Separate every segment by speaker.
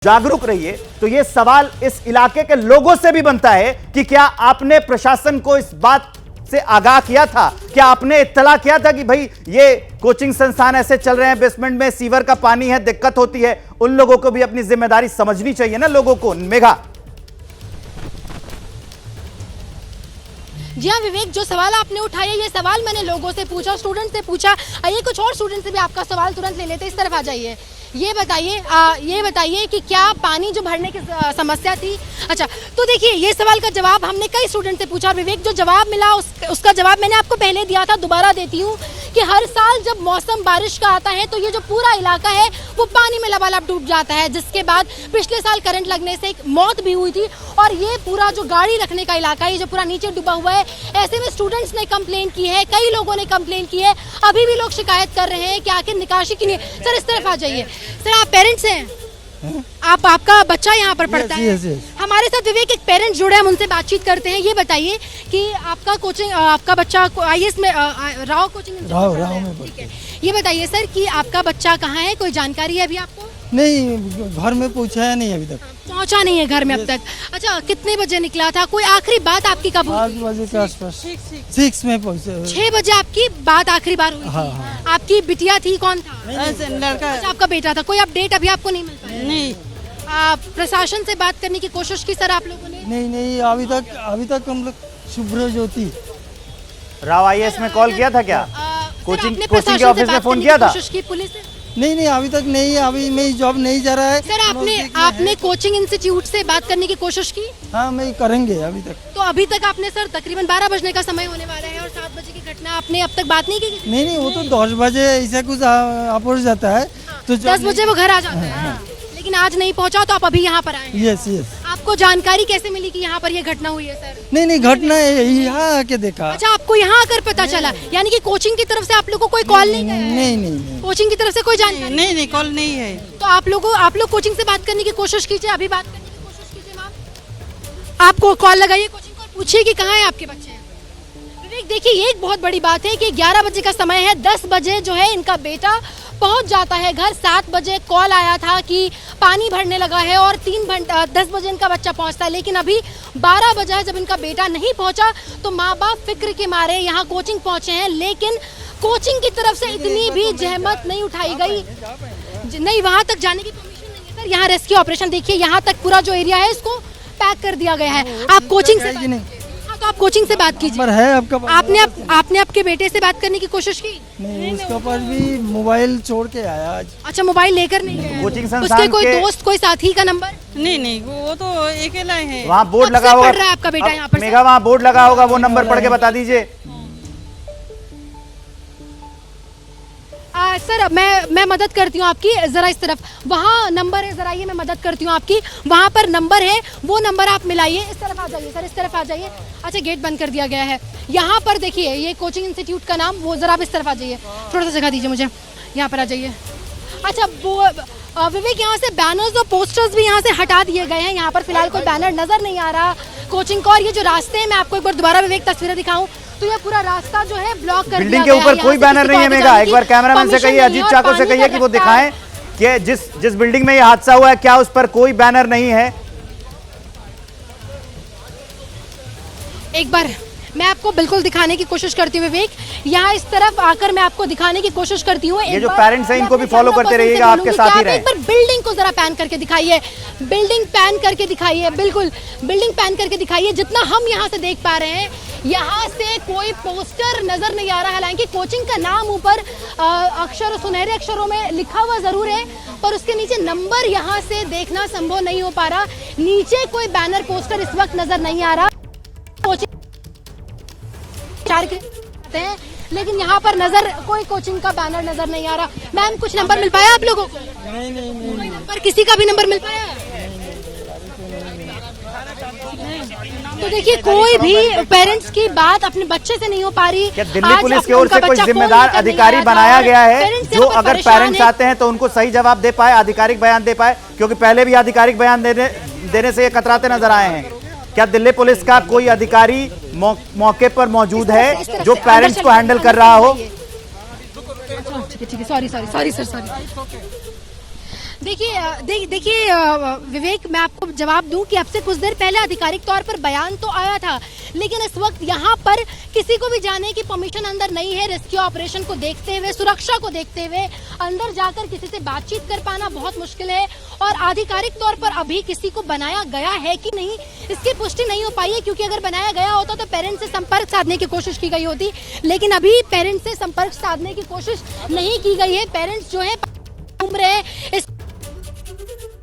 Speaker 1: जागरूक रहिए। तो यह सवाल इस इलाके के लोगों से भी बनता है कि क्या आपने प्रशासन को इस बात से आगाह किया था, क्या आपने इत्तला किया था कि भाई ये कोचिंग संस्थान ऐसे चल रहे हैं, बेसमेंट में सीवर का पानी है, दिक्कत होती है। उन लोगों को भी अपनी जिम्मेदारी समझनी चाहिए ना लोगों को। मेघा
Speaker 2: जी हाँ विवेक, जो सवाल आपने उठाया ये सवाल मैंने लोगों से पूछा, स्टूडेंट से पूछा। आइए कुछ और स्टूडेंट से भी आपका सवाल तुरंत ले लेते हैं। इस तरफ आ जाइए। ये बताइए कि क्या पानी जो भरने की समस्या थी। अच्छा, तो देखिए ये सवाल का जवाब हमने कई स्टूडेंट से पूछा। विवेक, जो जवाब मिला उसका जवाब मैंने आपको पहले दिया था, दोबारा देती हूँ कि हर साल जब मौसम बारिश का आता है तो ये जो पूरा इलाका है वो पानी में लबालब डूब जाता है, जिसके बाद पिछले साल करंट लगने से एक मौत भी हुई थी। और ये पूरा जो गाड़ी रखने का इलाका है, ये जो पूरा नीचे डूबा हुआ है, ऐसे में स्टूडेंट्स ने कंप्लेन की है, कई लोगों ने कंप्लेन की है, अभी भी लोग शिकायत कर रहे हैं कि आखिर निकासी की नहीं। सर इस तरफ आ जाइए। सर आप पेरेंट्स हैं? आपका बच्चा यहाँ पर पढ़ता है? हमारे साथ विवेक एक पेरेंट्स जुड़े हैं, हम उनसे बातचीत करते हैं। ये बताइए कि आपका बच्चा IAS में राव कोचिंग
Speaker 3: राव में पढ़ता है।
Speaker 2: ये बताइए सर कि आपका बच्चा कहाँ है, कोई जानकारी है अभी आपको?
Speaker 3: नहीं, घर में पूछा है नहीं, अभी तक
Speaker 2: पहुँचा नहीं है घर में अब तक। अच्छा, कितने बजे निकला था? कोई आखिरी बात आपकी कब हुई?
Speaker 3: 5 बजे के आसपास, 6 में पहुँचे।
Speaker 2: 6 बजे आपकी बात आखिरी बार हुई थी?
Speaker 3: हाँ।
Speaker 2: आपकी बिटिया थी? कौन था?
Speaker 4: लड़का।
Speaker 2: अच्छा, आपका बेटा था। कोई अपडेट अभी आपको नहीं मिल पाया?
Speaker 4: नहीं।
Speaker 2: प्रशासन से बात करने की कोशिश की सर आप लोगों ने?
Speaker 3: नहीं, अभी तक हम लोग शुभ्र ज्योति
Speaker 1: राव IAS में कॉल किया था क्या? कोचिंग के ऑफिस में फोन किया था?
Speaker 2: कोशिश की पुलिस ने?
Speaker 3: नहीं, अभी तक नहीं। अभी मेरी जॉब नहीं जा रहा है
Speaker 2: सर। आपने कोचिंग इंस्टीट्यूट से बात करने की कोशिश की?
Speaker 3: हाँ, मैं करेंगे अभी तक।
Speaker 2: तो अभी तक आपने सर तकरीबन 12 बजने का समय होने वाला है और 7 बजे की घटना, आपने अब तक बात नहीं की?
Speaker 3: नहीं, वो तो 10 बजे ऐसा कुछ अपोज जाता है तो
Speaker 2: 10 बजे वो घर आ जाता है। लेकिन आज नहीं पहुंचा तो आप अभी यहाँ पर आए?
Speaker 3: यस।
Speaker 2: आपको जानकारी कैसे मिली कि यहाँ पर ये घटना हुई है सर?
Speaker 3: नहीं, घटना यहाँ आके देखा।
Speaker 2: अच्छा, आपको यहाँ आकर पता चला? यानी कि कोचिंग की तरफ से आप लोगों को कोई कॉल नहीं गया?
Speaker 3: नहीं।
Speaker 2: कोचिंग की तरफ से कोई जानकारी
Speaker 4: नहीं, कॉल नहीं है।
Speaker 2: तो आप लोग कोचिंग से बात करने की कोशिश कीजिए, अभी बात करने की कोशिश कीजिए मैम। आपको कॉल लगाइए कोचिंग को, पूछिए कि कहाँ है आपके बच्चे। विवेक देखिए, ये एक बहुत बड़ी बात है कि 11 बजे का समय है, 10 बजे जो है इनका बेटा पहुंच जाता है घर। 7 बजे कॉल आया था कि पानी भरने लगा है और 3 घंटा 10 बजे इनका बच्चा पहुंचता है। लेकिन अभी 12 बजा है जब इनका बेटा नहीं पहुंचा, तो माँ बाप फिक्र के मारे यहाँ कोचिंग पहुंचे हैं। लेकिन कोचिंग की तरफ से इतनी भी जहमत नहीं उठाई गई, नहीं वहां तक जाने की परमिशन नहीं है सर। यहाँ रेस्क्यू ऑपरेशन देखिए, यहाँ तक पूरा जो एरिया है इसको पैक कर दिया गया है। आप कोचिंग से तो आप कोचिंग से बात कीजिए।
Speaker 3: है आपका?
Speaker 2: आपने आपके बेटे से बात करने की कोशिश की?
Speaker 3: नहीं, उसके पास भी मोबाइल छोड़ के आया आज।
Speaker 2: अच्छा, मोबाइल लेकर नहीं गया?
Speaker 1: कोचिंग संस्थान
Speaker 2: उसके कोई दोस्त, कोई साथी का नंबर?
Speaker 4: नहीं, वो तो अकेला है।
Speaker 1: वहाँ बोर्ड लगा होगा।
Speaker 2: पढ़ रहा है आपका बेटा यहाँ पर?
Speaker 1: मेघा, वहाँ बोर्ड लगा होगा, वो नंबर पढ़ के बता दीजिए।
Speaker 2: सर मैं मदद करती हूँ आपकी, जरा इस तरफ वहाँ नंबर है, जरा ये मैं मदद करती हूँ आपकी। वहाँ पर नंबर है, वो नंबर आप मिलाइए। इस तरफ आ जाइए सर, इस तरफ आ जाइए। अच्छा, गेट बंद कर दिया गया है। यहाँ पर देखिए ये कोचिंग इंस्टीट्यूट का नाम, वो जरा आप इस तरफ आ जाइए, थोड़ा सा जगह दीजिए मुझे, यहाँ पर आ जाइए। अच्छा, वो विवेक, यहाँ से बैनर्स और पोस्टर्स भी यहाँ से हटा दिए गए हैं। यहाँ पर फिलहाल कोई बैनर नजर नहीं आ रहा कोचिंग का। और ये जो रास्ते हैं, मैं आपको एक बार दोबारा विवेक तस्वीरें दिखाऊं तो ये पूरा रास्ता जो है ब्लॉक कर दिया गया है।
Speaker 1: बिल्डिंग के ऊपर कोई बैनर नहीं है मेघा। एक बार कैमरामैन से कहिए, अजीत चाको से कहिए कि वो दिखाएं कि जिस बिल्डिंग में ये हादसा हुआ है क्या उस पर कोई बैनर नहीं है।
Speaker 2: एक बार मैं आपको बिल्कुल दिखाने की कोशिश करती हूँ विवेक, यहाँ इस तरफ आकर मैं आपको दिखाने की कोशिश करती हूँ।
Speaker 1: ये जो पेरेंट्स हैं इनको भी फॉलो करते रहिएगा, आपके साथ ही रहें।
Speaker 2: एक बार बिल्डिंग को जरा पैन करके दिखाइए, बिल्डिंग पैन करके दिखाइए, बिल्कुल बिल्डिंग पैन करके दिखाइए। जितना हम यहाँ से देख पा रहे हैं, यहाँ से कोई पोस्टर नजर नहीं आ रहा। हालांकि कोचिंग का नाम ऊपर सुनहरे अक्षरों में लिखा हुआ जरूर है, पर उसके नीचे नंबर यहाँ से देखना संभव नहीं हो पा रहा। नीचे कोई बैनर पोस्टर इस वक्त नजर नहीं आ रहा। कोचिंग हैं, लेकिन यहाँ पर कोई कोचिंग का बैनर नजर नहीं आ रहा। मैम, कुछ नंबर मिल पाया आप लोगों को?
Speaker 3: नहीं।
Speaker 2: नंबर किसी का भी नंबर मिल पाया? तो देखिए, कोई भी पेरेंट्स की बात अपने बच्चे से नहीं हो पा रही।
Speaker 1: क्या दिल्ली पुलिस की ओर से कोई जिम्मेदार अधिकारी बनाया गया है जो अगर पेरेंट्स आते हैं तो उनको सही जवाब दे पाए, आधिकारिक बयान दे पाए? क्योंकि पहले भी आधिकारिक बयान देने से ये कतराते नजर आए हैं। क्या दिल्ली पुलिस का कोई अधिकारी मौके पर मौजूद है जो पेरेंट्स को हैंडल कर रहा हो?
Speaker 2: ठीक है, सॉरी सर। देखिए विवेक, मैं आपको जवाब दूं कि अब से कुछ देर पहले आधिकारिक तौर पर बयान तो आया था, लेकिन इस वक्त यहाँ पर किसी को भी जाने की परमिशन अंदर नहीं है। रेस्क्यू ऑपरेशन को देखते हुए, सुरक्षा को देखते हुए अंदर जाकर किसी से बातचीत कर पाना बहुत मुश्किल है, और आधिकारिक तौर पर अभी किसी को बनाया गया है कि नहीं इसकी पुष्टि नहीं हो पाई है, क्योंकि अगर बनाया गया होता तो पेरेंट्स से संपर्क साधने की कोशिश की गई होती, लेकिन अभी पेरेंट्स से संपर्क साधने की कोशिश नहीं की गई है। पेरेंट्स जो है घूम रहे हैं, इस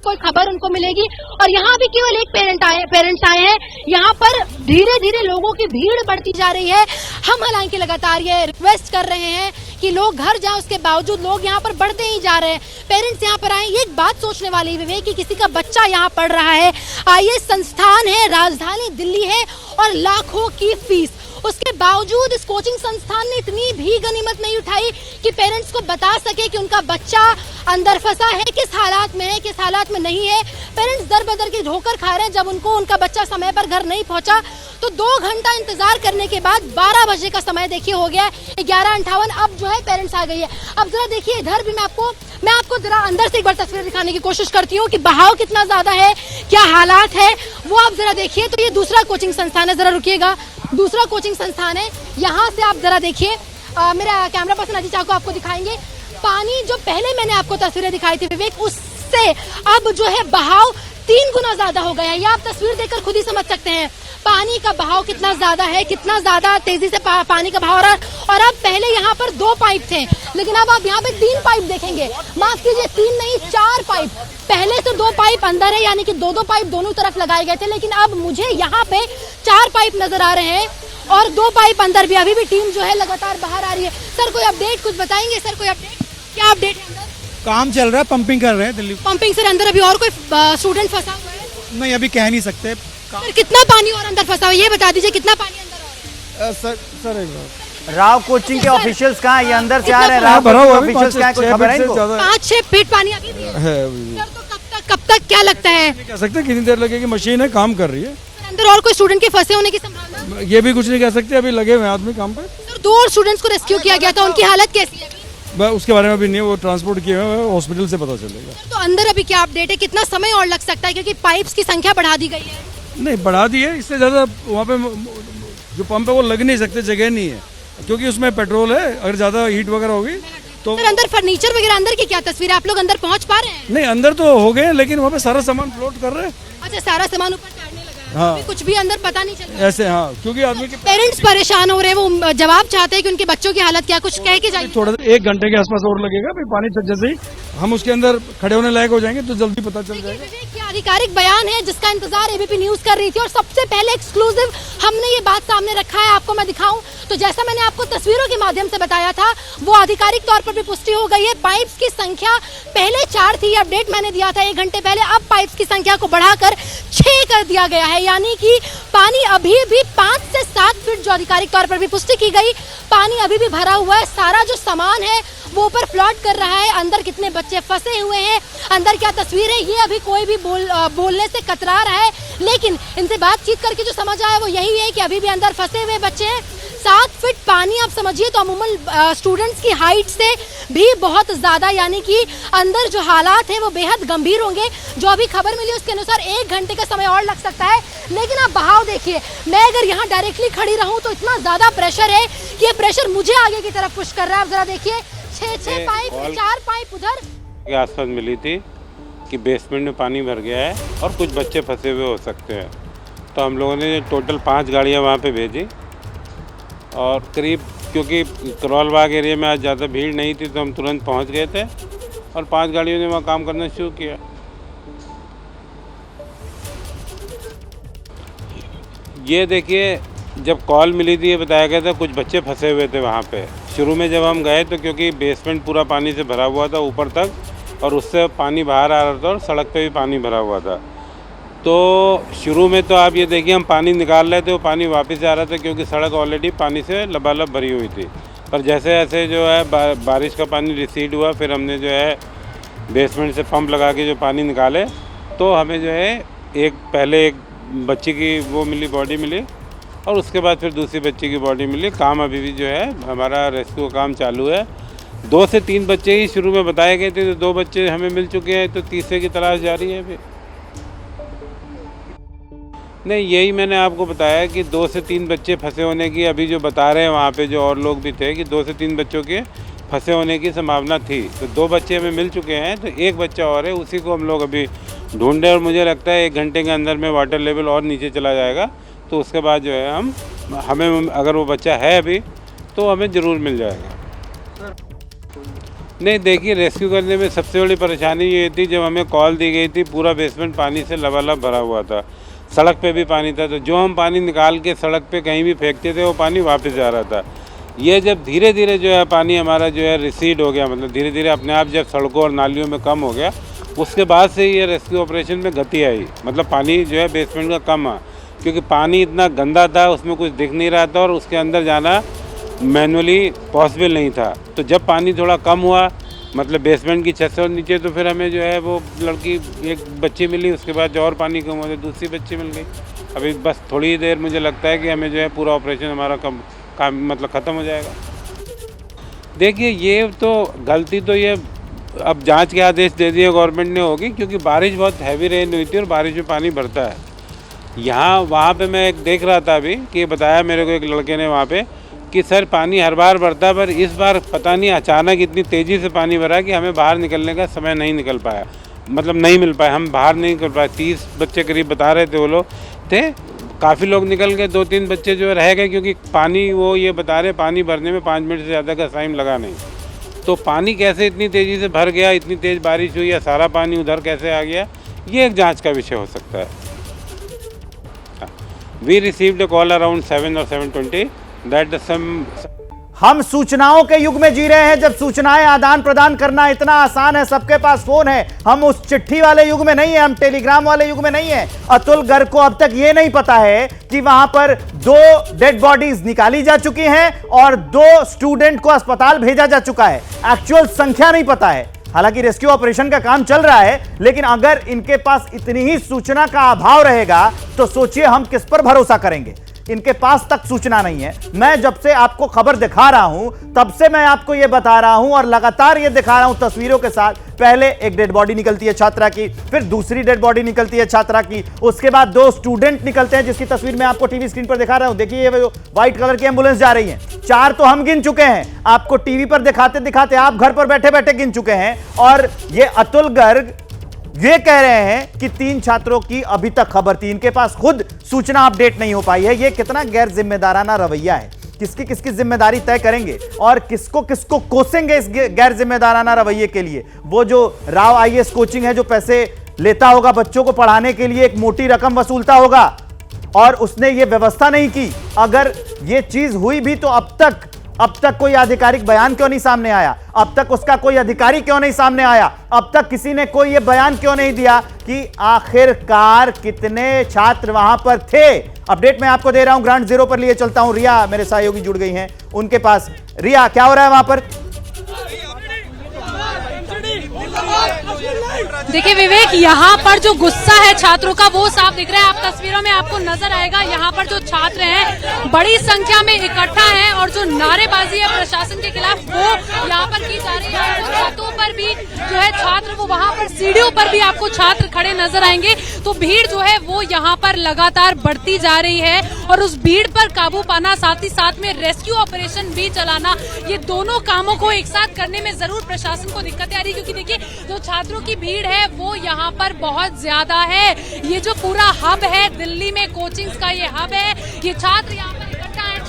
Speaker 2: कोई खबर उनको मिलेगी। और यहाँ भी केवल एक पेरेंट्स आए हैं। यहाँ पर धीरे धीरे लोगों की भीड़ बढ़ती जा रही है। हम हालांकि लगातार ये रिक्वेस्ट कर रहे हैं कि लोग घर जाएं, उसके बावजूद लोग यहाँ पर बढ़ते ही जा रहे हैं। पेरेंट्स यहाँ पर आए। ये एक बात सोचने वाली है विवेक कि किसी का बच्चा यहाँ पढ़ रहा है, आईएएस संस्थान है, राजधानी दिल्ली है और लाखों की फीस, उसके बावजूद इस कोचिंग संस्थान ने इतनी भी गनीमत नहीं उठाई कि पेरेंट्स को बता सके कि उनका बच्चा अंदर फंसा है, किस हालात में है, किस हालात में नहीं है। पेरेंट्स दर बदर की ठोकर खा रहे हैं। जब उनका बच्चा समय पर घर नहीं पहुंचा तो 2 घंटा इंतजार करने के बाद 12 बजे का समय देखिए हो गया 11:58। अब जो है पेरेंट्स आ गई है। अब जरा देखिए इधर भी मैं आपको जरा अंदर से एक बार तस्वीर दिखाने की कोशिश करती हूँ कि बहाव कितना ज्यादा है, क्या हालात है वो आप जरा देखिए। तो ये दूसरा कोचिंग संस्थान है, जरा रुकिएगा, दूसरा कोचिंग संस्थान है। यहाँ से आप जरा देखिए, मेरा कैमरा पर्सन अजीत चाको आपको दिखाएंगे। पानी जो पहले मैंने आपको तस्वीरें दिखाई थी विवेक, उससे अब जो है बहाव 3 गुना ज्यादा हो गया है। ये आप तस्वीर देखकर खुद ही समझ सकते हैं पानी का बहाव कितना ज्यादा है, कितना ज्यादा तेजी से पानी का बहाव हो रहा है। और अब पहले यहाँ पर 2 पाइप थे, लेकिन अब आप यहाँ पे 3 पाइप देखेंगे। माफ कीजिए 3 नहीं 4 पाइप। पहले तो 2 पाइप अंदर है, यानी कि 2-2 पाइप दोनों तरफ लगाए गए थे, लेकिन अब मुझे यहाँ पे 4 पाइप नजर आ रहे हैं और 2 पाइप अंदर भी। अभी भी टीम जो है लगातार बाहर आ रही है। सर कोई अपडेट कुछ बताएंगे? सर कोई अपडेट, क्या अपडेट है अंदर?
Speaker 5: काम चल रहा है, पंपिंग कर रहे हैं दिल्ली।
Speaker 2: पंपिंग सर अंदर अभी और कोई स्टूडेंट फंसा हुआ है?
Speaker 5: नहीं, अभी कह नहीं सकते।
Speaker 2: सर कितना पानी और अंदर फंसा हुआ है ये बता दीजिए, कितना पानी अंदर और है?
Speaker 5: सर एक बार
Speaker 1: राव कोचिंग के ऑफिशियल्स कहाँ हैं? ये अंदर से आ रहे हैं।
Speaker 2: इतना
Speaker 1: राव
Speaker 5: भरा हुआ
Speaker 1: कोचिंग के ऑफिशियल्स कहाँ हैं? कोई खबर है इनको?
Speaker 2: 5-6 फीट पानी अभी भी है। सर तो कब तक क्या लगता है
Speaker 5: नहीं कह सकते कितनी देर लगेगी, मशीन है काम कर रही है।
Speaker 2: सर अंदर और कोई स्टूडेंट के फंसे होने की संभावना?
Speaker 5: ये भी कुछ नहीं कह सकते, अभी लगे हुए हैं आदमी काम पे।
Speaker 2: सर 2 और स्टूडेंट्स को रेस्क्यू किया गया था, उनकी हालत कैसी है अभी?
Speaker 5: उसके बारे में अभी नहीं, वो ट्रांसपोर्ट किए हुए हैं, हॉस्पिटल से पता चलेगा।
Speaker 2: तो अंदर अभी क्या अपडेट है, कितना समय और लग सकता है, क्योंकि पाइप्स की संख्या बढ़ा दी गई है?
Speaker 5: नहीं बढ़ा दी है, इससे ज़्यादा वहाँ पे जो पंप है वो लग नहीं सकते, जगह नहीं है, क्योंकि उसमें पेट्रोल है। अगर ज़्यादा हीट वगैरह होगी तो
Speaker 2: सर अंदर फर्नीचर वगैरह, अंदर की क्या तस्वीर है? आप लोग अंदर पहुंच पा रहे हैं?
Speaker 5: नहीं, अंदर तो हो गए, लेकिन वहाँ पे सारा सामान फ्लोट कर रहे हैं।
Speaker 2: अच्छा, सारा सामान ऊपर चढ़ने लगा है।
Speaker 5: हाँ।
Speaker 2: अभी कुछ भी अंदर पता नहीं चल रहा।
Speaker 5: ऐसे हाँ, क्योंकि आदमी के
Speaker 2: पेरेंट्स परेशान हो रहे हैं, वो जवाब चाहते हैं कि उनके बच्चों की हालत क्या, कुछ कह के जाइए।
Speaker 5: थोड़ा 1 घंटे के आसपास और लगेगा, फिर पानी जैसे ही हम उसके अंदर खड़े होने लायक हो जाएंगे तो जल्दी पता चल जाएगा।
Speaker 2: ये आधिकारिक बयान है जिसका इंतजार एबीपी न्यूज कर रही थी, और सबसे पहले एक्सक्लूसिव हमने ये बात सामने रखा है। आपको मैं दिखाऊं तो जैसा मैंने आपको तस्वीरों के माध्यम से बताया था, वो आधिकारिक तौर पर भी पुष्टि हो गई है। पाइप्स की संख्या पहले 4 थी, अपडेट मैंने दिया था 1 घंटे पहले, अब पाइप्स की संख्या को बढ़ाकर 6 कर दिया गया है, यानी कि पानी अभी भी 5 से 7 फीट, जो आधिकारिक तौर पर भी पुष्टि की गई, पानी अभी भी भरा हुआ है। सारा जो सामान है वो ऊपर फ्लॉट कर रहा है। अंदर कितने बच्चे फंसे हुए हैं, अंदर क्या तस्वीर है, ये अभी कोई भी बोलने से कतरा रहा है, लेकिन इनसे बातचीत करके जो समझ आया वो यही है कि अभी भी अंदर फंसे हुए बच्चे हैं। 7 फीट पानी आप समझिए तो अमूमन स्टूडेंट्स की हाइट से भी बहुत ज्यादा, यानी कि अंदर जो हालात है वो बेहद गंभीर होंगे। जो अभी खबर मिली उसके अनुसार 1 घंटे का समय और लग सकता है। लेकिन आप बहाव देखिए, मैं अगर यहाँ डायरेक्टली खड़ी रहूं तो इतना ज्यादा प्रेशर है कि ये प्रेशर मुझे आगे की तरफ पुश कर रहा है। आप जरा देखिए, 6 पाइप, 4 पाइप उधर
Speaker 6: के आसपास मिली थी कि बेसमेंट में पानी भर गया है और कुछ बच्चे फंसे हुए हो सकते हैं। तो हम लोगों ने टोटल 5 गाड़ियाँ वहाँ पे भेजी, और करीब, क्योंकि करोल बाग एरिया में आज ज़्यादा भीड़ नहीं थी तो हम तुरंत पहुँच गए थे और 5 गाड़ियों ने वहाँ काम करना शुरू किया। ये देखिए, जब कॉल मिली थी ये बताया गया था कुछ बच्चे फंसे हुए थे वहाँ पे। शुरू में जब हम गए तो क्योंकि बेसमेंट पूरा पानी से भरा हुआ था ऊपर तक, और उससे पानी बाहर आ रहा था और सड़क पे भी पानी भरा हुआ था, तो शुरू में तो आप ये देखिए हम पानी निकाल रहे थे, वो पानी वापस आ रहा था क्योंकि सड़क ऑलरेडी पानी से लबालब भरी हुई थी। पर जैसे जैसे जो है बारिश का पानी रिसीड हुआ, फिर हमने जो है बेसमेंट से पंप लगा के जो पानी निकाले, तो हमें जो है पहले एक बच्ची की वो मिली, बॉडी मिली, और उसके बाद फिर दूसरी बच्ची की बॉडी मिली। काम अभी भी जो है हमारा रेस्क्यू का काम चालू है। 2 से 3 बच्चे ही शुरू में बताए गए थे, तो 2 बच्चे हमें मिल चुके हैं, तो तीसरे की तलाश जारी है अभी। नहीं, यही मैंने आपको बताया कि 2 से 3 बच्चे फंसे होने की अभी जो बता रहे हैं वहाँ पे जो और लोग भी थे कि 2 से 3 बच्चों के फंसे होने की संभावना थी। तो 2 बच्चे हमें मिल चुके हैं, तो 1 बच्चा और है, उसी को हम लोग अभी ढूंढ रहे हैं और मुझे लगता है 1 घंटे के अंदर में वाटर लेवल और नीचे चला जाएगा, तो उसके बाद जो है हमें अगर वो बच्चा है अभी तो हमें ज़रूर मिल जाएगा। नहीं, देखिए, रेस्क्यू करने में सबसे बड़ी परेशानी ये थी, जब हमें कॉल दी गई थी पूरा बेसमेंट पानी से लबालब भरा हुआ था, सड़क पे भी पानी था, तो जो हम पानी निकाल के सड़क पे कहीं भी फेंकते थे वो पानी वापस जा रहा था। ये जब धीरे धीरे जो है पानी हमारा जो है रिसीड हो गया, मतलब धीरे धीरे अपने आप जब सड़कों और नालियों में कम हो गया, उसके बाद से ये रेस्क्यू ऑपरेशन में गति आई, मतलब पानी जो है बेसमेंट का कम आ, क्योंकि पानी इतना गंदा था, उसमें कुछ दिख नहीं रहा था और उसके अंदर जाना मैनुअली पॉसिबल नहीं था। तो जब पानी थोड़ा कम हुआ, मतलब बेसमेंट की छत से और नीचे, तो फिर हमें जो है वो लड़की एक बच्ची मिली, उसके बाद जो और पानी कम हुआ तो दूसरी बच्ची मिल गई। अभी बस थोड़ी देर मुझे लगता है कि हमें जो है पूरा ऑपरेशन हमारा काम मतलब ख़त्म हो जाएगा। देखिए, ये तो गलती तो ये अब जांच के आदेश दे दिए गवर्नमेंट ने होगी, क्योंकि बारिश बहुत हैवी रेन हुई थी और बारिश में पानी भरता है। यहाँ वहाँ पे मैं एक देख रहा था अभी कि बताया मेरे को एक लड़के ने वहाँ पे कि सर पानी हर बार भरता है, पर इस बार पता नहीं अचानक इतनी तेज़ी से पानी भरा कि हमें बाहर निकलने का समय नहीं निकल पाया, मतलब नहीं मिल पाया, हम बाहर नहीं निकल पाए। 30 बच्चे करीब बता रहे थे वो लोग थे, काफ़ी लोग निकल गए, 2-3 बच्चे जो रह गए, क्योंकि पानी वो ये बता रहे पानी भरने में 5 मिनट से ज़्यादा का टाइम लगा नहीं। तो पानी कैसे इतनी तेज़ी से भर गया, इतनी तेज़ बारिश हुई या सारा पानी उधर कैसे आ गया, ये एक जांच का विषय हो सकता है। We received a call around 7 और 7:20 दैट
Speaker 1: हम सूचनाओं के युग में जी रहे हैं, जब सूचनाएं आदान प्रदान करना इतना आसान है, सबके पास फोन है। हम उस चिट्ठी वाले युग में नहीं है, हम टेलीग्राम वाले युग में नहीं है। अतुल गर्ग को अब तक यह नहीं पता है कि वहां पर 2 डेड बॉडीज निकाली जा चुकी हैं और 2 स्टूडेंट को अस्पताल भेजा जा चुका है। एक्चुअल संख्या नहीं पता है। हालांकि रेस्क्यू ऑपरेशन का काम चल रहा है, लेकिन अगर इनके पास इतनी ही सूचना का अभाव रहेगा तो सोचिए हम किस पर भरोसा करेंगे। इनके पास तक सूचना नहीं है। मैं जब से आपको खबर दिखा रहा हूं तब से मैं आपको यह बता रहा हूं और लगातार यह दिखा रहा हूं तस्वीरों के साथ। पहले एक डेड बॉडी निकलती है छात्रा की, फिर दूसरी डेड बॉडी निकलती है छात्रा की, उसके बाद 2 स्टूडेंट निकलते हैं जिसकी तस्वीर मैं आपको टीवी स्क्रीन पर दिखा रहा हूं। देखिए ये व्हाइट कलर की एम्बुलेंस जा रही है। 4 तो हम गिन चुके हैं, आपको टीवी पर दिखाते दिखाते आप घर पर बैठे बैठे गिन चुके हैं। और ये अतुल गर्ग ये कह रहे हैं कि 3 छात्रों की अभी तक खबर थी, इनके पास खुद सूचना अपडेट नहीं हो पाई है। ये कितना गैर जिम्मेदाराना रवैया है। किसकी किसकी जिम्मेदारी तय करेंगे और किसको किसको कोसेंगे इस गैर जिम्मेदाराना रवैये के लिए। वो जो राव IAS कोचिंग है, जो पैसे लेता होगा बच्चों को पढ़ाने के लिए, एक मोटी रकम वसूलता होगा और उसने ये व्यवस्था नहीं की। अगर ये चीज हुई भी तो अब तक कोई आधिकारिक बयान क्यों नहीं सामने आया? अब तक उसका कोई अधिकारी क्यों नहीं सामने आया? अब तक किसी ने कोई यह बयान क्यों नहीं दिया कि आखिरकार कितने छात्र वहां पर थे? अपडेट मैं आपको दे रहा हूं, ग्राउंड जीरो पर लिए चलता हूं। रिया मेरे सहयोगी जुड़ गई हैं उनके पास। रिया, क्या हो रहा है वहां पर?
Speaker 2: देखिए विवेक, यहाँ पर जो गुस्सा है छात्रों का वो साफ दिख रहा है। आप तस्वीरों में आपको नजर आएगा, यहाँ पर जो छात्र हैं बड़ी संख्या में इकट्ठा हैं और जो नारेबाजी है प्रशासन के खिलाफ वो यहाँ पर की जा रही है। छतों पर भी जो है छात्र, वो वहाँ पर सीढ़ियों पर भी आपको छात्र खड़े नजर आएंगे। तो भीड़ जो है वो यहाँ पर लगातार बढ़ती जा रही है और उस भीड़ पर काबू पाना, साथ ही साथ में रेस्क्यू ऑपरेशन भी चलाना, ये दोनों कामों को एक साथ करने में जरूर प्रशासन को दिक्कतें आ रही, क्योंकि देखिए जो छात्रों की भीड़ है वो यहाँ पर बहुत ज्यादा है। ये जो पूरा हब है दिल्ली में, कोचिंग्स का ये हब है, ये छात्र यहाँ पर इकट्ठा है।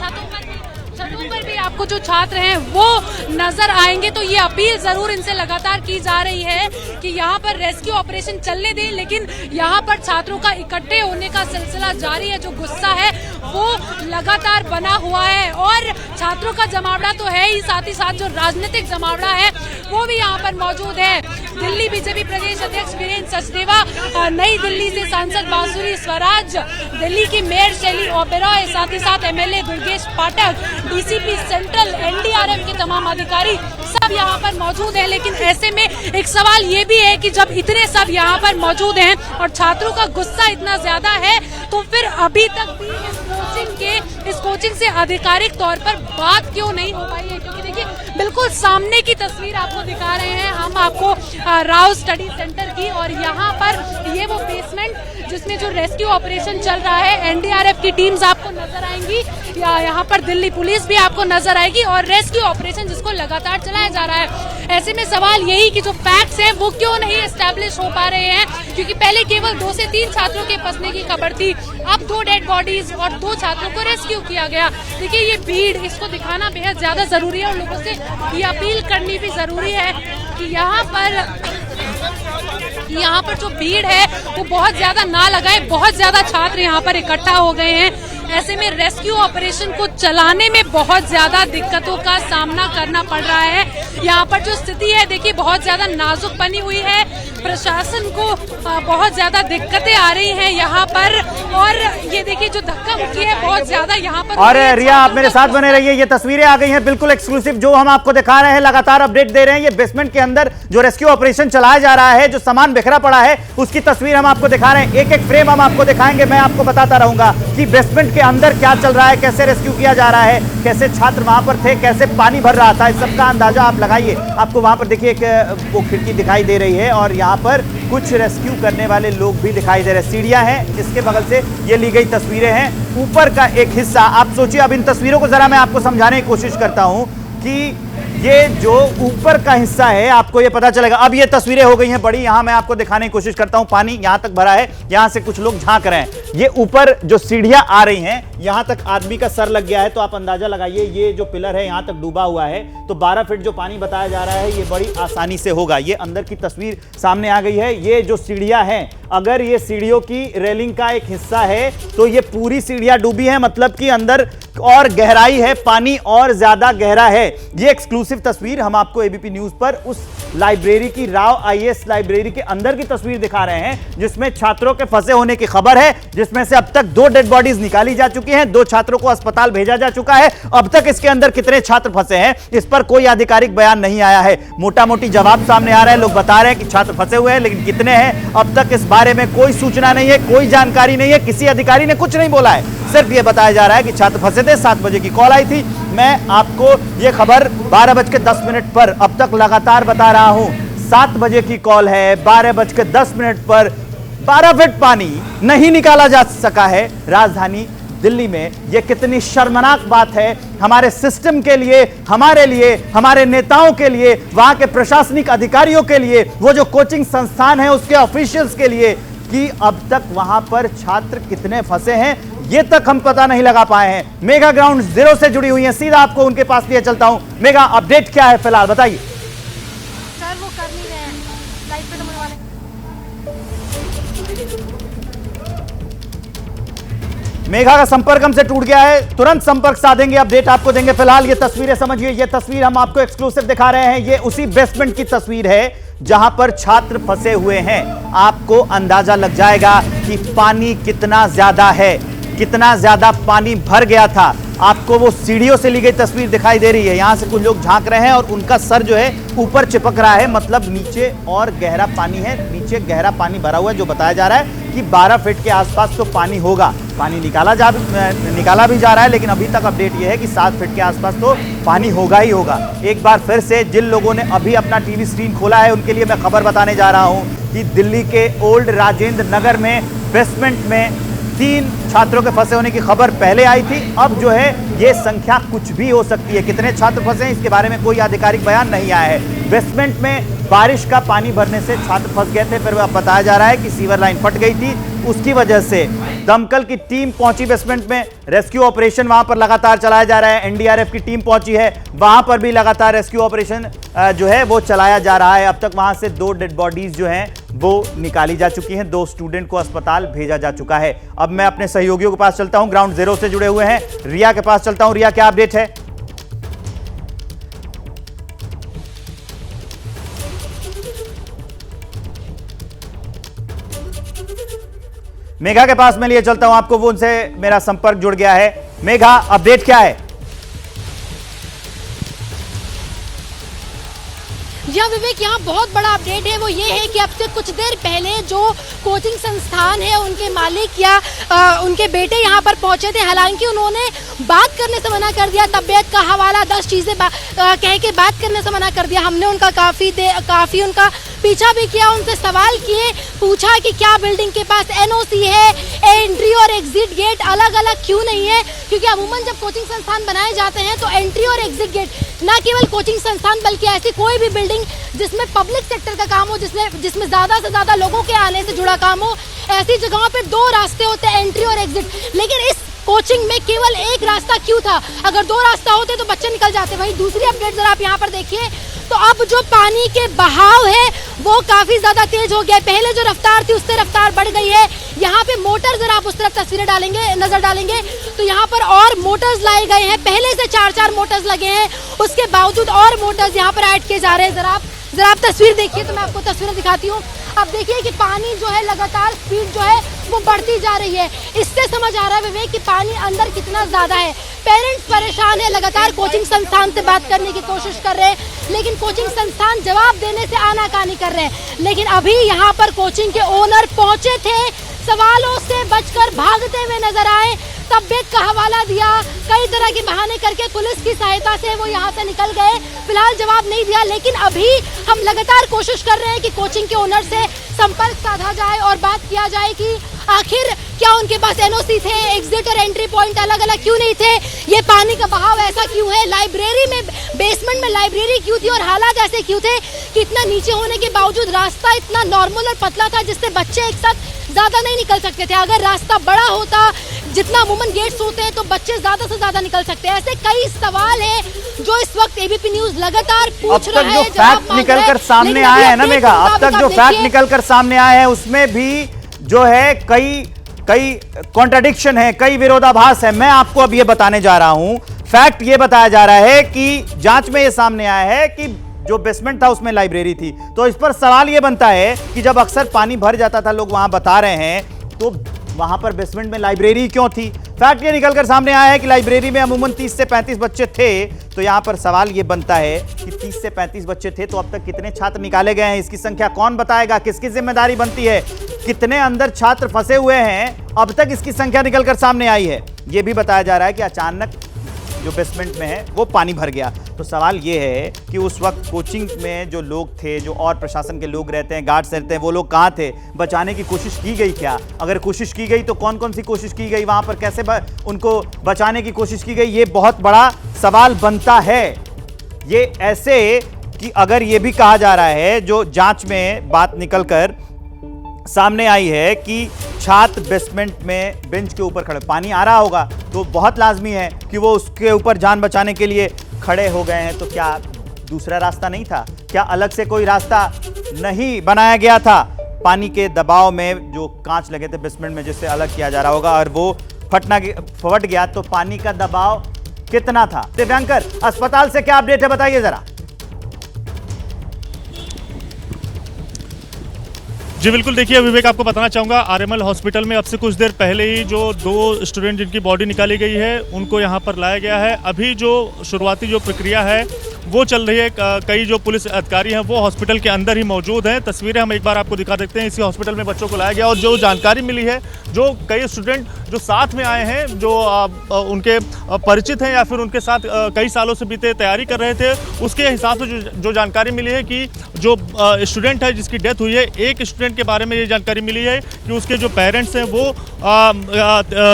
Speaker 2: छतों पर भी आपको जो छात्र हैं वो नजर आएंगे। तो ये अपील जरूर इनसे लगातार की जा रही है कि यहाँ पर रेस्क्यू ऑपरेशन चलने दें, लेकिन यहाँ पर छात्रों का इकट्ठे होने का सिलसिला जारी है। जो गुस्सा है वो लगातार बना हुआ है और छात्रों का जमावड़ा तो है ही, साथ ही साथ जो राजनीतिक जमावड़ा है वो भी यहाँ पर मौजूद है। दिल्ली बीजेपी प्रदेश अध्यक्ष वीरेंद्र सचदेवा, नई दिल्ली से सांसद बांसुरी स्वराज, दिल्ली की मेयर शैली ओबेरॉय, साथ ही साथ MLA दुर्गेश पाठक, DCP सेंट्रल, NDRF के तमाम अधिकारी सब यहाँ पर मौजूद हैं। लेकिन ऐसे में एक सवाल ये भी है कि जब इतने सब यहाँ पर मौजूद हैं और छात्रों का गुस्सा इतना ज्यादा है, तो फिर अभी तक भी इस कोचिंग के
Speaker 7: इस कोचिंग से आधिकारिक तौर पर बात क्यों नहीं हो पाई है, क्योंकि देखिए बिल्कुल सामने की तस्वीर आपको दिखा रहे हैं हम आपको राव स्टडी सेंटर की, और यहाँ पर ये वो बेसमेंट जिसमें जो रेस्क्यू ऑपरेशन चल रहा है, एनडीआरएफ की टीम्स आपको नजर आएंगी, यहाँ पर दिल्ली पुलिस भी आपको नजर आएगी, और रेस्क्यू ऑपरेशन जिसको लगातार चलाया जा रहा है। ऐसे में सवाल यही कि जो फैक्ट्स हैं वो क्यों नहीं एस्टैब्लिश हो पा रहे हैं, क्योंकि पहले केवल 2 से 3 छात्रों के फंसने की खबर थी, अब 2 डेड बॉडीज और 2 छात्रों को रेस्क्यू किया गया। देखिए ये भीड़, इसको दिखाना बेहद ज्यादा जरूरी है और लोगों से ये अपील करनी भी जरूरी है कि यहाँ पर जो भीड़ है वो बहुत ज्यादा ना लगाए। बहुत ज्यादा छात्र यहाँ पर इकट्ठा हो गए हैं, ऐसे में रेस्क्यू ऑपरेशन को चलाने में बहुत ज्यादा दिक्कतों का सामना करना पड़ रहा है। यहाँ पर जो स्थिति है देखिए बहुत ज्यादा नाजुक बनी हुई है, प्रशासन को बहुत ज्यादा दिक्कतें आ रही हैं यहाँ पर, और ये देखिए जो धक्का मुक्की है बहुत ज्यादा यहाँ पर।
Speaker 1: और रिया आप मेरे साथ बने रहिए, ये तस्वीरें आ गई हैं बिल्कुल एक्सक्लूसिव जो हम आपको दिखा रहे हैं, लगातार अपडेट दे रहे हैं। ये बेसमेंट के अंदर जो रेस्क्यू ऑपरेशन चलाया जा रहा है, जो सामान बिखरा पड़ा है उसकी तस्वीर हम आपको दिखा रहे हैं, एक एक फ्रेम हम आपको दिखाएंगे। मैं आपको बताता रहूंगा कि बेसमेंट के अंदर क्या चल रहा है, कैसे रेस्क्यू किया जा रहा है, कैसे छात्र वहां पर थे, कैसे पानी भर रहा था, इस सबका अंदाजा आप लगाइए। आपको वहां पर देखिए एक वो खिड़की दिखाई दे रही है और यहाँ पर कुछ रेस्क्यू करने वाले लोग भी दिखाई दे रहे हैं। सीढ़ियां हैं, इसके बगल से ये ली गई तस्वीरें हैं। ऊपर का एक हिस्सा आप सोचिए, अब इन तस्वीरों को जरा मैं आपको समझाने की कोशिश करता हूं कि ये जो ऊपर का हिस्सा है आपको ये पता चलेगा। अब ये तस्वीरें हो गई हैं बड़ी, यहां मैं आपको दिखाने की कोशिश करता हूं। पानी यहां तक भरा है, यहां से कुछ लोग झांक रहे हैं। ये ऊपर जो सीढ़ियां आ रही हैं यहां तक आदमी का सर लग गया है, तो आप अंदाजा लगाइए ये जो पिलर है यहां तक डूबा हुआ है, तो 12 फीट जो पानी बताया जा रहा है ये बड़ी आसानी से होगा। ये अंदर की तस्वीर सामने आ गई है। ये जो सीढ़ियां हैं, अगर ये सीढ़ियों की रेलिंग का एक हिस्सा है तो ये पूरी सीढ़ियां डूबी है, मतलब कि अंदर और गहराई है, पानी और ज्यादा गहरा है। ये एक्सक्लूसिव तस्वीर हम आपको एबीपी न्यूज पर उस लाइब्रेरी की, राव आईएएस लाइब्रेरी के अंदर की तस्वीर दिखा रहे हैं जिसमें छात्रों के फंसे होने की खबर है, जिसमें से अब तक 2 डेड बॉडीज निकाली जा चुकी हैं, 2 छात्रों को अस्पताल भेजा जा चुका है। अब तक इसके अंदर कितने छात्र फंसे हैं इस पर कोई आधिकारिक बयान नहीं आया है। मोटा मोटी जवाब सामने आ रहा है, लोग बता रहे हैं कि छात्र फंसे हुए हैं, लेकिन कितने हैं अब तक इस बारे में कोई सूचना नहीं है, कोई जानकारी नहीं है, किसी अधिकारी ने कुछ नहीं बोला है। सिर्फ ये बताया जा रहा है कि छात्र फंसे थे, 7 बजे की कॉल आई थी। मैं आपको ये खबर 12:10 पर अब तक लगातार बता रहा हूं। 7 बजे की कॉल है, 12:10 पर 12 फीट पानी नहीं निकाला जा सका है राजधानी दिल्ली में। यह कितनी शर्मनाक बात है हमारे सिस्टम के लिए, हमारे लिए, हमारे नेताओं के लिए, वहां के प्रशासनिक अधिकारियों के लिए, वो जो कोचिंग संस्थान है उसके ऑफिशियल्स के लिए, कि अब तक वहां पर छात्र कितने फंसे हैं ये तक हम पता नहीं लगा पाए हैं। मेगा ग्राउंड जीरो से जुड़ी हुई है, सीधा आपको उनके पास लिए चलता हूं। मेगा अपडेट क्या है फिलहाल बताइए।
Speaker 2: सर वो कर नहीं रहे हैं, लाइट पे होने वाले।
Speaker 1: मेघा का संपर्क हमसे टूट गया है, तुरंत संपर्क साधेंगे, अपडेट आपको देंगे। फिलहाल ये तस्वीरें समझिए, ये तस्वीर हम आपको एक्सक्लूसिव दिखा रहे हैं। ये उसी बेसमेंट की तस्वीर है जहां पर छात्र फंसे हुए हैं। आपको अंदाजा लग जाएगा कि पानी कितना ज्यादा है, कितना ज्यादा पानी भर गया था। आपको वो सीढ़ियों से ली गई तस्वीर दिखाई दे रही है, यहां से कुछ लोग झांक रहे हैं और उनका सर जो है ऊपर चिपक रहा है, मतलब नीचे और गहरा पानी है, नीचे गहरा पानी भरा हुआ है। जो बताया जा रहा है कि 12 फीट के आसपास तो पानी होगा। पानी निकाला भी जा रहा है, लेकिन अभी तक अपडेट ये है कि 7 फीट के आसपास तो पानी होगा ही होगा। एक बार फिर से जिन लोगों ने अभी अपना टीवी स्क्रीन खोला है उनके लिए मैं खबर बताने जा रहा हूं कि दिल्ली के ओल्ड राजेंद्र नगर में बेसमेंट में 3 छात्रों के फंसे होने की खबर पहले आई थी। अब जो है ये संख्या कुछ भी हो सकती है। कितने छात्र फंसे हैं इसके बारे में कोई आधिकारिक बयान नहीं आया है। बेसमेंट में बारिश का पानी भरने से छात्र फंस गए थे, फिर बताया जा रहा है कि सीवर लाइन फट गई थी, उसकी वजह से दमकल की टीम पहुंची बेसमेंट में। रेस्क्यू ऑपरेशन वहां पर लगातार चलाया जा रहा है, एनडीआरएफ की टीम पहुंची है, वहां पर भी लगातार रेस्क्यू ऑपरेशन जो है वो चलाया जा रहा है। अब तक वहां से 2 डेड बॉडीज जो हैं वो निकाली जा चुकी हैं, 2 स्टूडेंट को अस्पताल भेजा जा चुका है। अब मैं अपने सहयोगियों के पास चलता हूं, ग्राउंड जीरो से जुड़े हुए हैं, रिया के पास चलता हूं। रिया क्या अपडेट है? मेघा के पास मैं लिए चलता हूं आपको, वो उनसे मेरा संपर्क जुड़ गया है। मेघा अपडेट क्या है?
Speaker 2: या विवेक, यहाँ बहुत बड़ा अपडेट है, वो ये है कि अब से कुछ देर पहले जो कोचिंग संस्थान है उनके मालिक या उनके बेटे यहाँ पर पहुँचे थे। हालांकि उन्होंने बात करने से मना कर दिया, तबीयत का हवाला 10 चीज़ें कह के बात करने से मना कर दिया। हमने उनका काफ़ी उनका पीछा भी किया, उनसे सवाल किए, पूछा कि क्या बिल्डिंग के पास एनओसी है, एंट्री और एग्जिट गेट अलग अलग क्यों नहीं है, क्योंकि अमूमन जब कोचिंग संस्थान बनाए जाते हैं तो एंट्री और एग्जिट गेट न केवल कोचिंग संस्थान बल्कि ऐसी कोई भी बिल्डिंग जिसमें पब्लिक सेक्टर का काम हो, जिसमें ज़्यादा से ज़्यादा लोगों के आने से जुड़ा काम हो, ऐसी जगहों पर 2 रास्ते होते हैं, एंट्री और एग्जिट। लेकिन इस कोचिंग में केवल एक रास्ता क्यों था? अगर 2 रास्ता होते तो बच्चे निकल जाते। वहीं दूसरी अपडेट जरा आप यहाँ पर देखिए, तो अब जो पानी के बहाव है वो काफी ज्यादा तेज हो गया। पहले जो रफ्तार थी उससे रफ्तार बढ़ गई है। यहाँ पे मोटर, जरा आप उस तरफ तस्वीरें नजर डालेंगे तो यहाँ पर और मोटर्स लाए गए हैं। पहले से 4-4 मोटर्स लगे हैं, उसके बावजूद और मोटर्स यहाँ पर ऐड किए जा रहे हैं। जरा आप तस्वीर देखिए, तो मैं आपको तस्वीरें दिखाती हूँ। अब देखिए कि पानी जो है लगातार स्पीड जो है वो बढ़ती जा रही है। इससे समझ आ रहा है विवेक कि पानी अंदर कितना ज्यादा है। पेरेंट्स परेशान है, लगातार कोचिंग संस्थान से बात करने की कोशिश कर रहे हैं, लेकिन कोचिंग संस्थान जवाब देने से आनाकानी कर रहे हैं। लेकिन अभी यहाँ पर कोचिंग के ओनर पहुंचे थे, सवालों से बचकर भागते हुए नजर आए, तबीयत का हवाला दिया, कई तरह के बहाने करके पुलिस की सहायता से वो यहाँ से निकल गए। फिलहाल जवाब नहीं दिया, लेकिन अभी हम लगातार कोशिश कर रहे हैं कि कोचिंग के ओनर से संपर्क साधा जाए और बात किया जाए कि आखिर क्या उनके पास एनओसी थे, एग्जिट और एंट्री पॉइंट अलग अलग क्यों नहीं थे, ये पानी का बहाव ऐसा क्यों है, लाइब्रेरी में बेसमेंट में लाइब्रेरी क्यों थी और हालात ऐसे क्यों थे कि इतना नीचे होने के बावजूद रास्ता इतना नॉर्मल और पतला था जिससे बच्चे एक साथ ज्यादा नहीं निकल सकते थे। अगर रास्ता बड़ा होता, जितना अमूमन गेट्स होते हैं, तो बच्चे ज्यादा से ज्यादा निकल सकते हैं। ऐसे कई सवाल हैं जो इस वक्त एबीपी न्यूज लगातार पूछ रहा है।
Speaker 1: अब तक जो फैक्ट निकलकर सामने आए हैं ना मेघा, अब तक जो फैक्ट निकलकर सामने आए हैं उसमें भी जो है कई कॉन्ट्रडिक्शन है, कई विरोधाभास है। मैं आपको अब ये बताने जा रहा हूं, फैक्ट ये बताया जा रहा है कि जांच में ये सामने आया है कि जो बेसमेंट था उसमें लाइब्रेरी थी। तो इस पर सवाल ये बनता है कि जब अक्सर पानी भर जाता था, लोग वहां बता रहे हैं, तो वहां पर बेसमेंट में लाइब्रेरी क्यों थी? फैक्ट ये निकलकर सामने आया है कि लाइब्रेरी में अमूमन 30 से 35 बच्चे थे। तो यहां पर सवाल ये बनता है कि 30 से 35 बच्चे थे तो अब तक कितने छात्र निकाले गए हैं, इसकी संख्या कौन बताएगा, किसकी जिम्मेदारी बनती है, कितने अंदर छात्र फंसे हुए हैं, अब तक इसकी संख्या निकलकर सामने आई है। यह भी बताया जा रहा है कि अचानक जो बेसमेंट में है वो पानी भर गया। तो सवाल ये है कि उस वक्त कोचिंग में जो लोग थे, जो और प्रशासन के लोग रहते हैं, गार्ड्स रहते हैं, वो लोग कहाँ थे? बचाने की कोशिश की गई क्या? अगर कोशिश की गई तो कौन कौन सी कोशिश की गई, वहाँ पर कैसे उनको बचाने की कोशिश की गई, ये बहुत बड़ा सवाल बनता है। ये ऐसे कि अगर ये भी कहा जा रहा है, जो जांच में बात निकलकर सामने आई है कि छात्र बेसमेंट में बेंच के ऊपर खड़े, पानी आ रहा होगा तो बहुत लाजमी है कि वो उसके ऊपर जान बचाने के लिए खड़े हो गए हैं। तो क्या दूसरा रास्ता नहीं था? क्या अलग से कोई रास्ता नहीं बनाया गया था? पानी के दबाव में जो कांच लगे थे बेसमेंट में, जिससे अलग किया जा रहा होगा, और वो फट गया तो पानी का दबाव कितना था? दिव्यांकर, अस्पताल से क्या अपडेट है, बताइए जरा।
Speaker 8: जी बिल्कुल, देखिए विवेक, आपको बताना चाहूँगा आरएमएल हॉस्पिटल में अब से कुछ देर पहले ही जो 2 स्टूडेंट जिनकी बॉडी निकाली गई है उनको यहाँ पर लाया गया है। अभी जो शुरुआती जो प्रक्रिया है वो चल रही है। कई जो पुलिस अधिकारी हैं वो हॉस्पिटल के अंदर ही मौजूद हैं। तस्वीरें हम एक बार आपको दिखा देते हैं। इसी हॉस्पिटल में बच्चों को लाया गया और जो जानकारी मिली है, जो कई स्टूडेंट जो साथ में आए हैं, जो उनके परिचित हैं या फिर उनके साथ कई सालों से बीते तैयारी कर रहे थे, उसके हिसाब से जो जानकारी मिली है कि जो स्टूडेंट है जिसकी डेथ हुई है, एक स्टूडेंट के बारे में ये जानकारी मिली है कि उसके जो पेरेंट्स हैं वो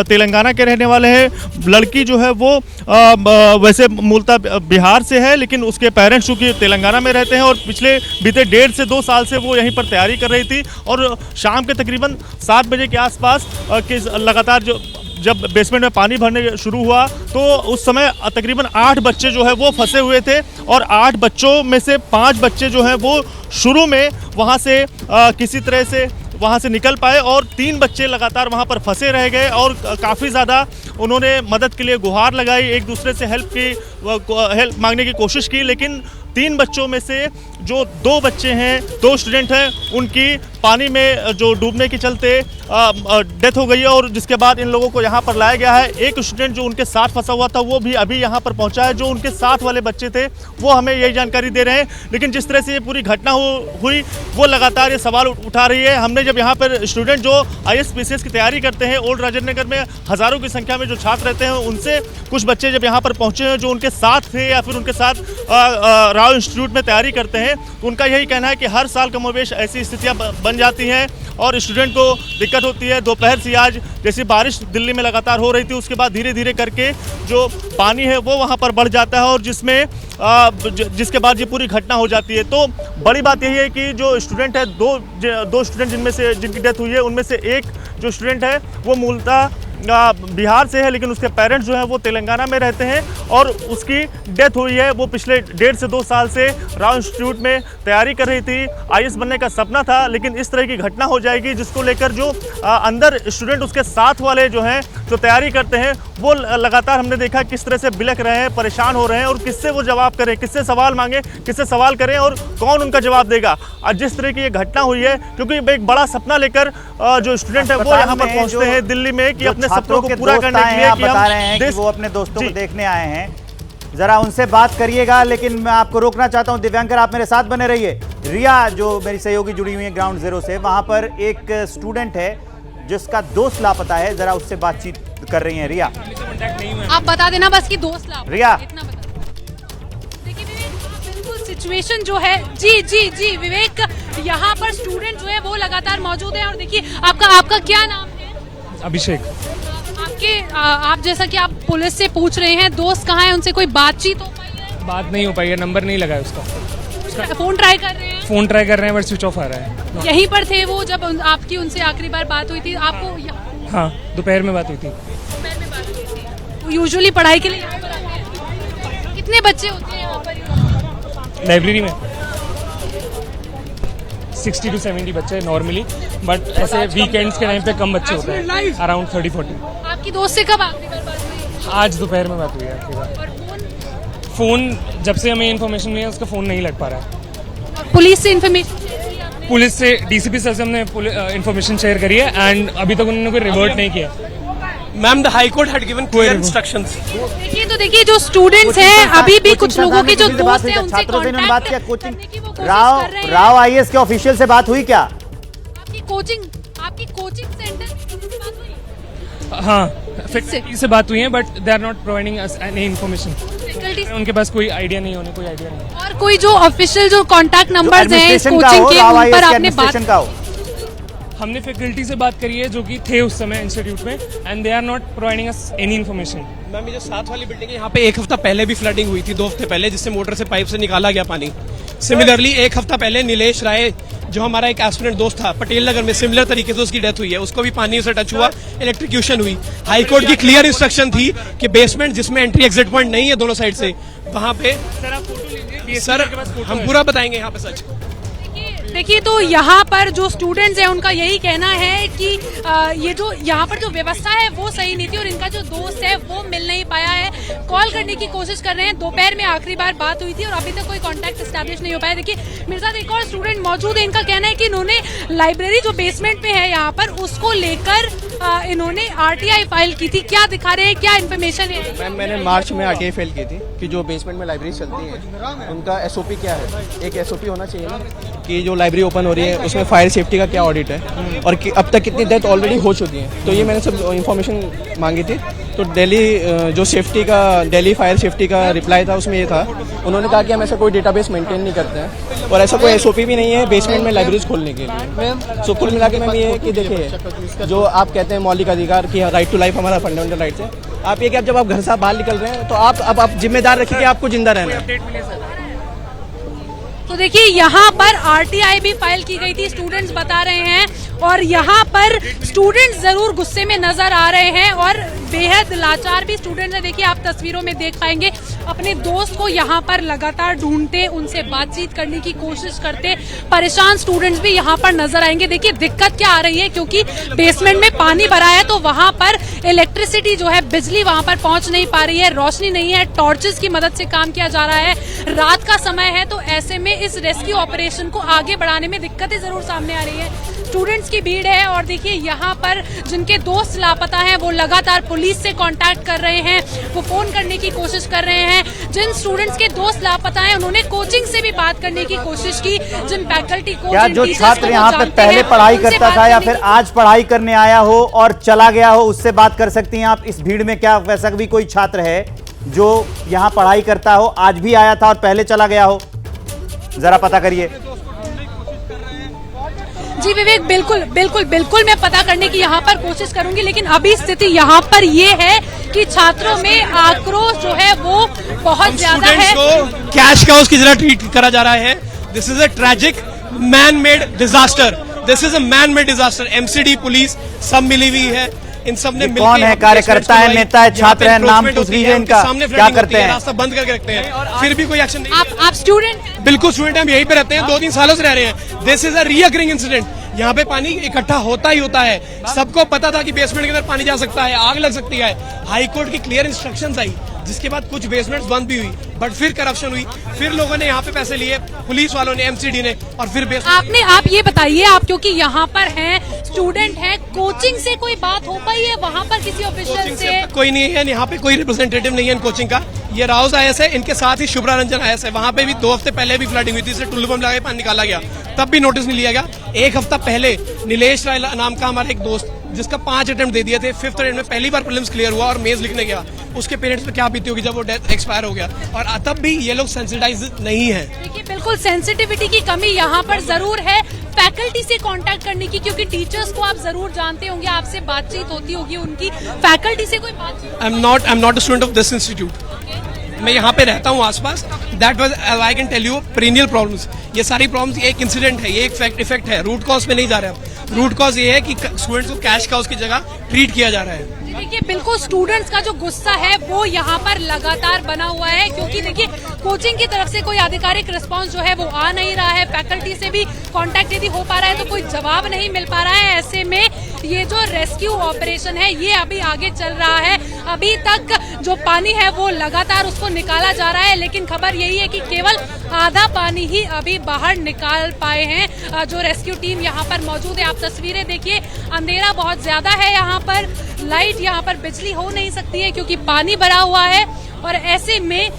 Speaker 8: तेलंगाना के रहने वाले हैं। लड़की जो है वो वैसे मूलतः बिहार से है, लेकिन उसके पेरेंट्स चूँकि तेलंगाना में रहते हैं और पिछले बीते 1.5 से 2 साल से वो यहीं पर तैयारी कर रही थी। और शाम के तकरीबन 7 बजे के आसपास लगातार जब बेसमेंट में पानी भरने शुरू हुआ तो उस समय तकरीबन 8 बच्चे जो है वो फंसे हुए थे और 8 बच्चों में से 5 बच्चे जो हैं वो शुरू में वहाँ से किसी तरह से वहाँ से निकल पाए और 3 बच्चे लगातार वहाँ पर फंसे रह गए और काफ़ी ज़्यादा उन्होंने मदद के लिए गुहार लगाई, एक दूसरे से हेल्प मांगने की कोशिश की, लेकिन 3 बच्चों में से जो 2 बच्चे हैं, 2 स्टूडेंट हैं, उनकी पानी में जो डूबने के चलते डेथ हो गई है और जिसके बाद इन लोगों को यहाँ पर लाया गया है। एक स्टूडेंट जो उनके साथ फंसा हुआ था वो भी अभी यहाँ पर पहुँचा है। जो उनके साथ वाले बच्चे थे वो हमें यही जानकारी दे रहे हैं। लेकिन जिस तरह से ये पूरी घटना हुई वो लगातार ये सवाल उठा रही है। हमने जब यहाँ पर स्टूडेंट जो IAS-PCS की तैयारी करते हैं, ओल्ड राजेंद्र नगर में हज़ारों की संख्या में जो छात्र रहते हैं, उनसे कुछ बच्चे जब यहाँ पर पहुँचे हैं जो उनके साथ थे या फिर उनके साथ राव इंस्टीट्यूट में तैयारी करते हैं, तो उनका यही कहना है कि हर साल कमोबेश ऐसी स्थितियाँ बन जाती हैं और स्टूडेंट को दिक्कत होती है। दोपहर से आज जैसी बारिश दिल्ली में लगातार हो रही थी, उसके बाद धीरे धीरे करके जो पानी है वो वहाँ पर बढ़ जाता है और जिसके बाद ये पूरी घटना हो जाती है। तो बड़ी बात यही है कि जो स्टूडेंट है, दो स्टूडेंट जिनकी डेथ हुई है, उनमें से एक जो स्टूडेंट है वो मूलतः बिहार से है, लेकिन उसके पेरेंट्स जो हैं वो तेलंगाना में रहते हैं और उसकी डेथ हुई है। वो पिछले 1.5 से 2 साल से राव इंस्टीट्यूट में तैयारी कर रही थी। IAS बनने का सपना था, लेकिन इस तरह की घटना हो जाएगी जिसको लेकर जो अंदर स्टूडेंट उसके साथ वाले जो हैं जो तैयारी करते हैं वो लगातार हमने देखा किस तरह से बिलख रहे हैं, परेशान हो रहे हैं और किससे वो जवाब करें, किससे सवाल मांगे, किससे सवाल करें और कौन उनका जवाब देगा। आज जिस तरह की ये घटना हुई है, क्योंकि एक बड़ा सपना लेकर जो स्टूडेंट है वो यहाँ पर पहुँचते हैं दिल्ली में कि अपने सपनों को पूरा करने के लिए कि
Speaker 1: बता रहे हैं कि वो अपने दोस्तों को देखने आए हैं। जरा उनसे बात करिएगा, लेकिन मैं आपको रोकना चाहता हूं। दिव्यांकर, आप मेरे साथ बने रहिए। रिया जो मेरी सहयोगी जुड़ी हुई है ग्राउंड जीरो से, वहां पर एक स्टूडेंट है जिसका दोस्त लापता है, जरा उससे बातचीत कर रही हैं। रिया,
Speaker 7: आप बता देना बस कि दोस्त लाभ
Speaker 1: रिया,
Speaker 7: इतना बता। देखिए विवेक, बिल्कुल सिचुएशन जो है, जी विवेक, यहाँ पर स्टूडेंट जो है वो लगातार मौजूद है और देखिए आपका क्या नाम है?
Speaker 9: अभिषेक।
Speaker 7: आप जैसा कि आप पुलिस से पूछ रहे हैं, दोस्त कहाँ है, उनसे कोई बातचीत हो पाई है?
Speaker 9: बात नहीं हो पाई है, नंबर नहीं लगा है उसका।
Speaker 7: फोन ट्राई कर रहे हैं?
Speaker 9: फोन ट्राई कर रहे हैं बट स्विच ऑफ आ रहा है।
Speaker 7: यहीं पर थे वो जब आपकी उनसे आखिरी बार बात हुई थी? आपको
Speaker 9: हाँ, दोपहर में बात हुई थी।
Speaker 7: दोपहर में बात हुई थी। वो यूजुअली पढ़ाई के लिए यहाँ पर आते हैं? कितने बच्चे होते हैं यहाँ पर
Speaker 9: लाइब्रेरी में 60 to 70 बच्चे नॉर्मली, बट ऐसे वीकेंड्स के टाइम पे कम बच्चे होते हैं, अराउंड 30-40।
Speaker 7: आपकी दोस्त से कब आखिरी बार बात हुई?
Speaker 9: आज दोपहर में बात हुई है आखिरी बार।
Speaker 7: और
Speaker 9: फ़ोन जब से हमें इन्फॉर्मेशन मिली है उसका फ़ोन नहीं लग पा रहा है।
Speaker 7: और पुलिस से इन्फॉर्मेशन?
Speaker 9: पुलिस से DCP सर से हमने इन्फॉर्मेशन शेयर करी है एंड अभी तक उन्होंने कोई रिवर्ट नहीं किया।
Speaker 10: Ma'am, the high court had given clear instructions.
Speaker 7: देखिए जो स्टूडेंट्स हैं, अभी भी कुछ लोगों के जो दोस्त हैं उनसे
Speaker 1: छात्रों से इन्होंने बात किया। कोचिंग
Speaker 7: करने की वो कोशिश कर रहे हैं।
Speaker 1: राव IAS के ऑफिशियल से बात हुई क्या?
Speaker 7: आपकी कोचिंग सेंटर से बात हुई?
Speaker 9: हाँ, फैकल्टी से बात हुई है but they are not providing us any information. उनके पास कोई आइडिया नहीं, होने कोई आइडिया नहीं।
Speaker 7: और कोई जो ऑफिशियल जो कांटेक्ट नंबर्स हैं कोचिंग के, उन पर आपने बात?
Speaker 9: हमने फैकल्टी से बात करी है जो कि थे उस समय इंस्टीट्यूट में and they are not providing us any information.
Speaker 10: Ma'am, ये जो साथ वाली बिल्डिंग है यहाँ पे 1 हफ्ता पहले भी फ्लडिंग हुई थी, 2 हफ्ते पहले, जिससे मोटर से पाइप से निकाला गया पानी। सिमिलरली 1 हफ्ता पहले नीलेश राय जो हमारा एक एस्पिरेंट दोस्त था पटेल नगर में, सिमिलर तरीके से उसकी डेथ हुई है, उसको भी पानी से टच हुआ, इलेक्ट्रिक्यूशन हुई। हाई कोर्ट की क्लियर इंस्ट्रक्शन थी कि बेसमेंट जिसमें एंट्री एग्जिट पॉइंट नहीं है दोनों साइड से, वहां पे सर हम पूरा बताएंगे यहाँ पे सच।
Speaker 7: देखिए तो यहाँ पर जो स्टूडेंट्स हैं उनका यही कहना है कि ये जो यहाँ पर जो व्यवस्था है वो सही नहीं थी और इनका जो दोस्त है वो मिल नहीं पाया है। कॉल करने की कोशिश कर रहे हैं, दोपहर में आखिरी बार बात हुई थी और अभी तक कोई कांटेक्ट एस्टैब्लिश नहीं हो पाया। देखिए मेरे साथ एक और स्टूडेंट मौजूद है, इनका कहना है कि इन्होंने लाइब्रेरी जो बेसमेंट में है यहाँ पर उसको लेकर इन्होंने RTI फाइल की थी। क्या दिखा रहे हैं, क्या इन्फॉर्मेशन है?
Speaker 10: मैम, मैंने मार्च में RTI फाइल की थी कि जो बेसमेंट में लाइब्रेरी चलती है उनका SOP क्या है। एक SOP होना चाहिए ना कि जो लाइब्रेरी ओपन हो रही है उसमें फायर सेफ्टी का क्या ऑडिट है और अब तक कितनी डेथ ऑलरेडी हो चुकी है। तो ये मैंने सब इन्फॉर्मेशन मांगी थी। तो दिल्ली फायर सेफ्टी का रिप्लाई था, उसमें ये था, उन्होंने कहा कि हम ऐसा कोई डेटाबेस मेंटेन नहीं करते हैं और ऐसा कोई SOP भी नहीं है बेसमेंट में लाइब्रेरीज खोलने के लिए। सो कुल मिला के मैम ये है कि देखिए जो आप कहते हैं मौलिक अधिकार की राइट टू लाइफ हमारा फंडामेंटल राइट्स है, आप ये कि जब आप घर से बाहर निकल रहे हैं तो आप जिम्मेदार रखिए कि आपको जिंदा रहना है।
Speaker 7: तो देखिए यहाँ पर RTI भी फाइल की गई थी, स्टूडेंट्स बता रहे हैं, और यहाँ पर स्टूडेंट्स जरूर गुस्से में नजर आ रहे हैं और बेहद लाचार भी स्टूडेंट्स हैं। देखिए आप तस्वीरों में देख पाएंगे अपने दोस्त को यहाँ पर लगातार ढूंढते, उनसे बातचीत करने की कोशिश करते। परेशान स्टूडेंट्स भी यहाँ पर नजर आएंगे। देखिए दिक्कत क्या आ रही है, क्योंकि बेसमेंट में पानी भरा है तो वहाँ पर इलेक्ट्रिसिटी जो है, बिजली वहाँ पर पहुँच नहीं पा रही है, रोशनी नहीं है, टॉर्चेस की मदद से काम किया जा रहा है, रात का समय है, तो ऐसे में इस रेस्क्यू ऑपरेशन को आगे बढ़ाने में दिक्कतें जरूर सामने आ रही है। स्टूडेंट्स की भीड़ है और देखिए यहाँ पर जिनके दोस्त लापता हैं वो लगातार पुलिस से कांटेक्ट कर रहे हैं, वो फोन करने की कोशिश कर रहे हैं। जिन स्टूडेंट्स के दोस्त लापता हैं उन्होंने कोचिंग से भी बात करने की कोशिश की, जिन फैकल्टी को,
Speaker 1: क्या जो छात्र यहाँ पे पहले पढ़ाई करता था या फिर आज पढ़ाई करने आया हो और चला गया हो, उससे बात कर सकती हैं आप इस भीड़ में? क्या वैसा भी कोई छात्र है जो यहाँ पढ़ाई करता हो, आज भी आया था और पहले चला गया हो? जरा पता करिए।
Speaker 7: जी विवेक, बिल्कुल बिल्कुल बिल्कुल मैं पता करने की यहाँ पर कोशिश करूंगी, लेकिन अभी स्थिति यहाँ पर ये है कि छात्रों में आक्रोश जो है वो बहुत ज्यादा है।
Speaker 10: कैश काउस की तरह ट्रीट करा जा रहा है। This is a tragic man made disaster. This is a man made disaster. MCD, police सब मिली हुई है। इन सब ने
Speaker 1: कौन है? कार्यकर्ता है, नेता है, छात्र है? नाम पूछ लीजिए इनका। क्या करते हैं?
Speaker 10: रास्ता बंद करके रखते हैं, फिर भी कोई एक्शन नहीं।
Speaker 7: आप स्टूडेंट?
Speaker 10: बिल्कुल स्टूडेंट, हम यहीं पे रहते हैं, 2-3 सालों से रह रहे हैं। This is a recurring incident. यहाँ पे पानी इकट्ठा होता ही होता है। सबको पता था कि बेसमेंट के अंदर पानी जा सकता है, आग लग सकती है। हाई कोर्ट की क्लियर इंस्ट्रक्शंस आई, जिसके बाद कुछ बेसमेंट्स बंद भी हुई, बट फिर करप्शन हुई, फिर लोगों ने यहाँ पे पैसे लिए, पुलिस वालों ने, एमसीडी ने, और फिर
Speaker 7: आप ये बताइए, आप क्योंकि यहाँ पर हैं, स्टूडेंट हैं, कोचिंग से कोई बात हो पाई है वहाँ पर किसी ऑफिशियल से?
Speaker 10: कोई नहीं है यहाँ पे, कोई रिप्रेजेंटेटिव नहीं है इन कोचिंग का। ये राउस आईएएस है, इनके साथ ही शुभ्रा रंजन आईएएस है। वहाँ पे भी 2 हफ्ते पहले भी फ्लडिंग हुई थी, इससे टुल्लू बम लगा के पानी निकाला गया, तब भी नोटिस नहीं लिया गया। 1 हफ्ता पहले नीलेश राय नाम का हमारा एक दोस्त, जिसका 5 अटेम्प्ट दे दिए थे, 5th अटेम्प्ट में पहली बार प्रीलिम्स क्लियर हुआ और मेंस लिखने गया, उसके पेरेंट्स पे क्या बीती होगी जब वो डेथ एक्सपायर हो गया, और तब भी ये लोग सेंसिटाइज नहीं है।
Speaker 7: देखिए बिल्कुल सेंसिटिविटी की कमी यहाँ पर जरूर है। फैकल्टी से कांटेक्ट करने की, क्योंकि टीचर्स को आप जरूर जानते होंगे, आपसे बातचीत होती होगी उनकी, फैकल्टी से कोई बातचीत?
Speaker 10: I am not a student of this institute. मैं यहाँ पे रहता हूँ आसपास। That was, I can tell you, perennial problems. ये सारी प्रॉब्लम्स एक इंसिडेंट है, ये एक इफेक्ट है, रूट कॉज पे नहीं जा रहे हैं। रूट कॉज ये है कि स्टूडेंट्स को कैश काउस की जगह ट्रीट किया जा रहा है।
Speaker 7: देखिए बिल्कुल स्टूडेंट्स का जो गुस्सा है वो यहाँ पर लगातार बना हुआ है, क्योंकि देखिए कोचिंग की तरफ से कोई आधिकारिक रिस्पांस जो है वो आ नहीं रहा है। फैकल्टी से भी कांटेक्ट यदि हो पा रहा है तो कोई जवाब नहीं मिल पा रहा है। ऐसे में ये जो रेस्क्यू ऑपरेशन है ये अभी आगे चल रहा है। अभी तक जो पानी है वो लगातार उसको निकाला जा रहा है, लेकिन खबर यही है कि केवल आधा पानी ही अभी बाहर निकाल पाए हैं जो रेस्क्यू टीम यहाँ पर मौजूद है। आप तस्वीरें देखिए, अंधेरा बहुत ज्यादा है यहाँ पर, लाइट यहाँ पर, बिजली हो नहीं सकती है क्योंकि पानी भरा हुआ है, और ऐसे में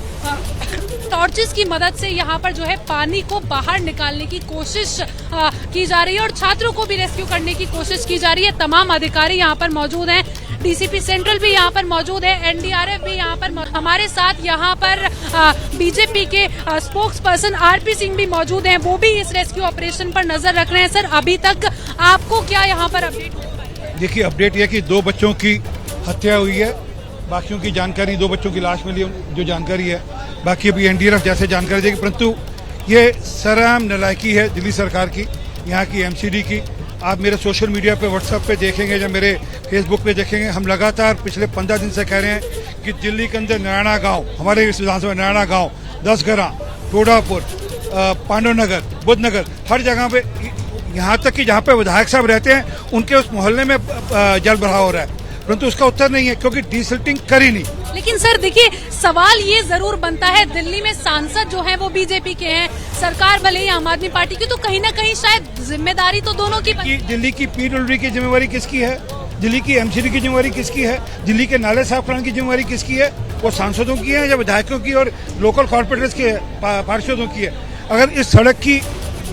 Speaker 7: टॉर्चेस की मदद से यहाँ पर जो है पानी को बाहर निकालने की कोशिश की जा रही है, और छात्रों को भी रेस्क्यू करने की कोशिश की जा रही है। तमाम अधिकारी यहाँ पर मौजूद हैं, डीसीपी सेंट्रल भी यहाँ पर मौजूद है, एनडीआरएफ भी यहाँ पर। हमारे साथ यहाँ पर बीजेपी के स्पोक्स पर्सन आरपी सिंह भी मौजूद हैं, वो भी इस रेस्क्यू ऑपरेशन पर नजर रख रहे हैं। सर, अभी तक आपको क्या यहाँ पर अपडेट?
Speaker 11: देखिए, अपडेट यह कि 2 बच्चों की हत्या हुई है, बाकियों की जानकारी, 2 बच्चों की लाश मिली जो जानकारी है, बाकी अभी एनडीआरएफ जैसे जानकारी देगी, परंतु ये सराहम नालायकी है दिल्ली सरकार की, यहाँ की एमसीडी की। आप मेरे सोशल मीडिया पे, व्हाट्सएप पे देखेंगे, या मेरे फेसबुक पे देखेंगे, हम लगातार पिछले 15 दिन से कह रहे हैं कि दिल्ली के अंदर नारायणा गाँव, हमारे इस विधानसभा नारायणा गाँव, 10 घरा, टोडापुर, पांडव नगर, बुद्धनगर, हर जगह पे, यहाँ तक कि जहाँ पे विधायक साहब रहते हैं उनके उस मोहल्ले में जल भराव हो रहा है, परंतु उसका उत्तर नहीं है क्योंकि डिसिल्टिंग करी नहीं।
Speaker 7: लेकिन सर देखिए, सवाल ये जरूर बनता है, दिल्ली में सांसद जो हैं वो बीजेपी के हैं, सरकार भले ही आम आदमी पार्टी की, तो कहीं ना कहीं शायद जिम्मेदारी तो दोनों की
Speaker 11: दिल्ली की पीडब्ल्यूडी की जिम्मेवारी किसकी है? दिल्ली की एमसीडी की जिम्मेवारी किसकी है? दिल्ली के नाले साफ कराने की जिम्मेवारी किसकी है? वो सांसदों की है या विधायकों की और लोकल कॉर्पोरेटर्स के पार्षदों की है? अगर इस सड़क की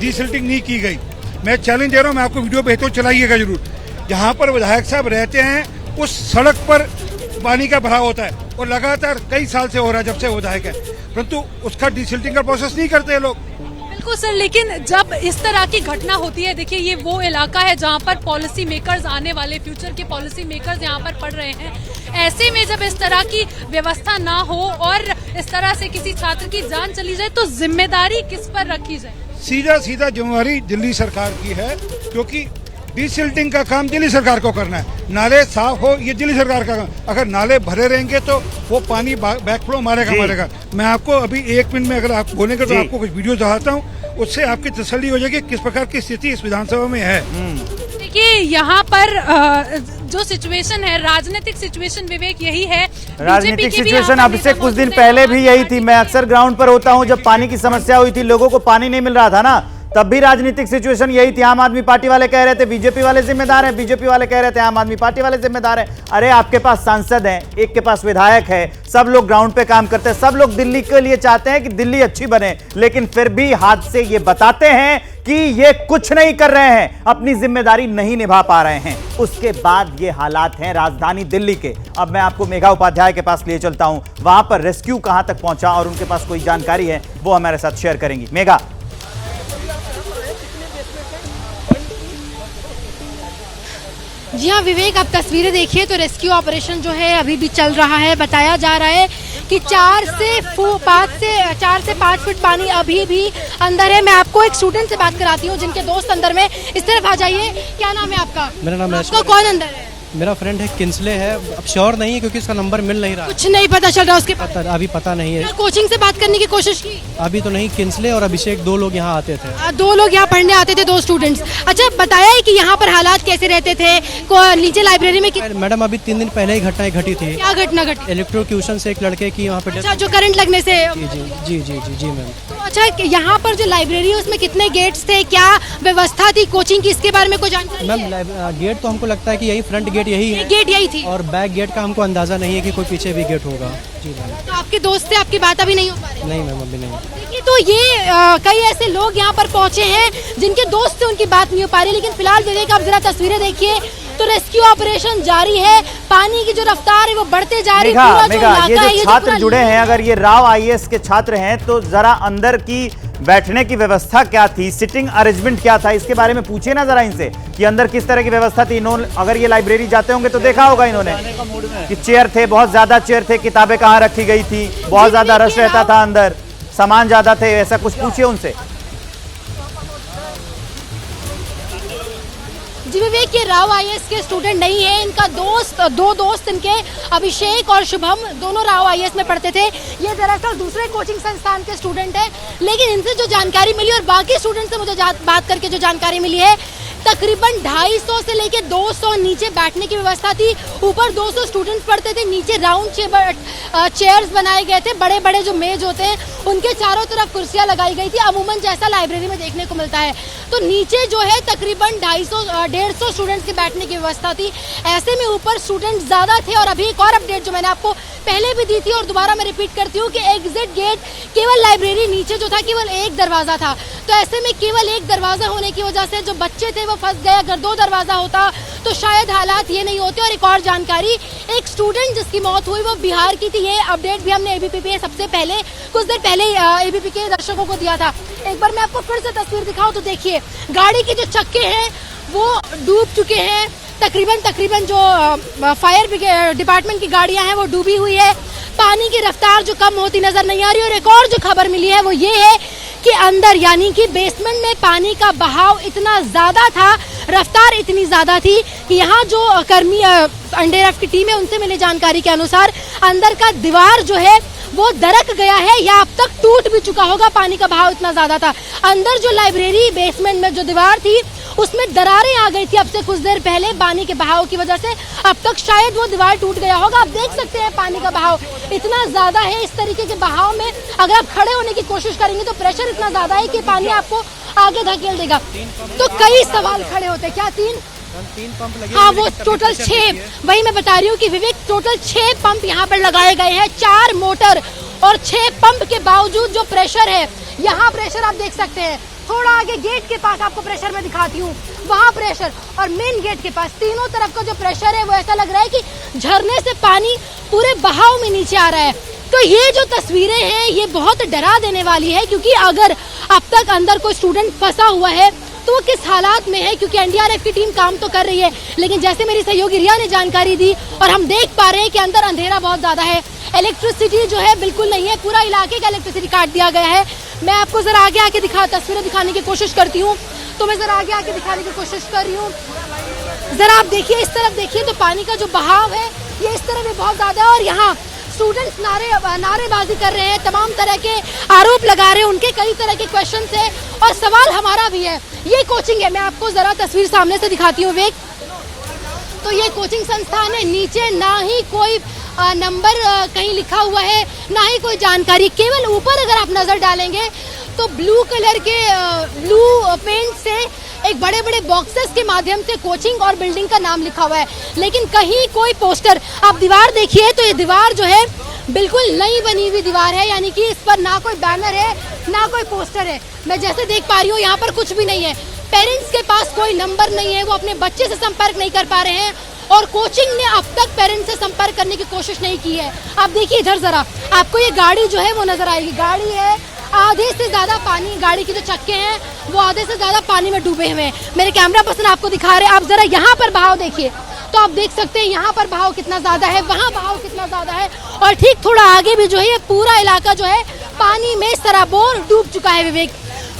Speaker 11: डिसिल्टिंग नहीं की गई, मैं चैलेंज दे रहा हूँ, मैं आपको वीडियो भेजता हूँ, चलाइएगा जरूर। जहाँ पर विधायक साहब रहते हैं उस सड़क पर पानी का भराव होता है और लगातार कई साल से हो रहा है जब से विधायक है, परंतु उसका डिसिल्टिंग का प्रोसेस नहीं करते लोग।
Speaker 7: बिल्कुल सर, लेकिन जब इस तरह की घटना होती है, देखिए ये वो इलाका है जहाँ पर पॉलिसी मेकर्स, आने वाले फ्यूचर के पॉलिसी मेकर्स यहाँ पर पढ़ रहे हैं। ऐसे में जब इस तरह की व्यवस्था ना हो और इस तरह से किसी छात्र की जान चली जाए तो जिम्मेदारी किस पर रखी जाए?
Speaker 11: सीधा जिम्मेवारी दिल्ली सरकार की है, क्योंकि डिसिल्टिंग का काम दिल्ली सरकार को करना है, नाले साफ हो ये दिल्ली सरकार का काम। अगर नाले भरे रहेंगे तो वो पानी बैकफ्लो मारेगा। मैं आपको अभी 1 मिनट में अगर आप बोलेंगे तो आपको कुछ वीडियो दिखाता हूँ, उससे आपकी तसल्ली हो जाएगी किस प्रकार की स्थिति इस विधानसभा में है।
Speaker 7: देखिए यहाँ पर जो सिचुएशन है, राजनीतिक सिचुएशन विवेक यही है।
Speaker 1: राजनीतिक सिचुएशन अब से कुछ दिन पहले भी यही थी। मैं अक्सर ग्राउंड पर होता हूं, जब पानी की समस्या हुई थी, लोगों को पानी नहीं मिल रहा था ना, तब भी राजनीतिक सिचुएशन यही थी। आम आदमी पार्टी वाले कह रहे थे बीजेपी वाले जिम्मेदार हैं, बीजेपी वाले कह रहे थे आम आदमी पार्टी वाले जिम्मेदार हैं। अरे आपके पास सांसद हैं, एक के पास विधायक है, सब लोग ग्राउंड पे काम करते हैं, सब लोग दिल्ली के लिए चाहते हैं कि दिल्ली अच्छी बने, लेकिन फिर भी हाथ से ये बताते हैं कि ये कुछ नहीं कर रहे हैं, अपनी जिम्मेदारी नहीं निभा पा रहे हैं। उसके बाद ये हालात हैं राजधानी दिल्ली के। अब मैं आपको मेघा उपाध्याय के पास लिए चलता हूं, वहां पर रेस्क्यू कहां तक पहुंचा और उनके पास कोई जानकारी है वो हमारे साथ शेयर करेंगी। मेघा,
Speaker 2: जी हाँ विवेक, आप तस्वीरें देखिए तो रेस्क्यू ऑपरेशन जो है अभी भी चल रहा है। बताया जा रहा है कि 4 से 5 फुट पानी अभी भी अंदर है। मैं आपको एक स्टूडेंट से बात कराती हूँ जिनके दोस्त अंदर में। इस तरफ आ जाइए, क्या नाम है आपका?
Speaker 10: मेरा नाम है।
Speaker 2: आपका कौन अंदर है?
Speaker 10: मेरा फ्रेंड है, किंसले है, अब श्योर नहीं है क्योंकि उसका नंबर मिल नहीं रहा।
Speaker 2: कुछ नहीं पता चल रहा उसके पास?
Speaker 10: अभी पता नहीं है।
Speaker 2: कोचिंग से बात करने की कोशिश की?
Speaker 10: अभी तो नहीं। किंसले और अभिषेक 2 लोग यहाँ आते थे।
Speaker 2: 2 लोग यहाँ पढ़ने आते थे, 2 स्टूडेंट्स। अच्छा, बताया है कि यहाँ पर हालात कैसे रहते थे? नीचे लाइब्रेरी में?
Speaker 10: मैडम अभी 3 दिन पहले ही घटनाएं घटी थी।
Speaker 2: क्या घटना घटी?
Speaker 10: इलेक्ट्रोक्यूशन से एक लड़के की वहाँ पे।
Speaker 2: अच्छा, जो करंट लगने से?
Speaker 10: जी मैम।
Speaker 2: अच्छा, यहाँ पर जो लाइब्रेरी है उसमें कितने गेट्स थे, क्या व्यवस्था थी कोचिंग की, इसके बारे में कोई जानकारी?
Speaker 10: मैम गेट तो हमको लगता है कि यही फ्रंट गेट यही है।
Speaker 2: गेट यही थी
Speaker 10: और बैक गेट का हमको अंदाजा नहीं है कि कोई पीछे भी गेट होगा। जी मैम।
Speaker 2: तो आपके दोस्त से आपकी बात अभी नहीं हो पा रही?
Speaker 10: नहीं मैम, अभी नहीं।
Speaker 2: देखिए, तो ये कई ऐसे लोग यहाँ पर पहुंचे हैं जिनके दोस्त से उनकी बात नहीं हो पा रही। लेकिन फिलहाल विवेक, आप जरा तस्वीरें देखिए तो रेस्क्यू ऑपरेशन जारी है। पानी की जो रफ्तार है वो बढ़ते जा रही है।
Speaker 1: ये जो छात्र जुड़े हैं, अगर ये राव आईएएस के छात्र हैं तो जरा अंदर की बैठने की व्यवस्था क्या थी, सिटिंग अरेंजमेंट क्या था, इसके बारे में पूछिए ना जरा इनसे कि अंदर किस तरह की व्यवस्था थी। इन्होंने अगर ये लाइब्रेरी जाते होंगे तो देखा होगा इन्होंने कि चेयर थे, बहुत ज्यादा चेयर थे, किताबें कहाँ रखी गई थी, बहुत ज्यादा रश रहता था अंदर, सामान ज्यादा थे, ऐसा कुछ पूछिए उनसे।
Speaker 2: जी विवेक, ये राव आईएएस के स्टूडेंट नहीं है, इनका दोस्त, 2 दोस्त इनके, अभिषेक और शुभम, दोनों राव आईएएस में पढ़ते थे। ये दरअसल दूसरे कोचिंग संस्थान के स्टूडेंट हैं। लेकिन इनसे जो जानकारी मिली और बाकी स्टूडेंट से मुझे बात करके जो जानकारी मिली है, तकरीबन 250 से लेके 200 नीचे बैठने की व्यवस्था थी। ऊपर 200 स्टूडेंट्स पढ़ते थे, नीचे राउंड चेयर्स बनाए गए थे, बड़े बड़े जो मेज होते हैं उनके चारों तरफ कुर्सियां लगाई गई थी, अमूमन जैसा लाइब्रेरी में देखने को मिलता है। तो नीचे जो है तकरीबन 150 स्टूडेंट्स की बैठने की व्यवस्था थी। ऐसे में ऊपर स्टूडेंट ज्यादा थे। और अभी एक और अपडेट जो मैंने आपको पहले भी दी थी और दोबारा मैं रिपीट करती हूँ कि एग्जिट गेट केवल लाइब्रेरी नीचे जो था केवल एक दरवाजा था। तो ऐसे में केवल एक दरवाजा होने की वजह से जो बच्चे थे वो फंस गए। अगर 2 दरवाजा होता तो शायद हालात ये नहीं होते। और एक और जानकारी, एक स्टूडेंट जिसकी मौत हुई वो बिहार की थी। ये अपडेट भी हमने एबीपी पे सबसे पहले कुछ देर पहले एबीपी के दर्शकों को दिया था। एक बार मैं आपको फिर से तस्वीर दिखाऊं तो देखिए, गाड़ी के जो चक्के हैं वो डूब चुके हैं। तकरीबन जो फायर डिपार्टमेंट की गाड़ियां हैं वो डूबी हुई है। पानी की रफ्तार जो कम होती नजर नहीं आ रही। और एक और जो खबर मिली है वो ये है कि अंदर यानी कि बेसमेंट में पानी का बहाव इतना ज्यादा था, रफ्तार इतनी ज्यादा थी कि यहाँ जो कर्मी एनडीआरएफ की टीम है उनसे मिली जानकारी के अनुसार अंदर का दीवार जो है वो दरक गया है या अब तक टूट भी चुका होगा, पानी का बहाव इतना ज्यादा था। अंदर जो लाइब्रेरी बेसमेंट में जो दीवार थी उसमें दरारें आ गई थी अब से कुछ देर पहले पानी के बहाव की वजह से। अब तक शायद वो दीवार टूट गया होगा। आप देख सकते हैं पानी का बहाव इतना ज्यादा है। इस तरीके के बहाव में अगर आप खड़े होने की कोशिश करेंगे तो प्रेशर इतना ज्यादा है कि पानी आपको आगे धकेल देगा। तो कई सवाल खड़े होते हैं। क्या 3
Speaker 10: पंप लगे?
Speaker 2: हाँ, वो टोटल 6, वही मैं बता रही हूँ कि विवेक टोटल 6 पंप यहाँ पर लगाए गए हैं, 4 मोटर और 6 पंप के बावजूद जो प्रेशर है, यहाँ प्रेशर आप देख सकते हैं। थोड़ा आगे गेट के पास आपको प्रेशर मैं दिखाती हूँ, वहाँ प्रेशर और मेन गेट के पास, तीनों तरफ का जो प्रेशर है वो ऐसा लग रहा है कि झरने से पानी पूरे बहाव में नीचे आ रहा है। तो ये जो तस्वीरें हैं ये बहुत डरा देने वाली है, क्योंकि अगर अब तक अंदर कोई स्टूडेंट फंसा हुआ है तो वो किस हालात में है, क्योंकि एनडीआरएफ की टीम काम तो कर रही है, लेकिन जैसे मेरी सहयोगी रिया ने जानकारी दी और हम देख पा रहे हैं कि अंदर अंधेरा बहुत ज्यादा है, इलेक्ट्रिसिटी जो है बिल्कुल नहीं है, पूरा इलाके का इलेक्ट्रिसिटी काट दिया गया है। मैं आपको जरा आगे आके तस्वीरें दिखाने की कोशिश करती हूँ, तो मैं जरा आगे आके दिखाने की कोशिश कर रही हूँ। जरा आप देखिए, इस तरफ देखिए तो पानी का जो बहाव है ये इस तरफ भी बहुत ज्यादा है और यहाँ स्टूडेंट्स नारेबाजी कर रहे हैं, तमाम तरह के आरोप लगा रहे हैं, उनके कई तरह के क्वेश्चन है और सवाल हमारा भी है। ये कोचिंग है, मैं आपको जरा तस्वीर सामने से दिखाती हूँ विवेक। तो ये कोचिंग संस्थान है, नीचे ना ही कोई नंबर कहीं लिखा हुआ है, ना ही कोई जानकारी, केवल ऊपर अगर आप नजर डालेंगे तो ब्लू कलर के ब्लू पेंट से एक बड़े बड़े बॉक्सेस के माध्यम से कोचिंग और बिल्डिंग का नाम लिखा हुआ है, लेकिन कहीं कोई पोस्टर। आप दीवार देखिए तो ये दीवार जो है बिल्कुल नई बनी हुई दीवार है, यानी कि इस पर ना कोई बैनर है ना कोई पोस्टर है। मैं जैसे देख पा रही हूँ यहाँ पर कुछ भी नहीं है, पेरेंट्स के पास कोई नंबर नहीं है, वो अपने बच्चे से संपर्क नहीं कर पा रहे हैं और कोचिंग ने अब तक पेरेंट्स से संपर्क करने की कोशिश नहीं की है। आप देखिए इधर जरा, आपको ये गाड़ी जो है वो नजर आएगी, गाड़ी है आधे से ज्यादा पानी, गाड़ी की जो चक्के हैं वो आधे से ज्यादा पानी में डूबे हुए हैं। मेरे कैमरा पर्सन आपको दिखा रहे हैं, आप जरा यहाँ पर बहाव देखिए तो आप देख सकते हैं यहाँ पर बहाव कितना ज्यादा है, वहाँ बहाव कितना ज्यादा है और ठीक थोड़ा आगे भी जो है ये पूरा इलाका जो है पानी में सराबोर डूब चुका है विवेक।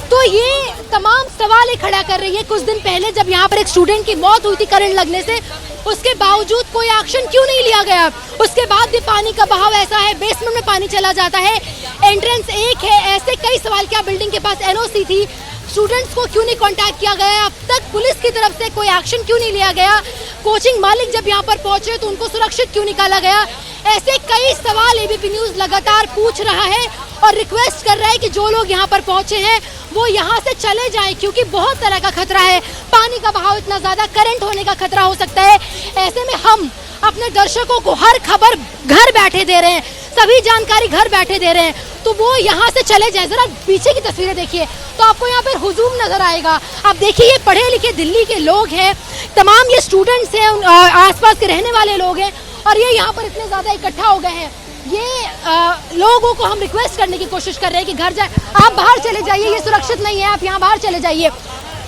Speaker 2: तो ये तमाम सवाल ये खड़ा कर रही है, कुछ दिन पहले जब यहाँ पर एक स्टूडेंट की मौत हुई थी करंट लगने से, उसके बावजूद कोई एक्शन क्यों नहीं लिया गया? उसके बाद भी पानी का बहाव ऐसा है, बेसमेंट में पानी चला जाता है, एंट्रेंस एक है, ऐसे कई सवाल। क्या बिल्डिंग के पास एनओसी थी? स्टूडेंट्स को क्यों नहीं कांटेक्ट किया गया? अब तक पुलिस की तरफ से कोई एक्शन क्यों नहीं लिया गया? कोचिंग मालिक जब यहाँ पर पहुंचे तो उनको सुरक्षित क्यों निकाला गया? ऐसे कई सवाल एबीपी न्यूज लगातार पूछ रहा है और रिक्वेस्ट कर रहा है कि जो लोग यहाँ पर पहुंचे हैं वो यहाँ से चले जाएं, क्योंकि बहुत तरह का खतरा है, पानी का बहाव इतना ज्यादा, करंट होने का खतरा हो सकता है। ऐसे में हम अपने दर्शकों को हर खबर घर बैठे दे रहे हैं, सभी जानकारी घर बैठे दे रहे हैं, तो वो यहाँ से चले जाएं। जरा पीछे की तस्वीरें देखिए तो आपको यहाँ पर हुजूम नजर आएगा। आप देखिए ये पढ़े लिखे दिल्ली के लोग हैं, तमाम ये स्टूडेंट्स हैं, आसपास के रहने वाले लोग हैं और ये यहाँ पर इतने ज्यादा इकट्ठा हो गए हैं। ये लोगों को हम रिक्वेस्ट करने की कोशिश कर रहे हैं कि घर जाए, आप बाहर चले जाइए, ये सुरक्षित नहीं है, आप यहाँ बाहर चले जाइए।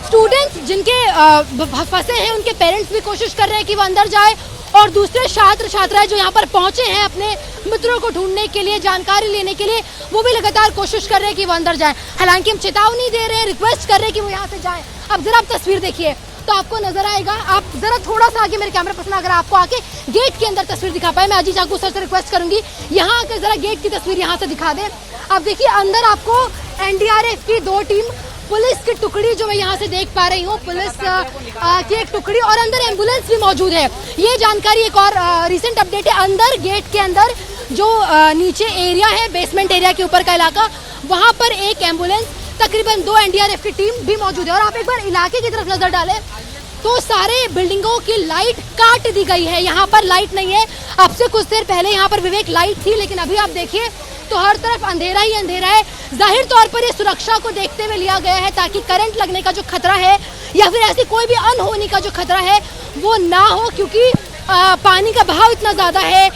Speaker 2: स्टूडेंट्स जिनके फंसे हैं उनके पेरेंट्स भी कोशिश कर रहे हैं कि वो अंदर जाए और दूसरे छात्र छात्राएं जो यहाँ पर पहुंचे हैं अपने मित्रों को ढूंढने के लिए, जानकारी लेने के लिए, वो भी लगातार कोशिश कर रहे हैं कि वो अंदर जाएं। हालांकि हम चेतावनी दे रहे हैं, रिक्वेस्ट कर रहे हैं कि वो यहाँ से जाएं। अब जरा आप तस्वीर देखिए तो आपको नजर आएगा, आप जरा थोड़ा सा आगे, मेरे कैमरा पर्सन अगर आपको आके गेट के अंदर तस्वीर दिखा पाए, मैं अजीत ठाकुर सर से रिक्वेस्ट करूंगी यहाँ आकर जरा गेट की तस्वीर यहाँ से दिखा दें। आप देखिए अंदर आपको एनडीआरएफ की 2 टीम, पुलिस की टुकड़ी जो मैं यहाँ से देख पा रही हूँ, पुलिस की एक टुकड़ी और अंदर एम्बुलेंस भी मौजूद है। ये जानकारी एक और रिसेंट अपडेट है, अंदर गेट के अंदर जो नीचे एरिया है, बेसमेंट एरिया के ऊपर का इलाका, वहाँ पर एक एम्बुलेंस, तकरीबन 2 एनडीआरएफ की टीम भी मौजूद है। और आप एक बार इलाके की तरफ नजर डालें तो सारे बिल्डिंगों की लाइट काट दी गई है, यहाँ पर लाइट नहीं है। अब से कुछ देर पहले यहाँ पर विवेक लाइट थी, लेकिन अभी आप देखिए तो हर तरफ अंधेरा ही अंधेरा है। जाहिर तौर पर ये सुरक्षा को देखते हुए लिया गया है ताकि करंट लगने का जो खतरा है या फिर ऐसी कोई भी अनहोनी का जो खतरा है वो ना हो, क्योंकि पानी का बहाव इतना ज्यादा है।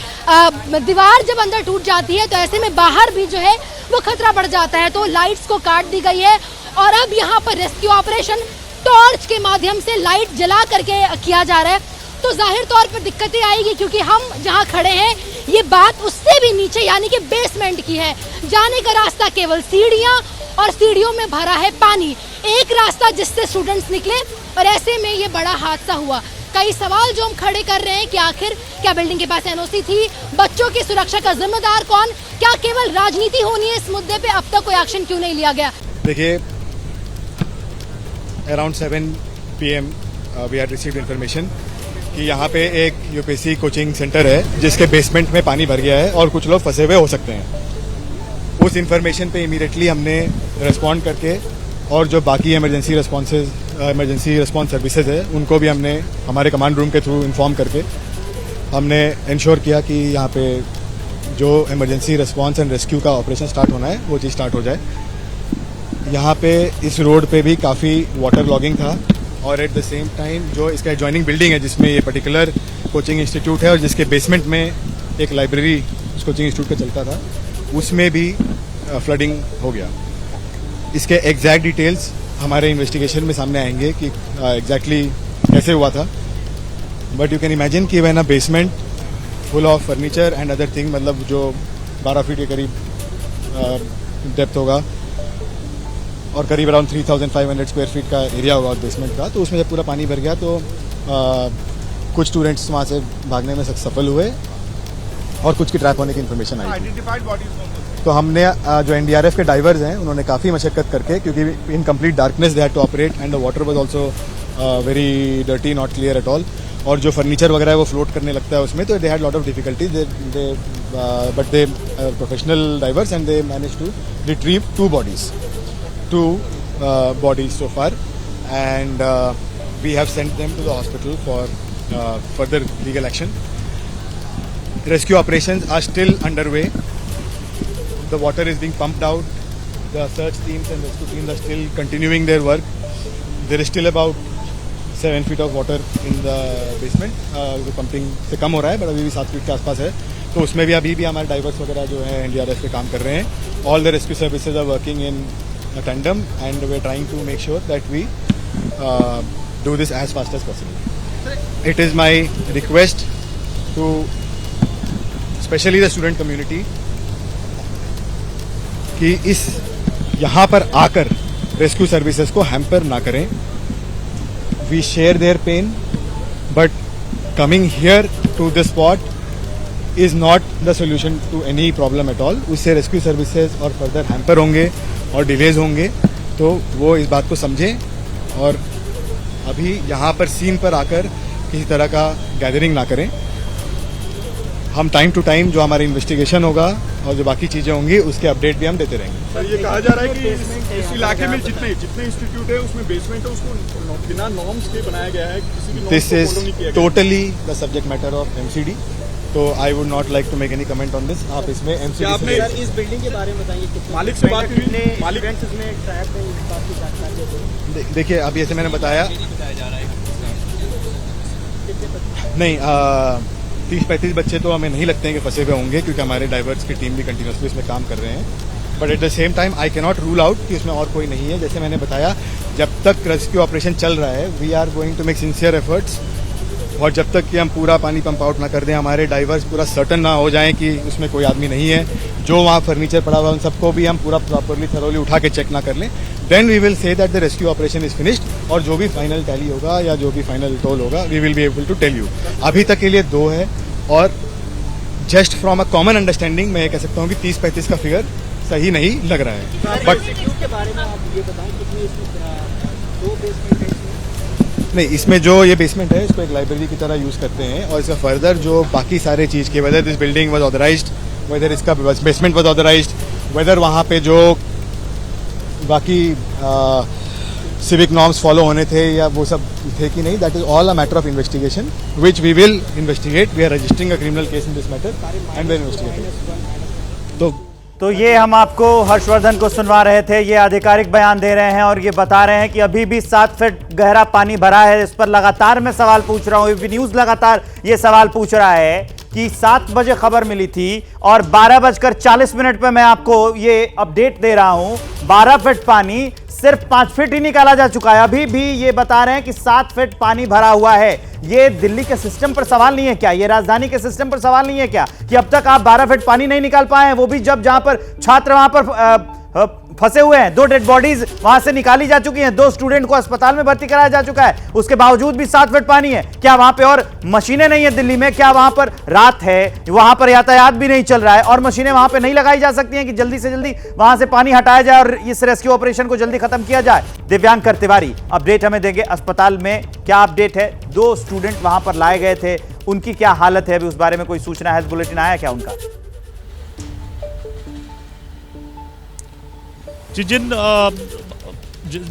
Speaker 2: दीवार जब अंदर टूट जाती है तो ऐसे में बाहर भी जो है वो खतरा बढ़ जाता है। तो लाइट्स को काट दी गई है और अब यहाँ पर रेस्क्यू ऑपरेशन टॉर्च के माध्यम से लाइट जला करके किया जा रहा है। तो जाहिर तौर पर दिक्कतें आएगी, क्योंकि हम जहाँ खड़े हैं ये बात उससे भी नीचे यानी कि बेसमेंट की है। जाने का रास्ता केवल सीढ़ियाँ और सीढ़ियों में भरा है पानी, एक रास्ता जिससे स्टूडेंट्स निकले और ऐसे में ये बड़ा हादसा हुआ। कई सवाल जो हम खड़े कर रहे हैं कि आखिर क्या बिल्डिंग के पास एनओसी थी, बच्चों की सुरक्षा का जिम्मेदार कौन, क्या केवल राजनीति होनी है इस मुद्दे पे, अब तक कोई एक्शन क्यों नहीं लिया गया?
Speaker 12: देखिए, around 7 PM we had received information कि यहाँ पे एक यूपीएससी कोचिंग सेंटर है जिसके बेसमेंट में पानी भर गया है और कुछ लोग फंसे हुए हो सकते हैं। उस इन्फॉर्मेशन पे इमीडिएटली हमने रिस्पॉन्ड करके और जो बाकी इमरजेंसी रिस्पॉन्स सर्विसेज है उनको भी हमने हमारे कमांड रूम के थ्रू इन्फॉर्म करके हमने इंश्योर किया कि यहाँ पे जो इमरजेंसी रिस्पॉन्स एंड रेस्क्यू का ऑपरेशन स्टार्ट होना है वो चीज़ स्टार्ट हो जाए। यहाँ पे इस रोड पे भी काफ़ी वाटर लॉगिंग था और एट द सेम टाइम जो इसका एडजॉइनिंग बिल्डिंग है जिसमें ये पर्टिकुलर कोचिंग इंस्टीट्यूट है और जिसके बेसमेंट में एक लाइब्रेरी उस कोचिंग इंस्टीट्यूट का चलता था, उसमें भी फ्लडिंग हो गया। इसके एग्जैक्ट डिटेल्स हमारे इन्वेस्टिगेशन में सामने आएंगे कि एग्जैक्टली कैसे हुआ था, बट यू कैन इमेजिन कि when a basement full of furniture and other thing, मतलब जो 12 फीट के करीब डेप्थ होगा और करीब अराउंड 3500 स्क्वायर फीट का एरिया होगा बेसमेंट का, तो उसमें जब पूरा पानी भर गया तो कुछ स्टूडेंट्स वहाँ से भागने में सफल हुए और कुछ की ट्रैप होने की इन्फॉर्मेशन आई थी। तो हमने जो एनडीआरएफ के डाइवर्स हैं उन्होंने काफ़ी मशक्कत करके, क्योंकि in complete darkness they had to operate and the water was also very dirty, not clear at all, और जो फर्नीचर वगैरह है वो फ्लोट करने लगता है उसमें, तो they had lot of difficulties but they professional divers and they manage to retrieve two bodies so far, and we have sent them to the hospital for further legal action. Rescue operations are still underway. The water is being pumped out. The search teams and rescue teams are still continuing their work. There is still about 7 feet of water in the basement. जो pumping से कम हो रहा है, but अभी भी 7 feet के आसपास है, तो उसमें भी अभी भी हमारे डाइवर्स वगैरह जो है एनडीआरएफ पे काम कर रहे हैं. All the rescue services are working in a tandem, and we're trying to make sure that we do this as fast as possible. It is my request to especially the student community कि इस यहाँ पर आकर rescue services को hamper ना करें. We share their pain, but coming here to this spot is not the solution to any problem at all. उससे rescue services और फर्दर हैम्पर होंगे और डिलेज होंगे, तो वो इस बात को समझें और अभी यहाँ पर सीन पर आकर किसी तरह का गैदरिंग ना करें. हम टाइम टू टाइम जो हमारी इन्वेस्टिगेशन होगा और जो बाकी चीज़ें होंगी उसके अपडेट भी हम देते रहेंगे.
Speaker 13: सर, ये कहा जा रहा है कि इस इलाके में जितने इंस्टीट्यूट है उसमें बेसमेंट है, उसको बिना नॉर्म्स के बनाया गया है, किसी भी
Speaker 12: this is totally the subject matter of MCD, तो I would not like to make any comment on this. आप इसमें एमसीडी
Speaker 13: आपने
Speaker 14: इस बिल्डिंग के बारे में बताइए,
Speaker 13: मालिक से बात हुई, मालिक
Speaker 12: देखिए अभी ऐसे मैंने बताया नहीं 30-35 बच्चे तो हमें नहीं लगते हैं कि फंसे हुए होंगे, क्योंकि हमारे डाइवर्स की टीम भी कंटिन्यूसली इसमें काम कर रहे हैं. But at the same time I can not rule out कि उसमें और कोई नहीं है. जैसे मैंने बताया, जब तक रेस्क्यू ऑपरेशन चल रहा है we are going to make sincere efforts, और जब तक कि हम पूरा पानी पंप आउट ना कर दें, हमारे डाइवर्स पूरा सर्टन ना हो जाएं कि उसमें कोई आदमी नहीं है, जो वहाँ फर्नीचर पड़ा हुआ है उन सबको भी हम पूरा प्रॉपरली थरोली उठा के चेक ना कर लें, then we will say that the rescue operation is finished. और जो भी फाइनल टैली होगा या जो भी फाइनल टोल होगा we will be able to tell you. अभी तक के लिए 2 है, और just from a common understanding मैं ये कह सकता हूँ कि 30-35 का फिगर सही नहीं लग रहा है. बट
Speaker 14: के बारे में आप ये बताएं, कितनी 2 बेसमेंट है
Speaker 12: नहीं, इसमें जो ये बेसमेंट है इसको एक लाइब्रेरी की तरह यूज़ करते हैं, और इसका फर्दर जो बाकी सारे चीज़ के, whether this building was authorised, whether इसका बेसमेंट वाज ऑथराइज्ड, वेदर वहाँ पे जो बाकी सिविक नॉर्म्स फॉलो होने थे या वो सब थे कि नहीं, that is all a matter of investigation which we will investigate. We are registering a criminal case in this matter and we investigating.
Speaker 1: तो ये हम आपको हर्षवर्धन को सुनवा रहे थे, ये आधिकारिक बयान दे रहे हैं और ये बता रहे हैं कि अभी भी 7 फीट गहरा पानी भरा है. इस पर लगातार मैं सवाल पूछ रहा हूँ, एबीपी न्यूज लगातार ये सवाल पूछ रहा है कि 7 बजे खबर मिली थी और 12:40 पे मैं आपको ये अपडेट दे रहा हूं. 12 फीट पानी सिर्फ 5 फीट ही निकाला जा चुका है. अभी भी ये बता रहे हैं कि 7 फीट पानी भरा हुआ है. ये दिल्ली के सिस्टम पर सवाल नहीं है क्या? ये राजधानी के सिस्टम पर सवाल नहीं है क्या कि अब तक आप 12 फीट पानी नहीं निकाल पाए हैं? वो भी जब जहां पर छात्र वहां पर फंसे हुए हैं. 2 डेड बॉडीज वहां से निकाली जा चुकी हैं, 2 स्टूडेंट को अस्पताल में भर्ती कराया जा चुका है. उसके बावजूद भी 7 फीट पानी है. क्या वहां पे और मशीनें नहीं है दिल्ली में? क्या वहां पर रात है, वहां पर यातायात भी नहीं चल रहा है और मशीनें वहां पे नहीं लगाई जा सकती हैं कि जल्दी से जल्दी वहां से पानी हटाया जाए और इस रेस्क्यू ऑपरेशन को जल्दी खत्म किया जाए? दिव्यांकर तिवारी अपडेट हमें देंगे. अस्पताल में क्या अपडेट है? 2 स्टूडेंट वहां पर लाए गए थे, उनकी क्या हालत है अभी, उस बारे में कोई सूचना है? बुलेटिन आया क्या उनका?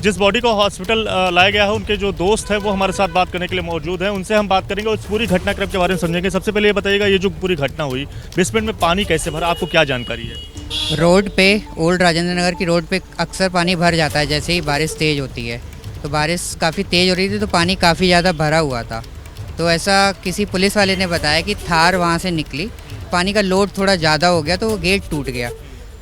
Speaker 8: जिस बॉडी को हॉस्पिटल लाया गया है उनके जो दोस्त हैं वो हमारे साथ बात करने के लिए मौजूद हैं. उनसे हम बात करेंगे और इस पूरी घटनाक्रम के बारे में समझेंगे. सबसे पहले ये बताइएगा, ये जो पूरी घटना हुई, बेसमेंट में पानी कैसे भरा, आपको क्या जानकारी है?
Speaker 15: रोड पे, ओल्ड राजेंद्र नगर की रोड पे अक्सर पानी भर जाता है जैसे ही बारिश तेज़ होती है. तो बारिश काफ़ी तेज़ हो रही थी तो पानी काफ़ी ज़्यादा भरा हुआ था. तो ऐसा किसी पुलिस वाले ने बताया कि थार वहाँ से निकली, पानी का लोड थोड़ा ज़्यादा हो गया तो वो गेट टूट गया,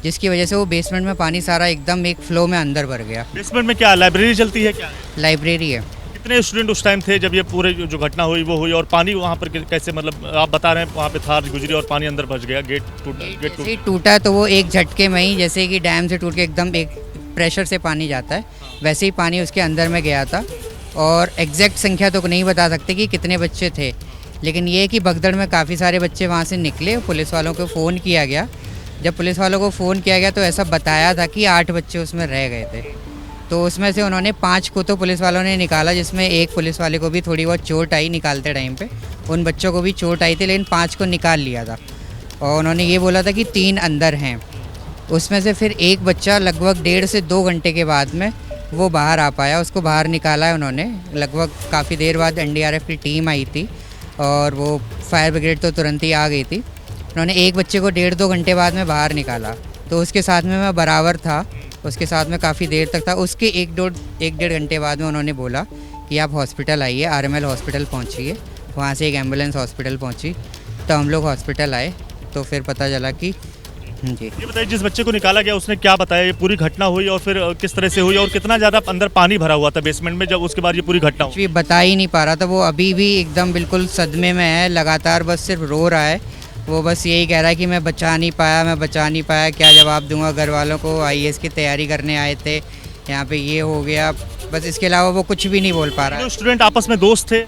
Speaker 15: जिसकी वजह से वो बेसमेंट में पानी सारा एकदम एक फ्लो में अंदर भर गया.
Speaker 8: बेसमेंट में क्या लाइब्रेरी चलती है? क्या
Speaker 15: लाइब्रेरी है.
Speaker 8: कितने स्टूडेंट उस टाइम थे जब ये पूरे जो घटना हुई वो हुई, और पानी वहाँ पर कैसे, मतलब आप बता रहे हैं वहाँ पे थार गुजरी और पानी अंदर भर गया, गेट
Speaker 15: टूटा तो वो एक झटके में ही, जैसे कि डैम से टूट के एकदम एक प्रेशर से पानी जाता है, वैसे ही पानी उसके अंदर में गया था और एग्जैक्ट संख्या तो नहीं बता सकते कि कितने बच्चे थे, लेकिन ये है कि भगदड़ में काफ़ी सारे बच्चे वहाँ से निकले। पुलिस वालों को फ़ोन किया गया, जब पुलिस वालों को फ़ोन किया गया तो ऐसा बताया था कि 8 बच्चे उसमें रह गए थे। तो उसमें से उन्होंने 5 को तो पुलिस वालों ने निकाला, जिसमें एक पुलिस वाले को भी थोड़ी बहुत चोट आई निकालते टाइम पे, उन बच्चों को भी चोट आई थी, लेकिन 5 को निकाल लिया था। और उन्होंने ये बोला था कि 3 अंदर हैं। उसमें से फिर एक बच्चा लगभग 1.5 से 2 घंटे के बाद में वो बाहर आ पाया, उसको बाहर निकाला है उन्होंने। लगभग काफ़ी देर बाद NDRF की टीम आई थी और वो फायर ब्रिगेड तो तुरंत ही आ गई थी। उन्होंने एक बच्चे को 1.5-2 घंटे बाद में बाहर निकाला, तो उसके साथ में मैं बराबर था, उसके साथ में काफ़ी देर तक था। उसके 1-1.5 घंटे बाद में उन्होंने बोला कि आप हॉस्पिटल आइए, RML हॉस्पिटल पहुँचिए। वहाँ से एक एम्बुलेंस हॉस्पिटल पहुँची, तो हम लोग हॉस्पिटल आए तो फिर पता चला कि जी।
Speaker 8: ये बताइए, जिस बच्चे को निकाला गया उसने क्या बताया, ये पूरी घटना हुई और फिर किस तरह से हुई और कितना ज़्यादा अंदर पानी भरा हुआ था बेसमेंट में जब उसके बाद ये पूरी घटना हुई?
Speaker 15: कुछ भी बता ही नहीं पा रहा था, वो अभी भी एकदम बिल्कुल सदमे में है, लगातार बस सिर्फ रो रहा है। वो बस यही कह रहा है कि मैं बचा नहीं पाया, क्या जवाब दूंगा घर वालों को, IAS की तैयारी करने आए थे, यहाँ पे ये हो गया, बस इसके अलावा वो कुछ भी नहीं बोल पा रहा है।
Speaker 8: स्टूडेंट आपस में दोस्त थे?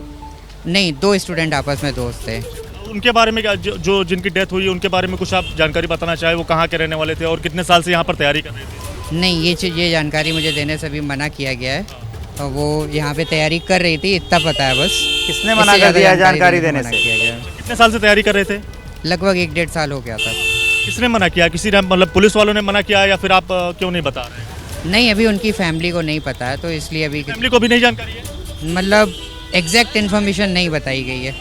Speaker 15: नहीं, 2 स्टूडेंट आपस में दोस्त थे।
Speaker 8: उनके बारे में क्या, जो जिनकी डेथ हुई उनके बारे में कुछ आप जानकारी बताना चाहे, वो कहाँ के रहने वाले थे और कितने साल से यहाँ पर तैयारी कर रहे थे?
Speaker 15: नहीं, ये जानकारी मुझे देने से भी मना किया गया है, और वो यहाँ पे तैयारी कर रही थी, इतना पता है बस।
Speaker 1: किसने मना कर दिया जानकारी देने से?
Speaker 15: किया गया।
Speaker 8: कितने साल से तैयारी कर रहे थे?
Speaker 15: लगभग 1-1.5 साल हो गया था।
Speaker 8: किसने मना किया? किसी ने, मतलब पुलिस वालों ने मना किया या फिर आप क्यों नहीं बता रहे?
Speaker 15: नहीं, अभी उनकी फैमिली को नहीं पता है, तो इसलिए अभी
Speaker 8: फैमिली को भी नहीं जानकारी है,
Speaker 15: मतलब एग्जैक्ट इन्फॉर्मेशन नहीं बताई गई है।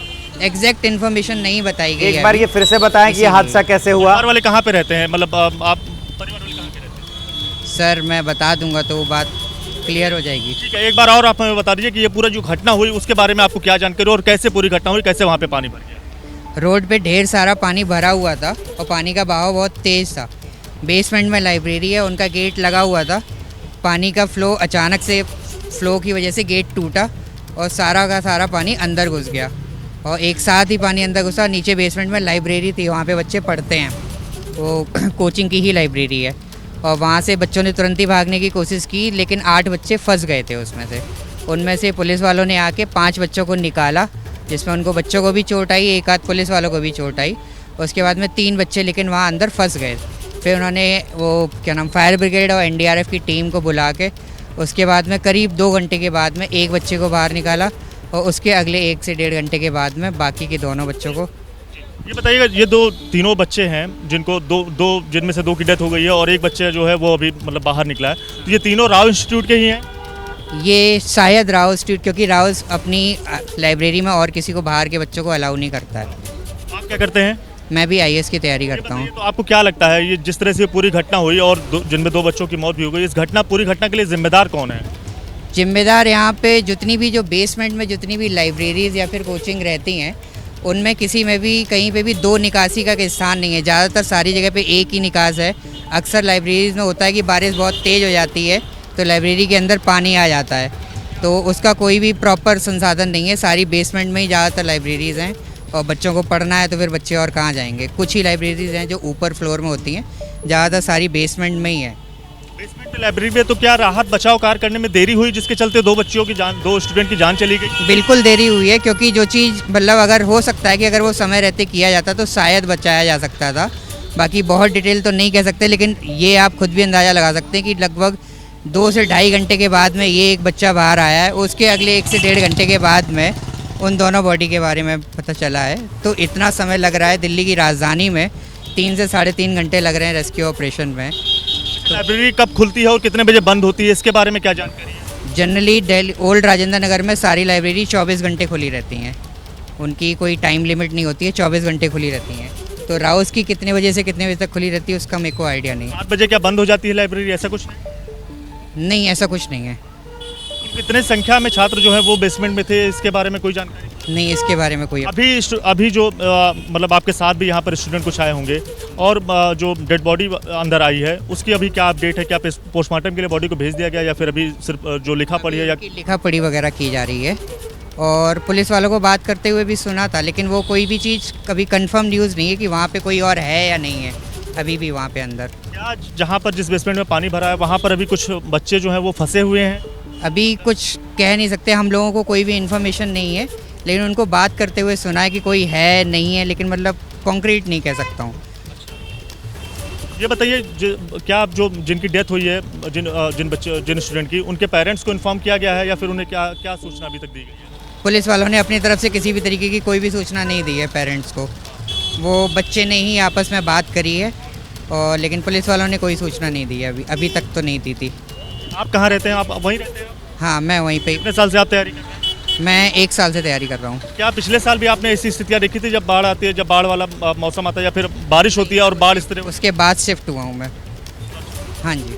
Speaker 15: एग्जैक्ट इन्फॉर्मेशन नहीं बताई गई है।
Speaker 1: एक बार ये फिर से बताएं कि ये हादसा कैसे हुआ?
Speaker 8: परिवार वाले कहाँ पे रहते हैं, मतलब आप परिवार वाले कहाँ पे रहते हैं?
Speaker 15: सर मैं बता दूंगा तो वो बात क्लियर हो जाएगी।
Speaker 8: ठीक है, एक बार और आप हमें बता दीजिए कि ये पूरा जो घटना हुई उसके बारे में आपको क्या जानकारी और कैसे पूरी घटना हुई, कैसे वहाँ पे पानी भर गया?
Speaker 15: रोड पे ढेर सारा पानी भरा हुआ था और पानी का बहाव बहुत तेज़ था। बेसमेंट में लाइब्रेरी है, उनका गेट लगा हुआ था। पानी का फ्लो अचानक से, फ्लो की वजह से गेट टूटा और सारा का सारा पानी अंदर घुस गया, और एक साथ ही पानी अंदर घुसा। नीचे बेसमेंट में लाइब्रेरी थी, वहाँ पे बच्चे पढ़ते हैं, वो कोचिंग की ही लाइब्रेरी है, और वहाँ से बच्चों ने तुरंत ही भागने की कोशिश की, लेकिन 8 बच्चे फंस गए थे उसमें से। उनमें से पुलिस वालों ने आके 5 बच्चों को निकाला, जिसमें उनको बच्चों को भी चोट आई, एक आध पुलिस वालों को भी चोट आई। उसके बाद में 3 बच्चे लेकिन वहाँ अंदर फंस गए। फिर उन्होंने वो क्या नाम, फायर ब्रिगेड और NDRF की टीम को बुला के उसके बाद में करीब 2 घंटे के बाद में एक बच्चे को बाहर निकाला, और उसके अगले 1 से 1.5 घंटे के बाद में बाकी के दोनों बच्चों को।
Speaker 8: ये बताइएगा, ये तीनों बच्चे हैं जिनको जिनमें से 2 की डेथ हो गई है और एक बच्चे जो है वो अभी मतलब बाहर निकला है, तो ये तीनों राव इंस्टीट्यूट के ही हैं?
Speaker 15: ये शायद राव इंस्टीट्यूट, क्योंकि राव अपनी लाइब्रेरी में और किसी को बाहर के बच्चों को अलाउ नहीं करता है।
Speaker 8: आप क्या करते हैं?
Speaker 15: मैं भी IAS की तैयारी करता हूँ।
Speaker 8: तो आपको क्या लगता है, ये जिस तरह से पूरी घटना हुई और जिनमें 2 बच्चों की मौत भी हो गई, इस पूरी घटना के लिए जिम्मेदार कौन है?
Speaker 15: जिम्मेदार यहाँ पे जितनी भी जो बेसमेंट में जितनी भी लाइब्रेरीज़ या फिर कोचिंग रहती हैं, उनमें किसी में भी कहीं पे भी 2 निकासी का स्थान नहीं है। ज़्यादातर सारी जगह पे एक ही निकास है। अक्सर लाइब्रेरीज़ में होता है कि बारिश बहुत तेज़ हो जाती है तो लाइब्रेरी के अंदर पानी आ जाता है, तो उसका कोई भी प्रॉपर संसाधन नहीं है। सारी बेसमेंट में ही ज़्यादातर लाइब्रेरीज़ हैं, और बच्चों को पढ़ना है तो फिर बच्चे और कहाँ जाएंगे। कुछ ही लाइब्रेरीज़ हैं जो ऊपर फ्लोर में होती हैं, ज़्यादातर सारी बेसमेंट में ही है।
Speaker 8: बेसमेंट में लाइब्रेरी में तो क्या राहत बचाव कार्य करने में देरी हुई, जिसके चलते 2 स्टूडेंट की जान चली गई?
Speaker 15: बिल्कुल देरी हुई है, क्योंकि जो चीज़ मतलब अगर हो सकता है कि अगर वो समय रहते किया जाता तो शायद बचाया जा सकता था। बाकी बहुत डिटेल तो नहीं कह सकते, लेकिन ये आप खुद भी अंदाज़ा लगा सकते हैं कि लगभग 2 से 2.5 घंटे के बाद में ये एक बच्चा बाहर आया है। उसके अगले 1 से 1.5 घंटे के बाद में उन दोनों बॉडी के बारे में पता चला है। तो इतना समय लग रहा है, दिल्ली की राजधानी में 3 से 3.5 घंटे लग रहे हैं रेस्क्यू ऑपरेशन में।
Speaker 8: लाइब्रेरी कब खुलती है और कितने बजे बंद होती है, इसके बारे में क्या जानकारी है?
Speaker 15: जनरली दिल्ली ओल्ड राजेंद्र नगर में सारी लाइब्रेरी 24 घंटे खुली रहती हैं, उनकी कोई टाइम लिमिट नहीं होती है, 24 घंटे खुली रहती हैं। तो राउस की कितने बजे से कितने बजे तक खुली रहती है उसका मेरे को आइडिया नहीं।
Speaker 8: 7 बजे क्या बंद हो जाती है लाइब्रेरी, ऐसा कुछ?
Speaker 15: नहीं, ऐसा कुछ नहीं है।
Speaker 8: कितने संख्या में छात्र जो है वो बेसमेंट में थे, इसके बारे में कोई जानकारी?
Speaker 15: नहीं, इसके बारे में कोई।
Speaker 8: अभी जो मतलब आपके साथ भी यहाँ पर स्टूडेंट कुछ आए होंगे, और जो डेड बॉडी अंदर आई है उसकी अभी क्या अपडेट है? क्या पोस्टमार्टम के लिए बॉडी को भेज दिया गया या फिर अभी सिर्फ जो लिखा पढ़ी है या
Speaker 15: लिखा पढ़ी वगैरह की जा रही है? और पुलिस वालों को बात करते हुए भी सुना था, लेकिन वो कोई भी चीज़ कभी कंफर्म न्यूज़ नहीं है कि वहाँ पे कोई और है या नहीं है अभी भी वहाँ पे अंदर।
Speaker 8: क्या जहाँ पर जिस बेसमेंट में पानी भरा है वहाँ पर अभी कुछ बच्चे जो हैं वो फंसे हुए हैं?
Speaker 15: अभी कुछ कह नहीं सकते, हम लोगों को कोई भी इन्फॉर्मेशन नहीं है, लेकिन उनको बात करते हुए सुना है कि कोई है नहीं है, लेकिन मतलब कॉन्क्रीट नहीं कह सकता हूँ।
Speaker 8: ये बताइए क्या आप जो जिनकी डेथ हुई है, जिन स्टूडेंट की, उनके पेरेंट्स को इन्फॉर्म किया गया है या फिर उन्हें क्या सूचना अभी तक दी गई है?
Speaker 15: पुलिस वालों ने अपनी तरफ से किसी भी तरीके की कोई भी सूचना नहीं दी है पेरेंट्स को। वो बच्चे ने ही आपस में बात करी है, और लेकिन पुलिस वालों ने कोई सूचना नहीं दी है, अभी तक तो नहीं दी थी।
Speaker 8: आप कहाँ रहते हैं? आप वहीं रहते हैं?
Speaker 15: हाँ, मैं वहीं पे।
Speaker 8: कितने साल से आप तैयारी कर रहे हैं?
Speaker 15: मैं 1 साल से तैयारी कर रहा हूँ।
Speaker 8: क्या पिछले साल भी आपने ऐसी स्थितियाँ देखी थी जब बाढ़ आती है, जब बाढ़ वाला मौसम आता है या फिर बारिश होती है और बाढ़ इस तरह?
Speaker 15: उसके बाद शिफ्ट हुआ हूँ मैं। हाँ जी।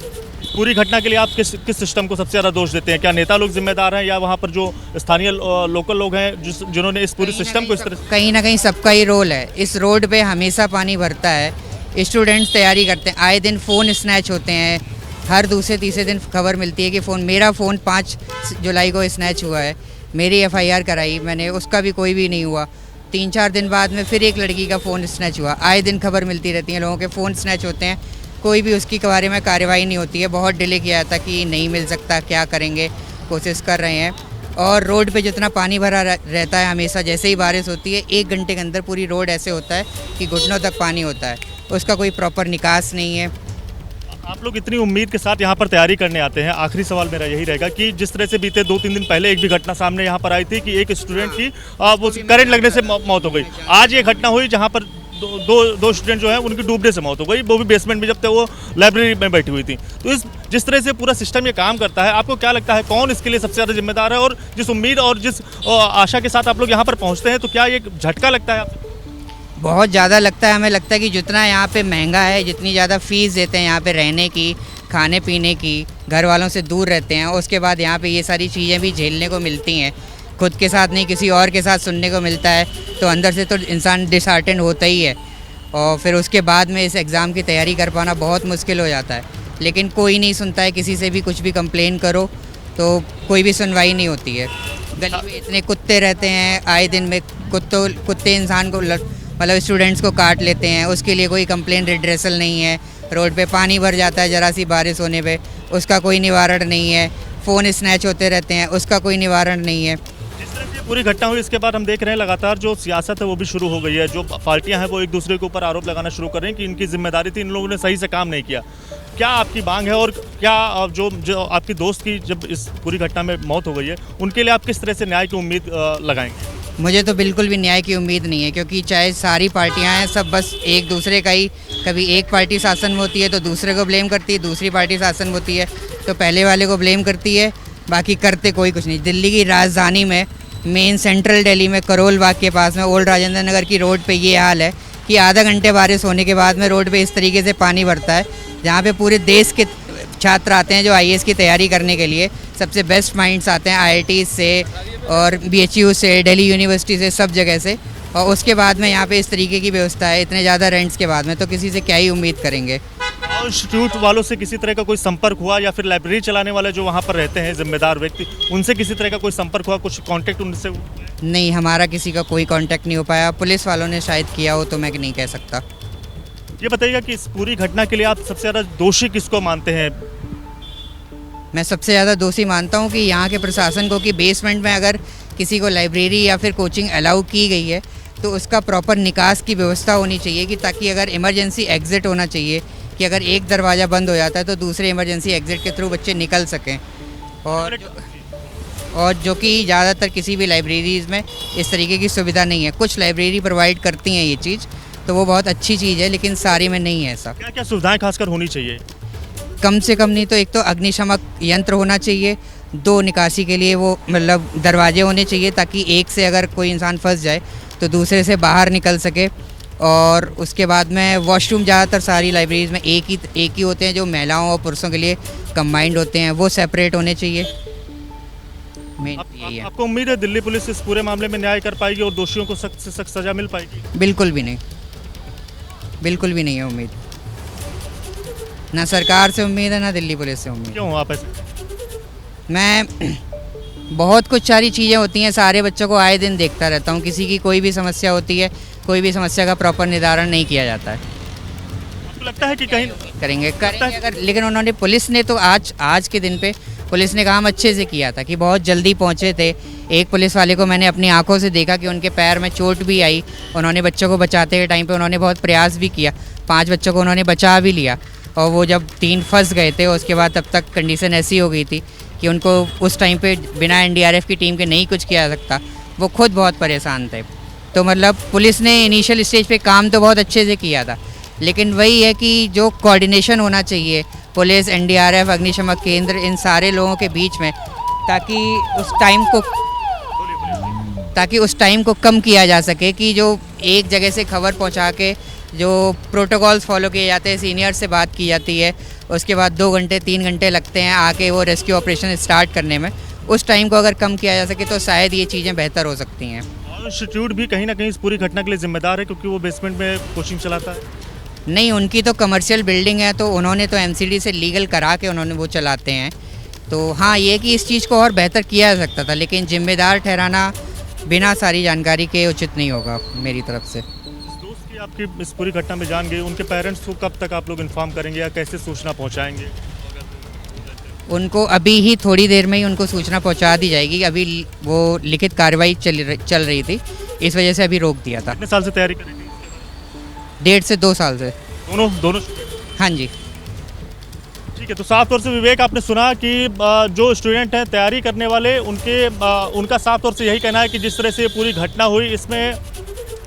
Speaker 8: पूरी घटना के लिए आप किस सिस्टम को सबसे ज़्यादा दोष देते हैं? क्या नेता लोग जिम्मेदार हैं या वहाँ पर जो स्थानीय लोकल लोग हैं जिन्होंने इस पूरी सिस्टम को इस तरह?
Speaker 15: कहीं ना कहीं सबका ही रोल है। इस रोड पे हमेशा पानी भरता है, स्टूडेंट्स तैयारी करते हैं, आए दिन फ़ोन स्नैच होते हैं, हर दूसरे तीसरे दिन खबर मिलती है कि मेरा फ़ोन 5 जुलाई को स्नैच हुआ है, मेरी FIR कराई मैंने, उसका भी कोई भी नहीं हुआ। 3-4 दिन बाद में फिर एक लड़की का फ़ोन स्नैच हुआ। आए दिन खबर मिलती रहती है, लोगों के फ़ोन स्नैच होते हैं, कोई भी उसकी बारे में कार्रवाई नहीं होती है। बहुत डिले किया था कि नहीं मिल सकता, क्या करेंगे, कोशिश कर रहे हैं। और रोड पे जितना पानी भरा रहता है हमेशा, जैसे ही बारिश होती है 1 घंटे के अंदर पूरी रोड ऐसे होता है कि घुटनों तक पानी होता है, उसका कोई प्रॉपर निकास नहीं है।
Speaker 8: आप लोग इतनी उम्मीद के साथ यहाँ पर तैयारी करने आते हैं, आखिरी सवाल मेरा यही रहेगा कि जिस तरह से बीते 2-3 दिन पहले एक भी घटना सामने यहाँ पर आई थी कि एक स्टूडेंट की वो करंट लगने से मौत हो गई। आज ये घटना हुई जहाँ पर दो स्टूडेंट जो हैं उनकी डूबने से मौत हो गई, वो भी बेसमेंट में जब तक वो लाइब्रेरी में बैठी हुई थी। तो जिस तरह से पूरा सिस्टम ये काम करता है, आपको क्या लगता है कौन इसके लिए सबसे ज़्यादा जिम्मेदार है? और जिस उम्मीद और जिस आशा के साथ आप लोग यहाँ पर पहुँचते हैं, तो क्या ये झटका लगता है आपको?
Speaker 15: बहुत ज़्यादा लगता है। हमें लगता है कि जितना यहाँ पे महंगा है, जितनी ज़्यादा फ़ीस देते हैं यहाँ पे रहने की, खाने पीने की, घर वालों से दूर रहते हैं, उसके बाद यहाँ पे ये सारी चीज़ें भी झेलने को मिलती हैं, खुद के साथ नहीं किसी और के साथ सुनने को मिलता है, तो अंदर से तो इंसान डिसहार्टेंड होता ही है। और फिर उसके बाद में इस एग्ज़ाम की तैयारी कर पाना बहुत मुश्किल हो जाता है, लेकिन कोई नहीं सुनता है। किसी से भी कुछ भी कंप्लेन करो तो कोई भी सुनवाई नहीं होती है। गली में इतने कुत्ते रहते हैं, आए दिन में कुत्ते इंसान को मतलब स्टूडेंट्स को काट लेते हैं, उसके लिए कोई कंप्लेन रिड्रेसल नहीं है। रोड पे पानी भर जाता है ज़रा सी बारिश होने पे, उसका कोई निवारण नहीं है। फ़ोन स्नैच होते रहते हैं, उसका कोई निवारण नहीं है।
Speaker 8: जिस तरह से पूरी घटना हुई इसके बाद हम देख रहे हैं लगातार जो सियासत है वो भी शुरू हो गई है। जो पार्टियां हैं वो एक दूसरे के ऊपर आरोप लगाना शुरू कर रही हैं कि इनकी जिम्मेदारी थी, इन लोगों ने सही से काम नहीं किया। क्या आपकी मांग है और क्या जो आपकी दोस्त की जब इस पूरी घटना में मौत हो गई है, उनके लिए आप किस तरह से न्याय की उम्मीद लगाएंगे?
Speaker 15: मुझे तो बिल्कुल भी न्याय की उम्मीद नहीं है, क्योंकि चाहे सारी पार्टियां हैं, सब बस एक दूसरे का ही, कभी एक पार्टी शासन में होती है तो दूसरे को ब्लेम करती है, दूसरी पार्टी शासन में होती है तो पहले वाले को ब्लेम करती है, बाकी करते कोई कुछ नहीं। दिल्ली की राजधानी में, मेन सेंट्रल दिल्ली में, करोल बाग के पास में, ओल्ड राजेंद्र नगर की रोड पे ये हाल है कि आधा घंटे बारिश होने के बाद में रोड पे इस तरीके से पानी भरता है, जहाँ पे पूरे देश के छात्र आते हैं जो IAS की तैयारी करने के लिए। सबसे बेस्ट माइंड्स आते हैं IIT से और BHU से, दिल्ली यूनिवर्सिटी से, सब जगह से, और उसके बाद में यहाँ पे इस तरीके की व्यवस्था है, इतने ज़्यादा रेंट्स के बाद में, तो किसी से क्या ही उम्मीद करेंगे।
Speaker 8: इंस्टीट्यूट वालों से किसी तरह का कोई संपर्क हुआ या फिर लाइब्रेरी चलाने वाले जो वहाँ पर रहते हैं जिम्मेदार व्यक्ति, उनसे किसी तरह का कोई संपर्क हुआ, कुछ कांटेक्ट उनसे?
Speaker 15: नहीं, हमारा किसी का कोई कांटेक्ट नहीं हो पाया। पुलिस वालों ने शायद किया हो तो मैं नहीं कह सकता।
Speaker 8: ये बताइएगा कि इस पूरी घटना के लिए आप सबसे ज़्यादा दोषी किसको मानते हैं?
Speaker 15: मैं सबसे ज़्यादा दोषी मानता हूँ कि यहाँ के प्रशासन को, कि बेसमेंट में अगर किसी को लाइब्रेरी या फिर कोचिंग अलाउ की गई है तो उसका प्रॉपर निकास की व्यवस्था होनी चाहिए, कि ताकि अगर इमरजेंसी एग्ज़िट होना चाहिए, कि अगर एक दरवाज़ा बंद हो जाता है तो दूसरे इमरजेंसी एग्ज़िट के थ्रू बच्चे निकल सकें। और जो कि ज़्यादातर किसी भी लाइब्रेरीज़ में इस तरीके की सुविधा नहीं है। कुछ लाइब्रेरी प्रोवाइड करती हैं ये चीज़, तो वो बहुत अच्छी चीज़ है, लेकिन सारी में नहीं है ऐसा।
Speaker 8: क्या क्या सुविधाएं खासकर होनी चाहिए?
Speaker 15: कम से कम नहीं तो एक तो अग्निशमक यंत्र होना चाहिए, 2 निकासी के लिए वो मतलब दरवाजे होने चाहिए, ताकि एक से अगर कोई इंसान फंस जाए तो दूसरे से बाहर निकल सके। और उसके बाद में वॉशरूम ज़्यादातर सारी लाइब्रेरीज़ में एक ही होते हैं, जो महिलाओं और पुरुषों के लिए कंबाइंड होते हैं, वो सेपरेट होने चाहिए।
Speaker 8: आपको उम्मीद है दिल्ली पुलिस इस पूरे मामले में न्याय कर पाएगी और दोषियों को सख्त से सख्त सजा मिल पाएगी?
Speaker 15: बिल्कुल भी नहीं, बिल्कुल भी नहीं है उम्मीद। ना सरकार से उम्मीद है, ना दिल्ली पुलिस से उम्मीद।
Speaker 8: क्यों आप ऐसे?
Speaker 15: मैं बहुत कुछ सारी चीज़ें होती हैं, सारे बच्चों को आए दिन देखता रहता हूँ, किसी की कोई भी समस्या होती है, कोई भी समस्या का प्रॉपर निवारण नहीं किया जाता है।
Speaker 8: आपको लगता है कि कहीं
Speaker 15: करेंगे अगर, लेकिन उन्होंने, पुलिस ने तो आज के दिन पे पुलिस ने काम अच्छे से किया था कि बहुत जल्दी पहुंचे थे। एक पुलिस वाले को मैंने अपनी आंखों से देखा कि उनके पैर में चोट भी आई, उन्होंने बच्चों को बचाते के टाइम पे उन्होंने बहुत प्रयास भी किया, 5 बच्चों को उन्होंने बचा भी लिया। और वो जब 3 फंस गए थे उसके बाद तब तक कंडीशन ऐसी हो गई थी कि उनको उस टाइम पे बिना एनडीआरएफ की टीम के नहीं कुछ किया जा सकता, वो खुद बहुत परेशान थे। तो मतलब पुलिस ने इनिशियल स्टेज पे काम तो बहुत अच्छे से किया था, लेकिन वही है कि जो कोऑर्डिनेशन होना चाहिए पुलिस, एनडीआरएफ, अग्निशमन केंद्र, इन सारे लोगों के बीच में, ताकि उस टाइम को कम किया जा सके कि जो एक जगह से खबर पहुंचा के जो प्रोटोकॉल्स फॉलो किए जाते हैं, सीनियर से बात की जाती है, उसके बाद 2 घंटे 3 घंटे लगते हैं आके वो रेस्क्यू ऑपरेशन स्टार्ट करने में, उस टाइम को अगर कम किया जा सके तो शायद ये चीज़ें बेहतर हो सकती हैं।
Speaker 8: इंस्टीट्यूट भी कहीं ना कहीं इस पूरी घटना के लिए जिम्मेदार है क्योंकि वो बेसमेंट में कोचिंग चलाता है।
Speaker 15: नहीं, उनकी तो कमर्शियल बिल्डिंग है, तो उन्होंने तो एमसीडी से लीगल करा के उन्होंने वो चलाते हैं। तो हाँ, ये कि इस चीज़ को और बेहतर किया जा सकता था, लेकिन जिम्मेदार ठहराना बिना सारी जानकारी के उचित नहीं होगा मेरी तरफ से।
Speaker 8: दोस्त की आपकी इस पूरी घटना में जान गई, उनके पेरेंट्स को कब तक आप लोग इन्फॉर्म करेंगे या कैसे सूचना पहुँचाएंगे?
Speaker 15: उनको अभी ही थोड़ी देर में ही उनको सूचना पहुंचा दी जाएगी। अभी वो लिखित कार्रवाई चल रही थी, इस वजह से अभी रोक दिया था।
Speaker 8: कितने साल से तैयारी कर रही थी?
Speaker 15: 1.5 से 2 साल से।
Speaker 8: दोनों?
Speaker 15: हाँ जी।
Speaker 8: ठीक है, तो साफ तौर से विवेक आपने सुना कि जो स्टूडेंट हैं तैयारी करने वाले, उनका साफ तौर से यही कहना है कि जिस तरह से ये पूरी घटना हुई, इसमें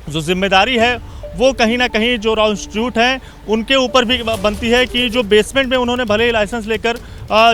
Speaker 8: जो जिम्मेदारी है वो कहीं ना कहीं जो राव इंस्टीट्यूट हैं उनके ऊपर भी बनती है कि जो बेसमेंट में उन्होंने भले ही लाइसेंस लेकर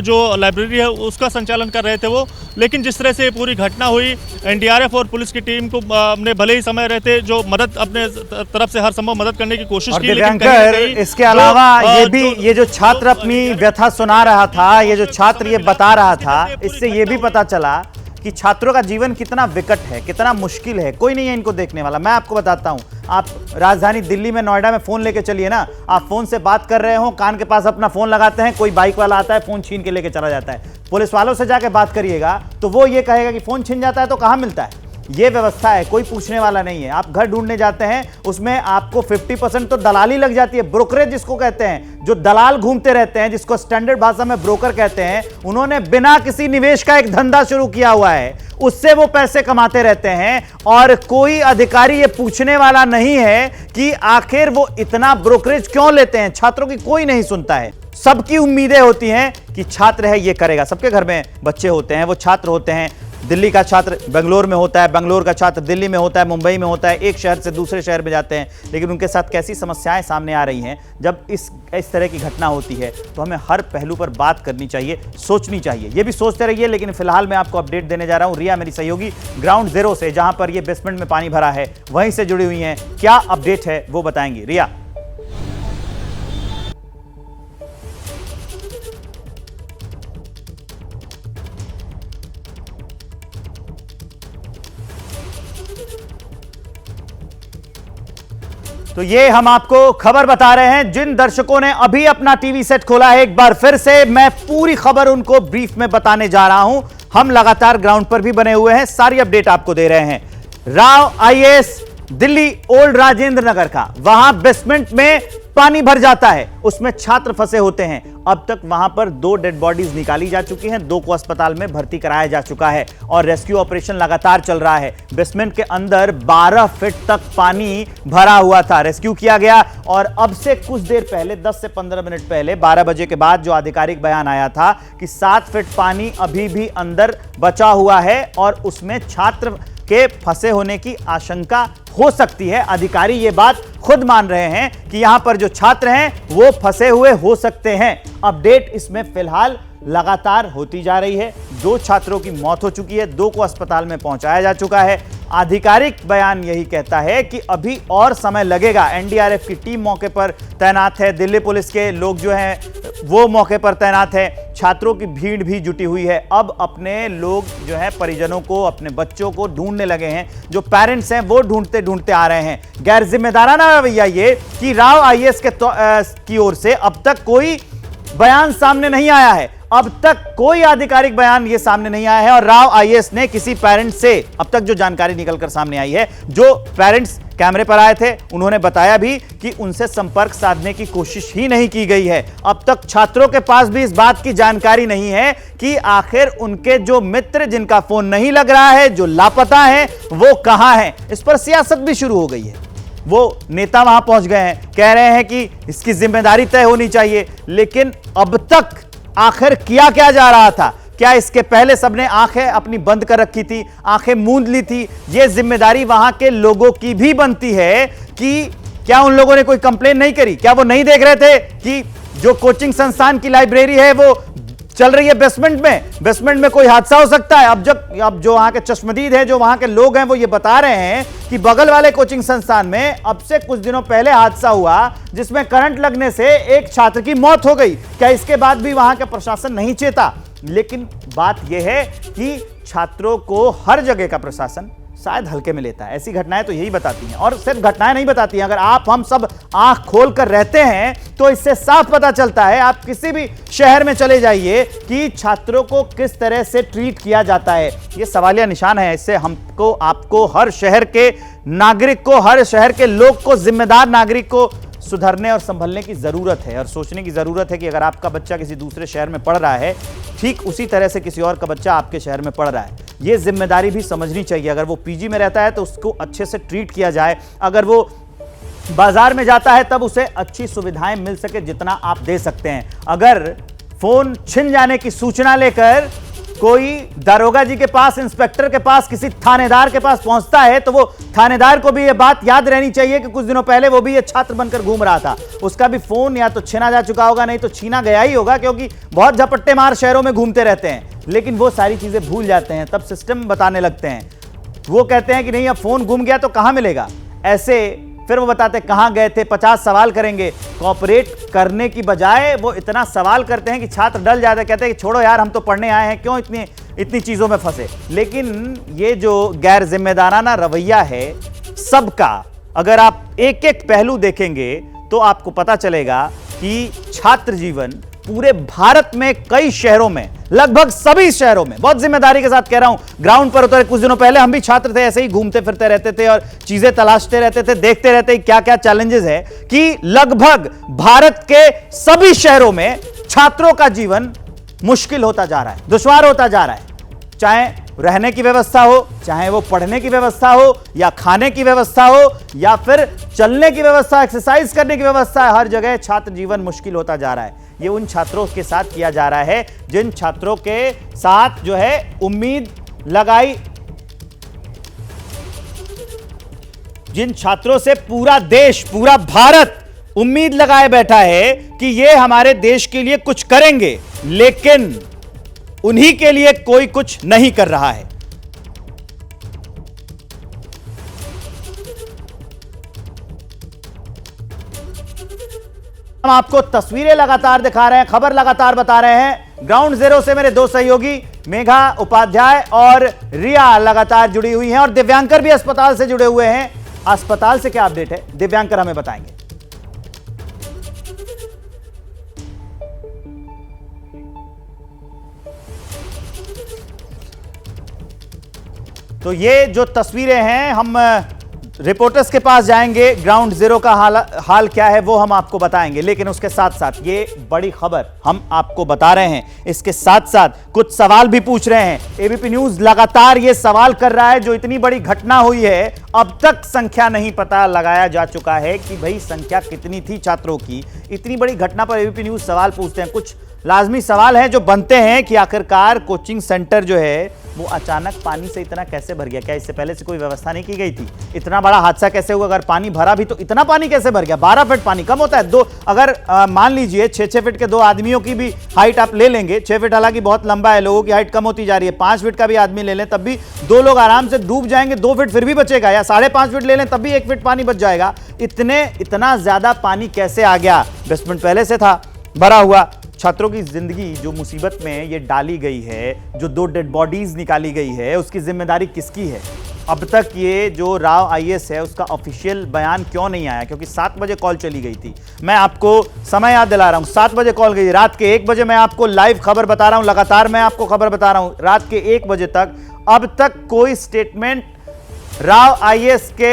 Speaker 8: जो लाइब्रेरी है उसका संचालन कर रहे थे वो, लेकिन जिस तरह से ये पूरी घटना हुई, एनडीआरएफ और पुलिस की टीम को ने भले ही समय रहते जो मदद अपने तरफ से हर संभव मदद करने की कोशिश की, लेकिन कहीं ना कहीं
Speaker 1: इसके अलावा ये जो छात्र अपनी व्यथा सुना रहा था, ये जो छात्र ये बता रहा था, इससे ये भी पता चला कि छात्रों का जीवन कितना विकट है, कितना मुश्किल है। कोई नहीं है इनको देखने वाला। मैं आपको बताता हूं, आप राजधानी दिल्ली में, नोएडा में फोन लेके चलिए ना, आप फोन से बात कर रहे हो, कान के पास अपना फोन लगाते हैं, कोई बाइक वाला आता है, फोन छीन के लेके चला जाता है। पुलिस वालों से जाके बात करिएगा तो वो ये कहेगा कि फोन छीन जाता है तो कहां मिलता है। ये व्यवस्था है, कोई पूछने वाला नहीं है। आप घर ढूंढने जाते हैं, उसमें आपको 50% तो दलाली लग जाती है, ब्रोकरेज जिसको कहते हैं। जो दलाल घूमते रहते हैं, जिसको स्टैंडर्ड भाषा में ब्रोकर कहते हैं, उन्होंने बिना किसी निवेश का एक धंधा शुरू किया हुआ है, उससे वो पैसे कमाते रहते हैं और कोई अधिकारी ये पूछने वाला नहीं है कि आखिर वो इतना ब्रोकरेज क्यों लेते हैं। छात्रों की कोई नहीं सुनता है। सबकी उम्मीदें होती हैं कि छात्र है ये करेगा। सबके घर में बच्चे होते हैं, वो छात्र होते हैं। दिल्ली का छात्र बेंगलोर में होता है, बेंगलोर का छात्र दिल्ली में होता है, मुंबई में होता है, एक शहर से दूसरे शहर में जाते हैं। लेकिन उनके साथ कैसी समस्याएं सामने आ रही हैं जब इस तरह की घटना होती है, तो हमें हर पहलू पर बात करनी चाहिए, सोचनी चाहिए। ये भी सोचते रहिए। लेकिन फिलहाल मैं आपको अपडेट देने जा रहा हूं, रिया मेरी सहयोगी ग्राउंड जीरो से, जहां पर ये बेसमेंट में पानी भरा है, वहीं से जुड़ी हुई हैं। क्या अपडेट है वो बताएंगी रिया। तो ये हम आपको खबर बता रहे हैं। जिन दर्शकों ने अभी अपना टीवी सेट खोला है, एक बार फिर से मैं पूरी खबर उनको ब्रीफ में बताने जा रहा हूं। हम लगातार ग्राउंड पर भी बने हुए हैं, सारी अपडेट आपको दे रहे हैं। राव आईएएस दिल्ली ओल्ड राजेंद्र नगर का, वहां बेसमेंट में पानी भर जाता है, उसमें छात्र फंसे होते हैं। अब तक वहां पर 2 डेड बॉडीज निकाली जा चुकी हैं, 2 को अस्पताल में भर्ती कराया जा चुका है और रेस्क्यू ऑपरेशन लगातार चल रहा है। बेसमेंट के अंदर 12 फीट तक पानी भरा हुआ था, रेस्क्यू किया गया और अब से कुछ देर पहले, 10 से 15 मिनट पहले, 12 बजे के बाद जो आधिकारिक बयान आया था कि 7 फीट पानी अभी भी अंदर बचा हुआ है और उसमें छात्र के फंसे होने की आशंका हो सकती है। अधिकारी ये बात खुद मान रहे हैं कि यहां पर जो छात्र हैं वो फंसे हुए हो सकते हैं। अपडेट इसमें फिलहाल लगातार होती जा रही है। 2 छात्रों की मौत हो चुकी है, 2 को अस्पताल में पहुंचाया जा चुका है। आधिकारिक बयान यही कहता है कि अभी और समय लगेगा। एनडीआरएफ की टीम मौके पर तैनात है, दिल्ली पुलिस के लोग जो हैं वो मौके पर तैनात है, छात्रों की भीड़ भी जुटी हुई है। अब अपने लोग जो है परिजनों को, अपने बच्चों को ढूंढने लगे हैं। जो पेरेंट्स हैं वो ढूंढते ढूंढते आ रहे हैं। गैर जिम्मेदाराना रवैया ये कि राव आईएएस की ओर से अब तक कोई बयान सामने नहीं आया है। अब तक कोई आधिकारिक बयान ये सामने नहीं आया है और राव आईएएस ने किसी पेरेंट्स से, अब तक जो जानकारी निकलकर सामने आई है, जो पेरेंट्स कैमरे पर आए थे उन्होंने बताया भी कि उनसे संपर्क साधने की कोशिश ही नहीं की गई है। अब तक छात्रों के पास भी इस बात की जानकारी नहीं है कि आखिर उनके जो मित्र जिनका फोन नहीं लग रहा है, जो लापता हैं, वो कहां हैं। इस पर सियासत भी शुरू हो गई है। वो नेता वहां पहुंच गए हैं, कह रहे हैं कि इसकी जिम्मेदारी तय होनी चाहिए, लेकिन अब तक आखिर किया क्या जा रहा था? क्या इसके पहले सबने आंखें अपनी बंद कर रखी थी, आंखें मूंद ली थी? यह जिम्मेदारी वहां के लोगों की भी बनती है कि क्या उन लोगों ने कोई कंप्लेन नहीं करी? क्या वो नहीं देख रहे थे कि जो कोचिंग संस्थान की लाइब्रेरी है वो चल रही है बेसमेंट में कोई हादसा हो सकता है? अब जो वहां के चश्मदीद है, जो वहां के लोग हैं, वो ये बता रहे हैं कि बगल वाले कोचिंग संस्थान में अब से कुछ दिनों पहले हादसा हुआ जिसमें करंट लगने से एक छात्र की मौत हो गई। क्या इसके बाद भी वहां का प्रशासन नहीं चेता? लेकिन बात यह है कि छात्रों को हर जगह का प्रशासन शायद हल्के में लेता है। ऐसी घटनाएं तो यही बताती हैं, और सिर्फ घटनाएं नहीं बताती हैं, अगर हम सब आंख खोल कर रहते हैं तो इससे साफ पता चलता है। आप किसी भी शहर में चले जाइए कि छात्रों को किस तरह से ट्रीट किया जाता है, ये सवालिया निशान है। इससे हमको, आपको, हर शहर के नागरिक को, हर शहर के लोग को, जिम्मेदार नागरिक को सुधरने और संभलने की जरूरत है और सोचने की जरूरत है कि अगर आपका बच्चा किसी दूसरे शहर में पढ़ रहा है, ठीक उसी तरह से किसी और का बच्चा आपके शहर में पढ़ रहा है। यह जिम्मेदारी भी समझनी चाहिए। अगर वो पीजी में रहता है तो उसको अच्छे से ट्रीट किया जाए, अगर वो बाजार में जाता है तब उसे अच्छी सुविधाएं मिल सके जितना आप दे सकते हैं। अगर फोन छिन जाने की सूचना लेकर कोई दारोगा जी के पास, इंस्पेक्टर के पास, किसी थानेदार के पास पहुंचता है तो वो थानेदार को भी ये बात याद रहनी चाहिए कि कुछ दिनों पहले वो भी ये छात्र बनकर घूम रहा था, उसका भी फोन या तो छीना जा चुका होगा, नहीं तो छीना गया ही होगा, क्योंकि बहुत झपट्टे मार शहरों में घूमते रहते हैं। लेकिन वो सारी चीजें भूल जाते हैं, तब सिस्टम बताने लगते हैं। वो कहते हैं कि नहीं, अब फोन गुम गया तो कहां मिलेगा, ऐसे फिर वो बताते कहां गए थे, 50 सवाल करेंगे। कोऑपरेट करने की बजाय वो इतना सवाल करते हैं कि छात्र डर जाते हैं, कहते हैं कि छोड़ो यार, हम तो पढ़ने आए हैं, क्यों इतनी चीजों में फंसे। लेकिन ये जो गैर जिम्मेदाराना रवैया है सबका, अगर आप एक एक पहलू देखेंगे तो आपको पता चलेगा कि छात्र जीवन पूरे भारत में कई शहरों में, लगभग सभी शहरों में, बहुत जिम्मेदारी के साथ कह रहा हूं, ग्राउंड पर उतरे कुछ दिनों पहले हम भी छात्र थे, ऐसे ही घूमते फिरते रहते थे और चीजें तलाशते रहते थे, देखते रहते क्या क्या चैलेंजेस है कि लगभग भारत के सभी शहरों में छात्रों का जीवन मुश्किल होता जा रहा है, दुश्वार होता जा रहा है। चाहे रहने की व्यवस्था हो, चाहे वो पढ़ने की व्यवस्था हो, या खाने की व्यवस्था हो, या फिर चलने की व्यवस्था, एक्सरसाइज करने की व्यवस्था है, हर जगह छात्र जीवन मुश्किल होता जा रहा है। ये उन छात्रों के साथ किया जा रहा है जिन छात्रों के साथ जो है उम्मीद लगाई, जिन छात्रों से पूरा देश, पूरा भारत उम्मीद लगाए बैठा है कि ये हमारे देश के लिए कुछ करेंगे, लेकिन उन्हीं के लिए कोई कुछ नहीं कर रहा है। हम आपको तस्वीरें लगातार दिखा रहे हैं, खबर लगातार बता रहे हैं। ग्राउंड जीरो से मेरे दो सहयोगी मेघा उपाध्याय और रिया लगातार जुड़ी हुई हैं और दिव्यांकर भी अस्पताल से जुड़े हुए हैं। अस्पताल से क्या अपडेट है, दिव्यांकर हमें बताएंगे। तो ये जो तस्वीरें हैं, हम रिपोर्टर्स के पास जाएंगे, ग्राउंड जीरो का हाल क्या है वो हम आपको बताएंगे, लेकिन उसके साथ साथ ये बड़ी खबर हम आपको बता रहे हैं, इसके साथ साथ कुछ सवाल भी पूछ रहे हैं। एबीपी न्यूज लगातार ये सवाल कर रहा है, जो इतनी बड़ी घटना हुई है अब तक संख्या नहीं पता लगाया जा चुका है कि भाई संख्या कितनी थी छात्रों की। इतनी बड़ी घटना पर एबीपी न्यूज सवाल पूछते हैं। कुछ लाजमी सवाल हैं जो बनते हैं कि आखिरकार कोचिंग सेंटर जो है वो अचानक पानी से इतना कैसे भर गया, क्या इससे पहले से कोई व्यवस्था नहीं की गई थी? इतना बड़ा हादसा कैसे हुआ? अगर पानी भरा भी तो इतना पानी कैसे भर गया? 12 फीट पानी कम होता है, दो अगर मान लीजिए 6-6 फीट के दो आदमियों की भी हाइट आप ले लेंगे, 6 फीट हालांकि बहुत लंबा है, लोगों की हाइट कम होती जा रही है, 5 फीट का भी आदमी ले लें तब भी 2 लोग आराम से डूब जाएंगे, 2 फीट फिर भी बचेगा, या 5.5 फीट ले लें तब भी 1 फीट पानी बच जाएगा। इतना ज्यादा पानी कैसे आ गया? बेसमेंट पहले से था भरा हुआ। छात्रों की जिंदगी जो मुसीबत में ये डाली गई है, जो 2 डेड बॉडीज निकाली गई है, उसकी जिम्मेदारी किसकी है? अब तक ये जो राव आईएएस है उसका ऑफिशियल बयान क्यों नहीं आया? क्योंकि 7 बजे कॉल चली गई थी। मैं आपको समय याद दिला रहा हूं, 7 बजे कॉल गई, रात के 1 बजे मैं आपको लाइव खबर बता रहा हूं, लगातार मैं आपको खबर बता रहा हूं रात के 1 बजे तक। अब तक कोई स्टेटमेंट राव आईएएस के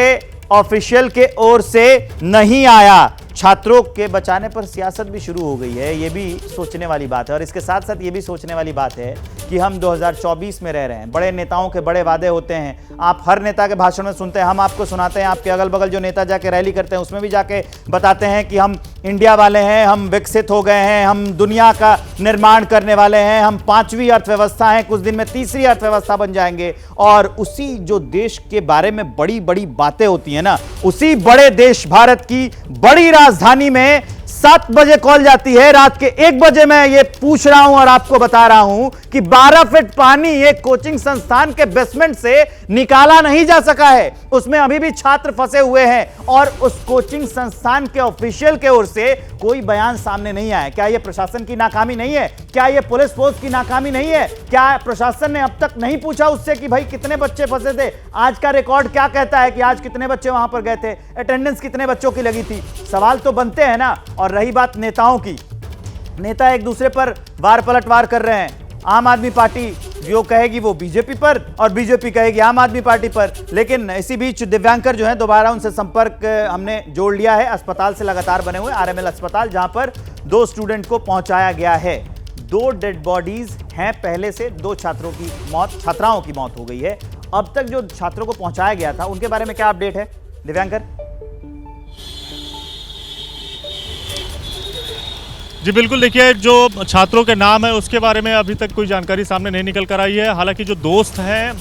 Speaker 1: ऑफिशियल के ओर से नहीं आया। छात्रों के बचाने पर सियासत भी शुरू हो गई है, ये भी सोचने वाली बात है। और इसके साथ साथ ये भी सोचने वाली बात है कि हम 2024 में रह रहे हैं, बड़े नेताओं के बड़े वादे होते हैं। आप हर नेता के भाषण में सुनते हैं, हम आपको सुनाते हैं, आपके अगल बगल जो नेता जाके रैली करते हैं उसमें भी जाके बताते हैं कि हम इंडिया वाले हैं, हम विकसित हो गए हैं, हम दुनिया का निर्माण करने वाले हैं, हम 5वीं अर्थव्यवस्था हैं, कुछ दिन में 3री अर्थव्यवस्था बन जाएंगे। और उसी जो देश के बारे में बड़ी बड़ी बातें होती हैं ना, उसी बड़े देश भारत की बड़ी राजधानी में 7 बजे कॉल जाती है, रात के 1 बजे मैं ये पूछ रहा हूं और आपको बता रहा हूं कि 12 फीट पानी एक कोचिंग संस्थान के बेसमेंट से निकाला नहीं जा सका है। उसमें अभी भी छात्र फंसे हुए हैं और उस कोचिंग संस्थान के ऑफिशियल के ओर से कोई बयान सामने नहीं आया। क्या यह प्रशासन की नाकामी नहीं है? क्या यह पुलिस फोर्स की नाकामी नहीं है? क्या प्रशासन ने अब तक नहीं पूछा उससे कि भाई कितने बच्चे फंसे थे? आज का रिकॉर्ड क्या कहता है कि आज कितने बच्चे वहां पर गए थे, अटेंडेंस कितने बच्चों की लगी थी? सवाल तो बनते हैं ना। और रही बात नेताओं की, नेता एक दूसरे पर वार पलटवार कर रहे हैं। आम आदमी पार्टी जो कहेगी वो बीजेपी पर और बीजेपी कहेगी आम आदमी पार्टी पर। लेकिन इसी बीच दिव्यांकर जो है, दोबारा उनसे संपर्क हमने जोड़ लिया है। अस्पताल से लगातार बने हुए आरएमएल अस्पताल, जहां पर 2 स्टूडेंट को पहुंचाया गया है। 2 डेड बॉडीज हैं पहले से, 2 छात्राओं की मौत हो गई है। अब तक जो छात्रों को पहुंचाया गया था उनके बारे में क्या अपडेट है दिव्यांकर?
Speaker 8: जी बिल्कुल, देखिए जो छात्रों के नाम है उसके बारे में अभी तक कोई जानकारी सामने नहीं निकल कर आई है। हालांकि जो दोस्त हैं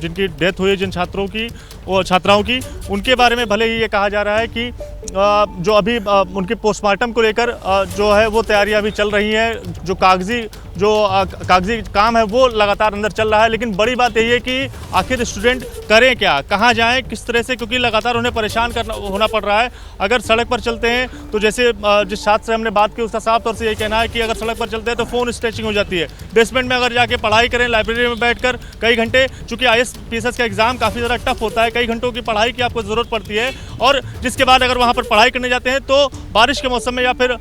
Speaker 8: जिनकी डेथ हुई है, जिन छात्रों की और छात्राओं की, उनके बारे में भले ही ये कहा जा रहा है कि जो अभी उनके पोस्टमार्टम को लेकर जो है वो तैयारियां अभी चल रही हैं। जो कागजी काम है वो लगातार अंदर चल रहा है। लेकिन बड़ी बात यही है कि आखिर स्टूडेंट करें क्या, कहाँ जाएं, किस तरह से, क्योंकि लगातार उन्हें परेशान होना पड़ रहा है। अगर सड़क पर चलते हैं तो जैसे जिस छात्र से हमने बात की उसका साफ तौर से यही कहना है कि अगर सड़क पर चलते हैं तो फ़ोन स्ट्रेचिंग हो जाती है। बेसमेंट में अगर जाके पढ़ाई करें, लाइब्रेरी में बैठकर कई घंटे, चूँकि IAS-PSS का एग्ज़ाम काफ़ी ज़्यादा टफ होता है, कई घंटों की पढ़ाई की आपको ज़रूरत पड़ती है। और जिसके बाद अगर वहाँ पर पढ़ाई करने जाते हैं तो बारिश के मौसम में या फिर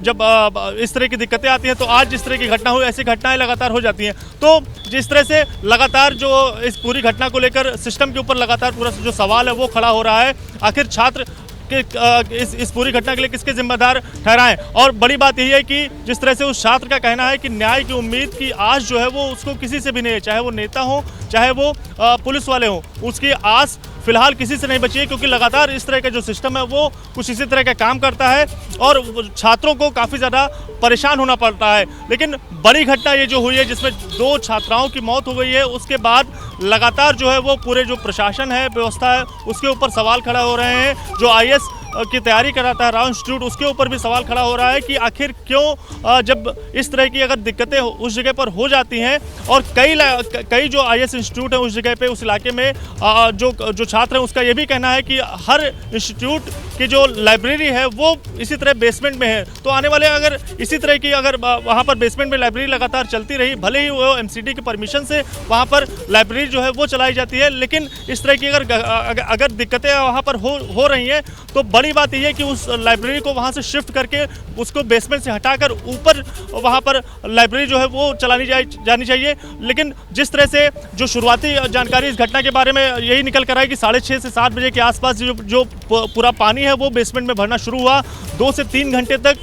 Speaker 8: जब इस तरह की दिक्कतें आती हैं, तो आज जिस तरह की घटना हुई, ऐसी घटनाएं लगातार हो जाती हैं। तो जिस तरह से लगातार जो इस पूरी घटना को लेकर सिस्टम के ऊपर लगातार पूरा जो सवाल है वो खड़ा हो रहा है, आखिर छात्र इस पूरी घटना के लिए किसके जिम्मेदार ठहराएं। और बड़ी बात यही है कि जिस तरह से उस छात्र का कहना है कि न्याय की उम्मीद की आस जो है वो उसको किसी से भी नहीं है, चाहे वो नेता हो, चाहे वो पुलिस वाले हों, उसकी आस फिलहाल किसी से नहीं बची है। क्योंकि लगातार इस तरह का जो सिस्टम है वो कुछ इसी तरह का काम करता है और छात्रों को काफ़ी ज़्यादा परेशान होना पड़ता है। लेकिन बड़ी घटना ये जो हुई है जिसमें 2 छात्राओं की मौत हो गई है, उसके बाद लगातार जो है वो पूरे जो प्रशासन है, व्यवस्था है, उसके ऊपर सवाल खड़ा हो रहे हैं। जो IAS की तैयारी कराता है राव इंस्टीट्यूट, उसके ऊपर भी सवाल खड़ा हो रहा है कि आखिर क्यों जब इस तरह की अगर दिक्कतें उस जगह पर हो जाती हैं और कई जो IAS इंस्टीट्यूट है उस जगह पे, उस इलाके में जो छात्र हैं, उसका ये भी कहना है कि हर इंस्टीट्यूट की जो लाइब्रेरी है वो इसी तरह बेसमेंट में है। तो आने वाले अगर इसी तरह की अगर वहाँ पर बेसमेंट में लाइब्रेरी लगातार चलती रही, भले ही वो MCD की परमिशन से वहाँ पर लाइब्रेरी जो है वो चलाई जाती है, लेकिन इस तरह की अगर दिक्कतें वहाँ पर हो रही हैं तो बड़ी बात यह है कि उस लाइब्रेरी को वहाँ से शिफ्ट करके उसको बेसमेंट से हटाकर ऊपर वहाँ पर लाइब्रेरी जो है वो चलानी जानी चाहिए। लेकिन जिस तरह से जो शुरुआती जानकारी इस घटना के बारे में यही निकल कर आई कि 6:30 से 7 बजे के आसपास जो पूरा पानी है वो बेसमेंट में भरना शुरू हुआ। 2 से 3 घंटे तक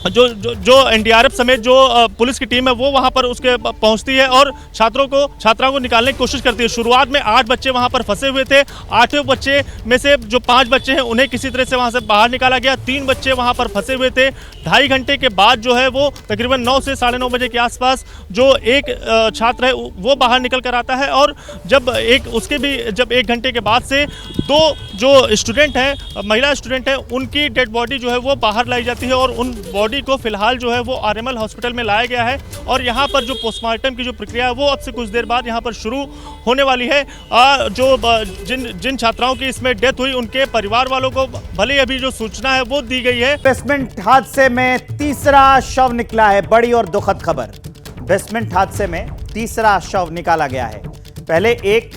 Speaker 8: जो NDRF समेत जो पुलिस की टीम है वो वहाँ पर उसके पहुँचती है और छात्राओं को निकालने की कोशिश करती है। शुरुआत में 8 बच्चे वहाँ पर फंसे हुए थे। 8वें बच्चे में से जो 5 बच्चे हैं उन्हें किसी तरह से वहाँ से बाहर निकाला गया। 3 बच्चे वहाँ पर फंसे हुए थे। 2.5 घंटे के बाद जो है वो तकरीबन 9 से 9:30 बजे के आसपास जो एक छात्र है वो बाहर निकल कर आता है और जब 1 घंटे के बाद से 2 जो स्टूडेंट हैं, महिला स्टूडेंट हैं, उनकी डेड बॉडी जो है वो बाहर लाई जाती है और उन बॉडी को फिलहाल जो है वो आरएमएल हॉस्पिटल में लाया गया है। और यहाँ पर जो पोस्टमार्टम की जो प्रक्रिया है वो अब से कुछ देर बाद यहाँ पर शुरू होने वाली है। जिन छात्राओं की इसमें डेथ हुई उनके परिवार वालों को भले अभी जो सूचना है वो दी गई है।
Speaker 1: बेसमेंट हादसे में 3रा शव निकला है, बड़ी और दुखद खबर। बेसमेंट हादसे में 3रा शव निकाला गया है। पहले एक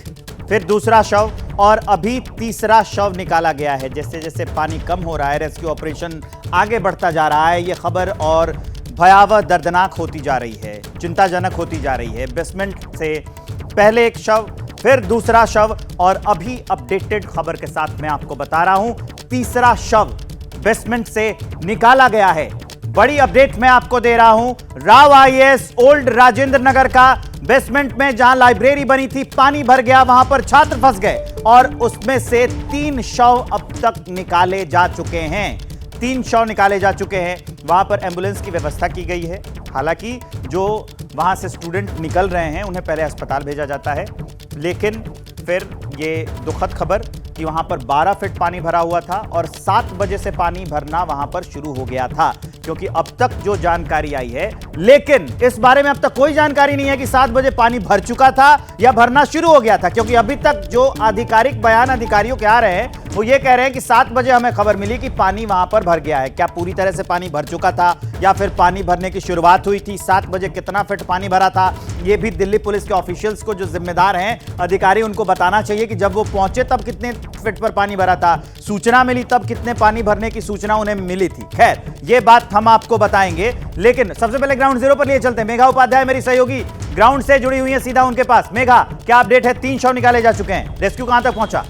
Speaker 1: फिर दूसरा शव और अभी तीसरा शव निकाला गया है। जैसे जैसे पानी कम हो रहा है, रेस्क्यू ऑपरेशन आगे बढ़ता जा रहा है। ये खबर और भयावह, दर्दनाक होती जा रही है, चिंताजनक होती जा रही है। बेसमेंट से पहले एक शव, फिर दूसरा शव और अभी अपडेटेड खबर के साथ मैं आपको बता रहा हूं तीसरा शव बेसमेंट से निकाला गया है। बड़ी अपडेट मैं आपको दे रहा हूं। राव आईएएस ओल्ड राजेंद्र नगर का बेसमेंट में जहां लाइब्रेरी बनी थी, पानी भर गया, वहां पर छात्र फंस गए और उसमें से 3 शव अब तक निकाले जा चुके हैं। 3 शव निकाले जा चुके हैं। वहां पर एम्बुलेंस की व्यवस्था की गई है। हालांकि जो वहां से स्टूडेंट निकल रहे हैं उन्हें पहले अस्पताल भेजा जाता है, लेकिन फिर ये दुखद खबर कि वहां पर 12 फीट पानी भरा हुआ था और 7 बजे से पानी भरना वहां पर शुरू हो गया था, क्योंकि अब तक जो जानकारी आई है, लेकिन इस बारे में अब तक कोई जानकारी नहीं है कि 7 बजे पानी भर चुका था या भरना शुरू हो गया था, क्योंकि अभी तक जो आधिकारिक बयान अधिकारियों के आ रहे हैं वो ये कह रहे हैं कि 7 बजे हमें खबर मिली कि पानी वहां पर भर गया है। क्या पूरी तरह से पानी भर चुका था या फिर पानी भरने की शुरुआत हुई थी? 7 बजे कितना फीट पानी भरा था, ये भी दिल्ली पुलिस के ऑफिशियल्स को, जो जिम्मेदार हैं अधिकारी, उनको बताना चाहिए कि जब वो पहुंचे तब कितने फीट पर पानी भरा था, सूचना मिली तब कितने पानी भरने की सूचना उन्हें मिली थी। खैर, ये बात हम आपको बताएंगे, लेकिन सबसे पहले ग्राउंड जीरो पर लिए चलते हैं। मेघा उपाध्याय मेरी सहयोगी ग्राउंड से जुड़ी हुई है सीधा उनके पास। मेघा, क्या अपडेट है? 3 शव निकाले जा चुके हैं, रेस्क्यू कहां तक पहुंचा?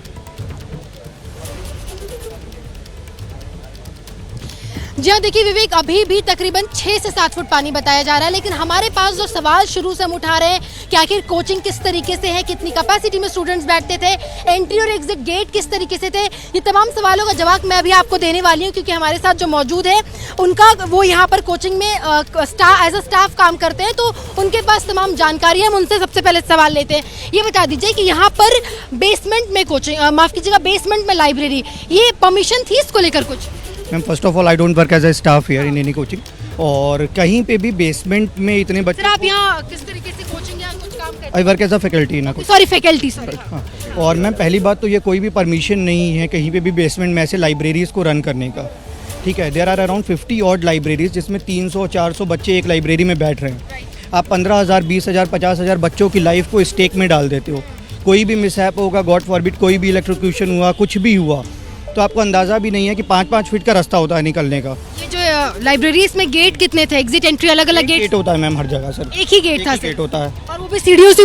Speaker 2: जी हाँ, देखिए विवेक, अभी भी तकरीबन 6 से 7 फुट पानी बताया जा रहा है, लेकिन हमारे पास जो सवाल शुरू से हम उठा रहे हैं कि आखिर कोचिंग किस तरीके से है, कितनी कैपेसिटी में स्टूडेंट्स बैठते थे, एंट्री और एग्जिट गेट किस तरीके से थे, ये तमाम सवालों का जवाब मैं अभी आपको देने वाली हूँ, क्योंकि हमारे साथ जो मौजूद है उनका, वो यहाँ पर कोचिंग में एज अ स्टाफ काम करते हैं, तो उनके पास तमाम जानकारी है। हम उनसे सबसे पहले सवाल लेते हैं। ये बता दीजिए कि यहाँ पर बेसमेंट में कोचिंग, माफ कीजिएगा, बेसमेंट में लाइब्रेरी, ये परमिशन थी इसको लेकर कुछ?
Speaker 16: Ma'am, first of all I don't work as a staff here in any coaching, और कहीं पे भी बेसमेंट में इतने बच्चे।
Speaker 2: सर, आप यहाँ किस तरीके से कोचिंग या कुछ काम करते हैं?
Speaker 16: I work as a faculty ना।
Speaker 2: Sorry, faculty, sorry.
Speaker 16: हाँ, और मैम पहली बात तो ये कोई भी परमिशन नहीं है कहीं पे भी बेसमेंट में ऐसे लाइब्रेरीज को रन करने का। ठीक है, there are around 50 odd libraries, जिसमें 300-400 बच्चे एक लाइब्रेरी में बैठ रहे हैं। आप 15,000, 20,000, 50,000 बच्चों की लाइफ को स्टेक में डाल देते हो। कोई भी मिसहैप होगा, गॉड फॉरबिड, कोई भी इलेक्ट्रोक्यूशन हुआ, कुछ भी हुआ, तो आपको अंदाज़ा भी नहीं है कि 5-5 फीट का रास्ता होता है निकलने का।
Speaker 2: ये जो लाइब्रेरीज में गेट कितने थे, एग्जिट एंट्री अलग-अलग गेट
Speaker 16: होता है मैम हर जगह सर,
Speaker 2: एक ही गेट था?
Speaker 16: गेट होता है,
Speaker 2: और वो भी सीढ़ियों से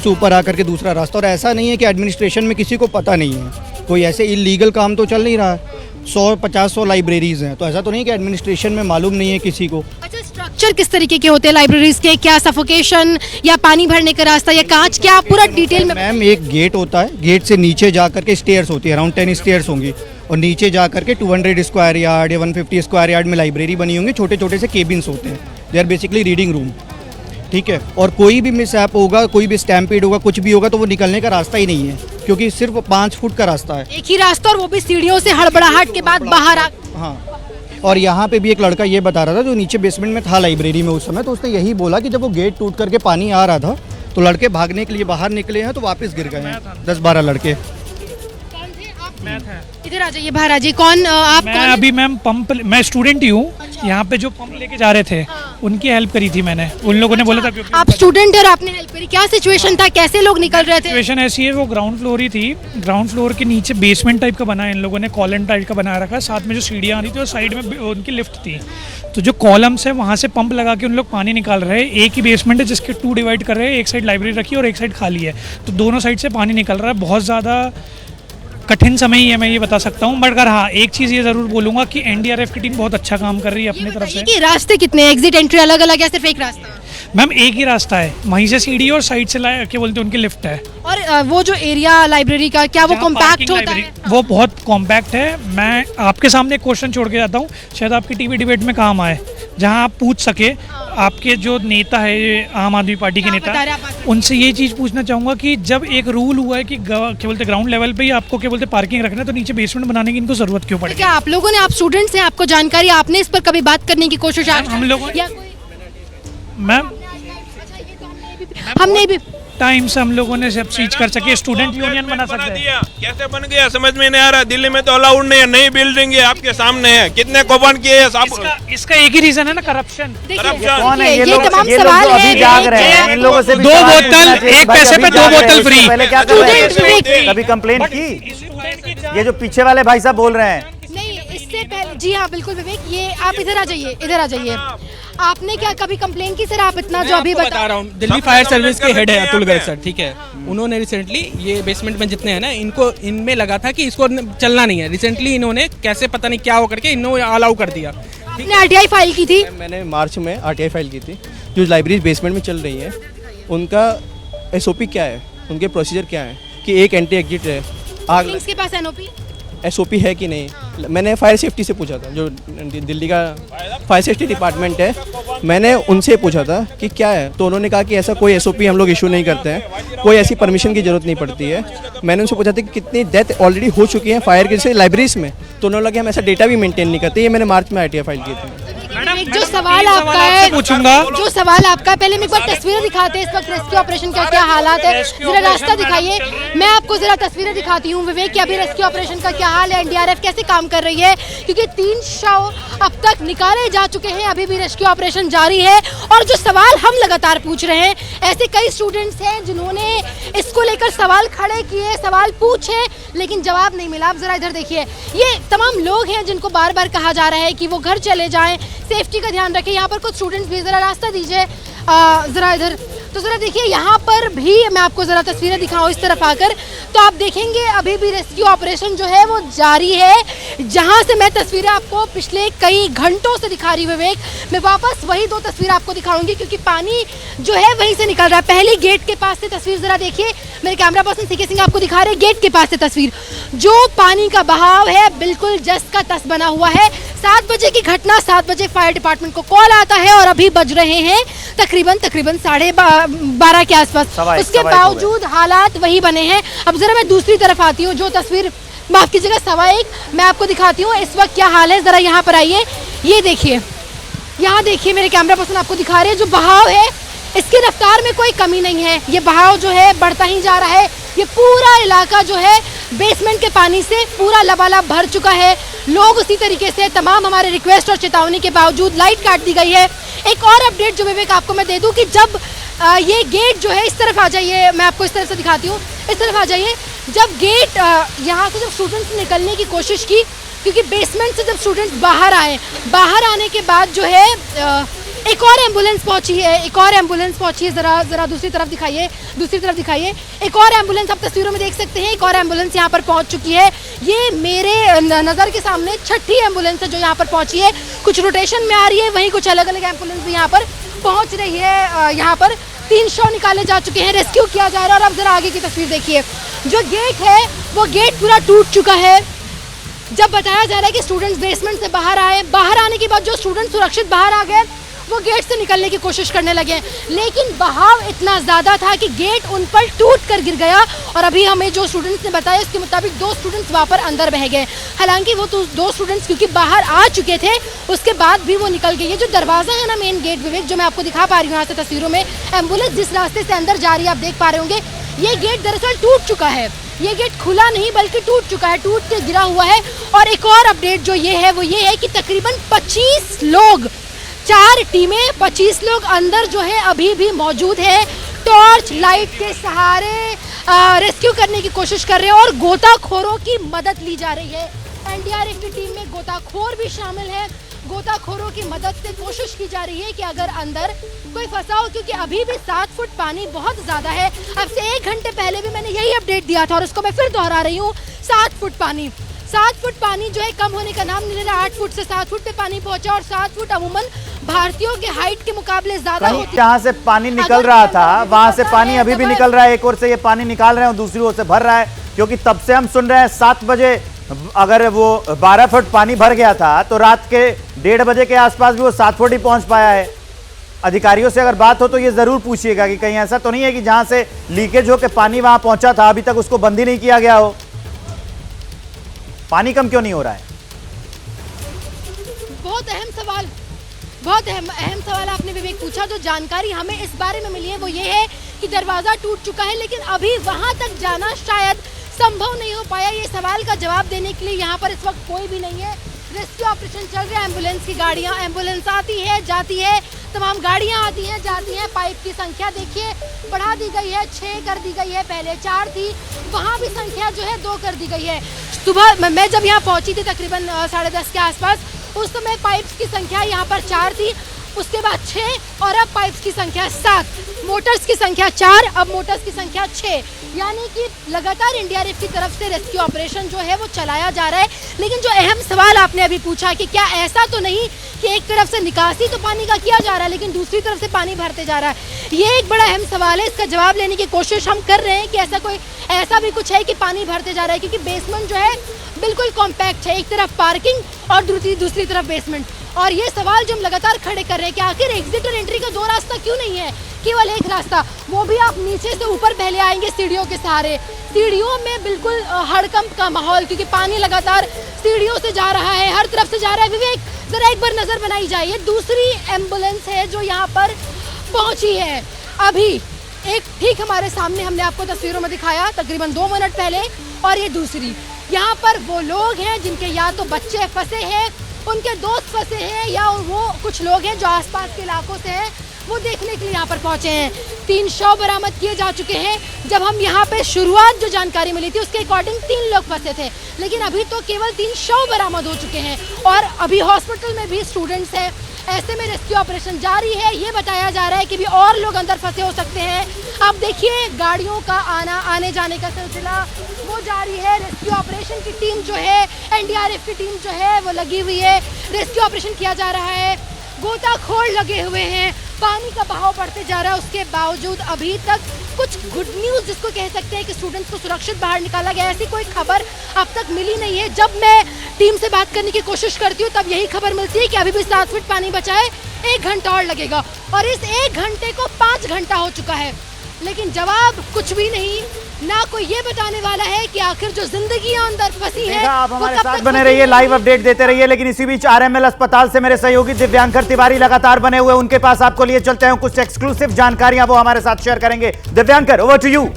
Speaker 2: ऊपर आकर
Speaker 16: दूसरा रास्ता। और ऐसा नहीं है कि एडमिनिस्ट्रेशन में किसी को पता नहीं है, कोई ऐसे इलीगल काम तो चल नहीं रहा है। 100-50 लाइब्रेरीज हैं, तो ऐसा तो नहीं कि एडमिनिस्ट्रेशन में मालूम नहीं है किसी को।
Speaker 2: अच्छा, स्ट्रक्चर किस तरीके के होते हैं लाइब्रेरीज के? क्या सफोकेशन या पानी भरने का रास्ता या कांच, क्या पूरा डिटेल में?
Speaker 16: मैम, एक गेट होता है, गेट से नीचे जा करके स्टेयर्स होती है, अराउंड 10 स्टेयर्स होंगी, और नीचे जा करके 200 स्क्वायर यार्ड या 150 स्क्वायर यार्ड में लाइब्रेरी बनी होंगी। छोटे छोटे से केबिन्स होते हैं, they are basically reading room. ठीक है, और कोई भी मिसहैप होगा, कोई भी स्टैम्पेड होगा, कुछ भी होगा, तो वो निकलने का रास्ता ही नहीं है, क्योंकि सिर्फ 5 फुट का रास्ता है,
Speaker 2: एक ही रास्ता, और वो भी सीढ़ियों से हड़बड़ाहट के बाद बाहर आ।
Speaker 16: हाँ, और यहाँ पे भी एक लड़का ये बता रहा था जो नीचे बेसमेंट में था लाइब्रेरी में उस समय, तो उसने यही बोला कि जब वो गेट टूट करके पानी आ रहा था तो लड़के भागने के लिए बाहर निकले हैं, तो वापस गिर गए हैं 10-12 लड़के।
Speaker 2: इधर आ जाइए, बाहर आ जाइए। कौन आप?
Speaker 17: मैं अभी मैम पंप, मैं स्टूडेंट ही हूँ। यहाँ पे जो पंप लेके जा रहे थे उनकी हेल्प करी थी मैंने, उन लोगों ने बोला था क्योंकि
Speaker 2: आप स्टूडेंट और आपने हेल्प करी। क्या सिचुएशन था, कैसे लोग निकल रहे थे?
Speaker 17: सिचुएशन ऐसी है, वो ग्राउंड फ्लोर ही थी, ग्राउंड फ्लोर के नीचे बेसमेंट टाइप का बना है, इन लोगों ने कॉलम टाइप का बना रखा, साथ में जो सीढ़ियाँ आ रही थी और साइड में उनकी लिफ्ट थी, तो जो कॉलम्स है वहाँ से पंप लगा के उन लोग पानी निकाल रहे हैं। एक ही बेसमेंट है जिसके 2 डिवाइड कर रहे हैं, एक साइड लाइब्रेरी रखी है और एक साइड खाली है, तो दोनों साइड से पानी निकल रहा है। बहुत ज़्यादा कठिन समय ही है, मैं ये बता सकता हूँ। मगर हाँ, एक चीज़ ये ज़रूर बोलूँगा कि एनडीआरएफ की टीम बहुत अच्छा काम कर रही है अपनी तरफ से।
Speaker 2: कि रास्ते कितने, एग्जिट एंट्री अलग-अलग या सिर्फ एक रास्ता?
Speaker 17: मैम, एक ही रास्ता है, वहीं से सीढ़ी और साइड से क्या बोलते हैं उनकी लिफ्ट है।
Speaker 2: और वो जो एरिया लाइब्रेरी का, क्या वो कॉम्पैक्ट होता है?
Speaker 17: वो बहुत कॉम्पैक्ट है। मैं आपके सामने एक क्वेश्चन छोड़ के जाता हूँ, शायद आपकी टीवी डिबेट में काम आए, जहाँ आप पूछ सके आपके जो नेता है, आम आदमी पार्टी के नेता, उनसे ये चीज़ पूछना चाहूँगा कि जब एक रूल हुआ है कि क्या बोलते ग्राउंड लेवल पे ही आपको क्या बोलते पार्किंग रखना है, तो नीचे बेसमेंट बनाने की इनको ज़रूरत क्यों पड़ेगी?
Speaker 2: क्या आप लोगों ने, आप स्टूडेंट्स हैं, आपको जानकारी, आपने इस पर कभी बात करने की कोशिश?
Speaker 17: हम लोगों, मैम,
Speaker 2: हमने भी
Speaker 17: टाइम से हम लोगों ने सब चीज कर सके, स्टूडेंट यूनियन बना सकते हैं।
Speaker 18: कैसे बन गया समझ में नहीं आ रहा। दिल्ली में तो अलाउड नहीं है, नई बिल्डिंग है आपके सामने है, कितने कौपन किए हैं।
Speaker 17: इसका एक ही रीजन है ना, करप्शन।
Speaker 1: कौन है ये लोग? ये लोग जो अभी जाग रहे हैं, इन लोगों से भी
Speaker 17: 2 बोतल, एक पैसे पे 2 बोतल फ्री।
Speaker 1: पहले क्या कर रहे थे? कभी कंप्लेंट की? ये जो पीछे वाले भाई साहब बोल रहे हैं,
Speaker 2: नहीं इससे पहले, जी हाँ बिल्कुल विवेक, ये आप इधर आ जाइए, इधर आ जाइए। आपने क्या कभी कंप्लेन की सर? आप इतना जो अभी
Speaker 10: बता रहा हूँ, दिल्ली फायर सर्विस के हेड है अतुल गर्ग सर, ठीक है। उन्होंने रिसेंटली ये बेसमेंट में जितने हैं ना, इनको इनमें लगा था कि इसको चलना नहीं है। रिसेंटली इन्होंने कैसे पता नहीं क्या हो करके इन्होंने अलाउ कर दिया।
Speaker 2: आपने आरटीआई फाइल की थी?
Speaker 19: मैंने मार्च में आरटीआई फाइल की थी। जो लाइब्रेरी बेसमेंट में चल रही है उनका एसओपी क्या है, उनके प्रोसीजर क्या है कि एक एंट्री एग्जिट है, आग
Speaker 2: इसके पास एनओपी
Speaker 19: एसओपी है कि नहीं। मैंने फायर सेफ्टी से पूछा था, जो दिल्ली का फायर सेफ्टी डिपार्टमेंट है, मैंने उनसे पूछा था कि क्या है, तो उन्होंने कहा कि ऐसा कोई एसओपी हम लोग इशू नहीं करते हैं, कोई ऐसी परमिशन की जरूरत नहीं पड़ती है। मैंने उनसे पूछा था कि कितनी डेथ ऑलरेडी हो चुकी है फायर के से लाइब्रेरीज में, तो उन्होंने लगा कि हम ऐसा डेटा भी मेंटेन नहीं करते। ये मैंने मार्च में आरटीआई फाइल की थी।
Speaker 2: जो सवाल आपका है,
Speaker 17: पूछूंगा,
Speaker 2: जो सवाल आपका है, पहले मैं एक बार तस्वीरें दिखाते हैं इस वक्त रेस्क्यू ऑपरेशन का क्या हालात है। जरा रास्ता दिखाइए, मैं आपको जरा तस्वीरें दिखाती हूँ विवेक कि अभी रेस्क्यू ऑपरेशन का क्या हाल है, एनडीआरएफ कैसे काम कर रही है, क्योंकि 3 शव अब तक निकाले जा चुके हैं, अभी भी रेस्क्यू ऑपरेशन जारी है। और जो सवाल हम लगातार पूछ रहे हैं, ऐसे कई स्टूडेंट्स हैं जिन्होंने इसको लेकर सवाल खड़े किए, सवाल पूछे, लेकिन जवाब नहीं मिला। आप जरा इधर देखिए, ये तमाम लोग हैं जिनको बार बार कहा जा रहा है कि वो घर चले जाएं, सेफ्टी का ध्यान रखें। यहाँ पर कुछ स्टूडेंट्स भी, जरा रास्ता दीजिए जरा इधर, तो जरा देखिए यहाँ पर भी मैं आपको जरा तस्वीरें दिखाऊं इस तरफ आकर, तो आप देखेंगे अभी भी रेस्क्यू ऑपरेशन जो है वो जारी है। जहाँ से मैं तस्वीरें आपको पिछले कई घंटों से दिखा रही हूँ विवेक, मैं वापस वही 2 तस्वीरें आपको दिखाऊंगी, क्योंकि पानी जो है वहीं से निकल रहा है। पहले गेट के पास से तस्वीर जरा देखिए, मेरे कैमरा पर्सन सीके सिंह आपको दिखा रहे हैं गेट के पास से तस्वीर। जो पानी का बहाव है बिल्कुल जस का तस बना हुआ है। 7 बजे की घटना, 7 बजे फायर डिपार्टमेंट को कॉल आता है और अभी बज रहे हैं तकरीबन 12:30 के आसपास। उसके बावजूद हालात वही बने हैं। अब जरा मैं दूसरी तरफ आती हूँ, जो तस्वीर, माफ कीजिएगा 1:15, मैं आपको दिखाती हूँ इस वक्त क्या हाल है। जरा यहाँ पर आइए, ये देखिए, यहाँ देखिए, मेरे कैमरा पर्सन आपको दिखा रहे हैं जो बहाव है, इसकी रफ्तार में कोई कमी नहीं है। ये बहाव जो है बढ़ता ही जा रहा है। ये पूरा इलाका जो है बेसमेंट के पानी से पूरा लबालब भर चुका है। लोग उसी तरीके से, तमाम हमारे रिक्वेस्ट और चेतावनी के बावजूद लाइट काट दी गई है। एक और अपडेट जो विवेक आपको मैं दे दूं कि जब ये गेट जो है, इस तरफ आ जाइए, मैं आपको इस तरफ से दिखाती हूँ, इस तरफ आ जाइए। जब गेट यहाँ से जब स्टूडेंट्स निकलने की कोशिश की, क्योंकि बेसमेंट से जब स्टूडेंट्स बाहर आए, बाहर आने के बाद जो है एक और एम्बुलेंस पहुंची है, एक और एम्बुलेंस पहुंची है। जरा दूसरी तरफ दिखाइए, दूसरी तरफ दिखाइए। एक और एम्बुलेंस आप तस्वीरों में देख सकते हैं, एक और एम्बुलेंस यहाँ पर पहुंच चुकी है। ये मेरे नज़र के सामने 6ठी एम्बुलेंस है जो यहाँ पर पहुंची है। कुछ रोटेशन में आ रही है, वहीं कुछ अलग अलग एम्बुलेंस भी यहाँ पर पहुंच रही है। यहाँ पर 3 शव निकाले जा चुके हैं, रेस्क्यू किया जा रहा है। और अब जरा आगे की तस्वीर देखिए, जो गेट है वो गेट पूरा टूट चुका है। जब बताया जा रहा है कि स्टूडेंट्स बेसमेंट से बाहर आए, बाहर आने के बाद जो स्टूडेंट सुरक्षित बाहर आ गए, वो गेट से निकलने की कोशिश करने लगे, लेकिन बहाव इतना ज़्यादा था कि गेट उन पर टूट कर गिर गया। और अभी हमें जो स्टूडेंट्स ने बताया उसके मुताबिक 2 स्टूडेंट्स वहाँ पर अंदर बह गए। हालांकि वो 2 स्टूडेंट्स क्योंकि बाहर आ चुके थे, उसके बाद भी वो निकल गए। ये जो दरवाज़ा है ना, मेन गेट विवेक, जो मैं आपको दिखा पा रही हूँ यहाँ से तस्वीरों में, एम्बुलेंस जिस रास्ते से अंदर जा रही है आप देख पा रहे होंगे, ये गेट दरअसल टूट चुका है। ये गेट खुला नहीं बल्कि टूट चुका है, टूट के गिरा हुआ है। और एक और अपडेट जो ये है वो ये है कि तकरीबन 25 लोग, 4 टीमें, 25 लोग अंदर जो है अभी भी मौजूद है। टॉर्च लाइट के सहारे रेस्क्यू करने की कोशिश कर रहे हैं और गोताखोरों की मदद ली जा रही है। एनडीआरएफ की टीम में गोताखोर भी शामिल है। गोताखोरों की मदद से कोशिश की जा रही है कि अगर अंदर कोई फंसा हो, क्योंकि अभी भी 7 फुट पानी बहुत ज़्यादा है। अब से 1 घंटे पहले भी मैंने यही अपडेट दिया था और उसको मैं फिर दोहरा रही हूँ। 7 फुट पानी, 7 फुट पानी जो है कम होने का नाम नहीं ले रहा। 8 फुट से 7 फुट पे पानी पहुंचा और 7 फुट अमूमन भारतीयों के हाइट के मुकाबले ज्यादा होती है।
Speaker 1: जहाँ से पानी निकल रहा था वहां से पानी अभी भी निकल रहा है। एक ओर से ये पानी निकाल रहे हैं और दूसरी ओर से भर रहा है, क्योंकि तब से हम सुन रहे हैं 7 बजे अगर वो 12 फुट पानी भर गया था तो रात के 1:30 बजे के आसपास भी वो 7 फुट ही पहुंच पाया है। अधिकारियों से अगर बात हो तो ये जरूर पूछिएगा कि कहीं ऐसा तो नहीं है कि जहां से लीकेज होकर पानी वहां पहुंचा था अभी तक उसको बंद ही नहीं किया गया हो। पानी कम क्यों नहीं हो रहा है?
Speaker 2: बहुत अहम सवाल, बहुत अहम सवाल आपने विवेक पूछा। जो जानकारी हमें इस बारे में मिली है वो ये है कि कि दरवाज़ा टूट चुका है, लेकिन अभी वहाँ तक जाना शायद संभव नहीं हो पाया। ये सवाल का जवाब देने के लिए यहाँ पर इस वक्त कोई भी नहीं है। रेस्क्यू ऑपरेशन चल रहा है, एम्बुलेंस की गाड़ियाँ, एम्बुलेंस आती है जाती है, तमाम गाड़ियाँ आती हैं जाती हैं। पाइप की संख्या देखिए बढ़ा दी गई है, 6 कर दी गई है, पहले 4 थी, वहाँ भी संख्या जो है 2 कर दी गई है। सुबह मैं जब यहाँ पहुँची थी तकरीबन 10:30 के आसपास, उस समय पाइप्स की संख्या यहाँ पर 4 थी, उसके बाद 6 और अब पाइप्स की संख्या 7, मोटर्स की संख्या 4, अब मोटर्स की संख्या 6, यानी कि लगातार एनडीआरएफ की तरफ से रेस्क्यू ऑपरेशन जो है वो चलाया जा रहा है। लेकिन जो अहम सवाल आपने अभी पूछा कि क्या ऐसा तो नहीं कि एक तरफ से निकासी तो पानी का किया जा रहा है लेकिन दूसरी तरफ से पानी भरते जा रहा है, ये एक बड़ा अहम सवाल है। इसका जवाब लेने की कोशिश हम कर रहे हैं कि ऐसा भी कुछ है कि पानी भरते जा रहा है, क्योंकि बेसमेंट जो है बिल्कुल कॉम्पैक्ट है, एक तरफ पार्किंग और दूसरी तरफ बेसमेंट। और ये सवाल जो हम लगातार खड़े कर रहे हैं कि आखिर एग्जिट और एंट्री का 2 रास्ता क्यों नहीं है, केवल एक रास्ता, वो भी आप नीचे से ऊपर पहले आएंगे सीढ़ियों के सहारे। सीढ़ियों में बिल्कुल हड़कंप का माहौल, क्योंकि पानी लगातार सीढ़ियों से जा रहा है, हर तरफ से जा रहा है। विवेक, जरा एक बार नजर बनाई जाए, दूसरी एम्बुलेंस है जो यहाँ पर पहुंची है अभी, एक ठीक हमारे सामने, हमने आपको तस्वीरों में दिखाया तकरीबन 2 मिनट पहले, और ये दूसरी। यहाँ पर वो लोग हैं जिनके या तो बच्चे फंसे हैं, उनके दोस्त फंसे हैं, या वो कुछ लोग हैं जो आसपास के इलाकों से हैं, वो देखने के लिए यहाँ पर पहुँचे हैं। 3 शव बरामद किए जा चुके हैं। जब हम यहाँ पे शुरुआत जो जानकारी मिली थी उसके अकॉर्डिंग 3 लोग फंसे थे, लेकिन अभी तो केवल 3 शव बरामद हो चुके हैं और अभी हॉस्पिटल में भी स्टूडेंट्स हैं। ऐसे में रेस्क्यू ऑपरेशन जारी है। ये बताया जा रहा है कि भी और लोग अंदर फंसे हो सकते हैं। अब देखिए गाड़ियों का आने जाने का सिलसिला वो जारी है। रेस्क्यू ऑपरेशन की टीम जो है, एनडीआरएफ की टीम जो है वो लगी हुई है, रेस्क्यू ऑपरेशन किया जा रहा है, गोताखोर लगे हुए हैं। पानी का बहाव बढ़ते जा रहा है, उसके बावजूद अभी तक कुछ गुड न्यूज़ जिसको कह सकते हैं कि स्टूडेंट्स को सुरक्षित बाहर निकाला गया, ऐसी कोई खबर अब तक मिली नहीं है। जब मैं टीम से बात करने की कोशिश करती हूँ तब यही खबर मिलती है कि अभी भी 7 फीट पानी बचा है, 1 घंटा और लगेगा, और इस 1 घंटे को 5 घंटा हो चुका है, लेकिन जवाब कुछ भी नहीं। ना कोई ये बताने वाला है कि आखिर जो जिंदगियां अंदर फंसी है
Speaker 1: आप हमारे साथ बने रहिए, लाइव अपडेट देते रहिए। लेकिन इसी बीच आरएमएल अस्पताल से मेरे सहयोगी दिव्यांकर तिवारी लगातार बने हुए, उनके पास आपको लिए चलते हैं, कुछ एक्सक्लूसिव जानकारियां वो हमारे साथ शेयर करेंगे। Divyankar, over to you.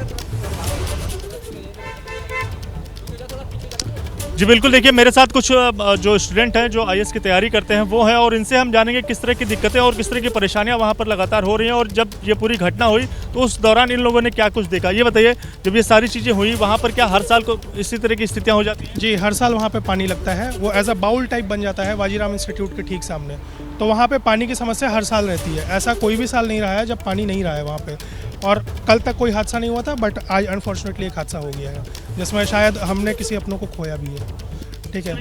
Speaker 8: जी बिल्कुल, देखिए मेरे साथ कुछ जो स्टूडेंट हैं जो आईएएस की तैयारी करते हैं वो हैं, और इनसे हम जानेंगे किस तरह की दिक्कतें और किस तरह की परेशानियां वहां पर लगातार हो रही हैं, और जब ये पूरी घटना हुई तो उस दौरान इन लोगों ने क्या कुछ देखा। ये बताइए, जब ये सारी चीज़ें हुई वहाँ पर क्या हर साल को इसी तरह की स्थितियाँ हो जाती हैं?
Speaker 20: जी, हर साल वहाँ पे पानी लगता है, वो एज अ बाउल टाइप बन जाता है वाजीराम इंस्टीट्यूट के ठीक सामने, तो वहाँ पे पानी की समस्या हर साल रहती है। ऐसा कोई भी साल नहीं रहा है जब पानी नहीं रहा है वहाँ पे, और कल तक कोई हादसा नहीं हुआ था, बट आज अनफॉर्चुनेटली एक हादसा हो गया है जिसमें शायद हमने किसी अपनों को खोया भी है। ठीक है,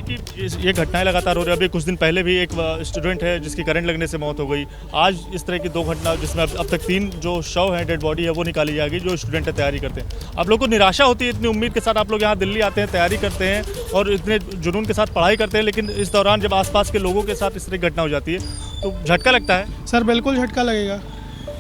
Speaker 8: ये घटनाएं लगातार हो रही है। अभी कुछ दिन पहले भी एक स्टूडेंट है जिसकी करंट लगने से मौत हो गई। आज इस तरह की 2 घटना जिसमें अब तक 3 जो शव हैं, डेड बॉडी है, वो निकाली जाएगी जो स्टूडेंट तैयारी करते हैं। आप लोग को निराशा होती है, इतनी उम्मीद के साथ आप लोग यहाँ दिल्ली आते हैं, तैयारी करते हैं और इतने जुनून के साथ पढ़ाई करते हैं, लेकिन इस दौरान जब आसपास के लोगों के साथ इस तरह की घटना हो जाती है तो झटका लगता है?
Speaker 20: सर बिल्कुल झटका लगेगा,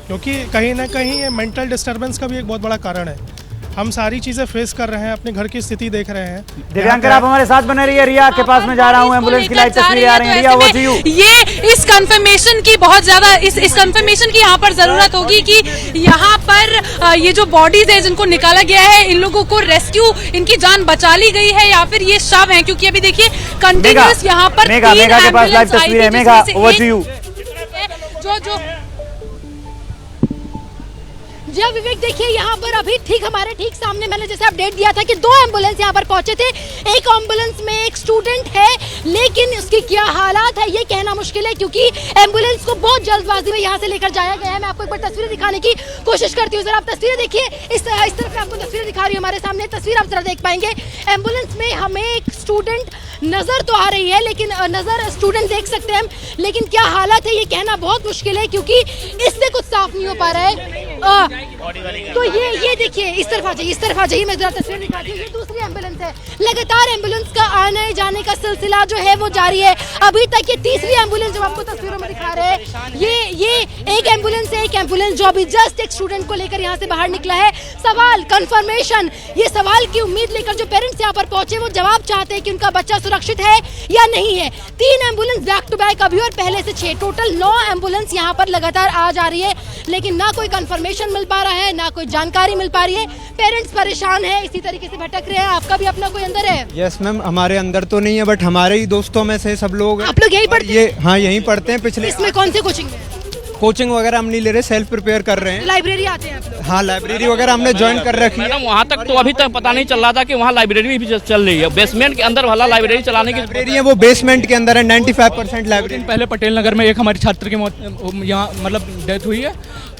Speaker 20: क्योंकि कहीं ना कहीं ये मेंटल डिस्टर्बेंस का भी एक बहुत बड़ा कारण है। हम सारी चीजें फेस कर रहे हैं, अपने घर की स्थिति देख रहे हैं।
Speaker 1: दिव्यांकर, आप हमारे साथ बने रहिए। रिया के पास में जा रहा हूं, एम्बुलेंस की लाइव तस्वीरें आ रही हैं। रिया, वो टू यू।
Speaker 7: ये इस कंफर्मेशन की बहुत ज्यादा इस कंफर्मेशन की यहाँ पर जरूरत होगी कि यहाँ पर ये जो बॉडीज है जिनको निकाला गया है, इन लोगों को रेस्क्यू, इनकी जान बचा ली गई है या फिर ये शव है, क्योंकि अभी देखिए कंटिन्यूअस यहाँ पर 3 एम्बुलेंस आई थी,
Speaker 1: मेघा, ओवर टू यू।
Speaker 7: जो
Speaker 2: जी हाँ विवेक, देखिए यहाँ पर अभी हमारे ठीक सामने मैंने जैसे अपडेट दिया था कि 2 एम्बुलेंस यहाँ पर पहुंचे थे। एक एम्बुलेंस में एक स्टूडेंट है, लेकिन उसकी क्या हालात है ये कहना मुश्किल है, क्योंकि एम्बुलेंस को बहुत जल्दबाजी में यहाँ से लेकर जाया गया है। मैं आपको एक बार तस्वीरें दिखाने की कोशिश करती हूँ। जरा आप तस्वीरें देखिए, इस तरफ मैं आपको तस्वीरें दिखा रही हूँ, हमारे सामने तस्वीर आप जरा देख पाएंगे। एम्बुलेंस में हमें एक स्टूडेंट नजर तो आ रही है, लेकिन नजर स्टूडेंट देख सकते हैं हम, लेकिन क्या हालत है ये कहना बहुत मुश्किल है, क्योंकि इससे कुछ साफ नहीं हो पा रहा है। तो ये देखिए, इस तरफ आ जाइए, मैं जरा तस्वीर दिखाती हूँ। ये दूसरी एम्बुलेंस है। लगातार एम्बुलेंस का आने जाने का सिलसिला जो है वो जारी है। अभी तक ये तीसरी एम्बुलेंस जो आपको तस्वीरों में दिखा रहे हैं, ये एक एम्बुलेंस है, एक एम्बुलेंस जो अभी जस्ट एक स्टूडेंट को लेकर यहाँ से बाहर निकला है। सवाल, कंफर्मेशन, ये सवाल की उम्मीद लेकर जो पेरेंट्स यहाँ पर पहुंचे वो जवाब चाहते हैं कि उनका बच्चा सुरक्षित है या नहीं है। 3 एम्बुलेंस बैक टू बैक अभी, और पहले से 6, टोटल 9 एम्बुलेंस यहाँ पर लगातार आ जा रही है, लेकिन ना कोई कंफर्मेशन इन्फॉर्मेशन मिल पा रहा है, ना कोई जानकारी मिल पा रही है। पेरेंट्स परेशान है, इसी तरीके से भटक रहे हैं। आपका भी अपना कोई अंदर है?
Speaker 21: यस मैम, हमारे अंदर तो नहीं है बट हमारे ही दोस्तों में से सब लोग हैं।
Speaker 2: आप लोग यही पढ़ते हैं?
Speaker 21: हाँ, यहीं पढ़ते हैं। पिछले
Speaker 2: इसमें कौन सी कोचिंग है?
Speaker 21: कोचिंग वगैरह हम नहीं ले रहे, सेल्फ प्रिपेयर कर रहे हैं।
Speaker 2: लाइब्रेरी आते हैं आप लोग?
Speaker 21: हाँ, लाइब्रेरी वगैरह हमने ज्वाइन कर रखी है।
Speaker 22: मैडम वहाँ तक तो अभी तक पता नहीं चल रहा था कि वहाँ लाइब्रेरी भी चल रही है। बेसमेंट के अंदर वाला लाइब्रेरी चलाने की
Speaker 21: लाइब्रेरी है, वो बेसमेंट के अंदर है। 95% लाइब्रेरी।
Speaker 9: पहले पटेल नगर में एक हमारी छात्र की मौत यहाँ मतलब डेथ हुई है।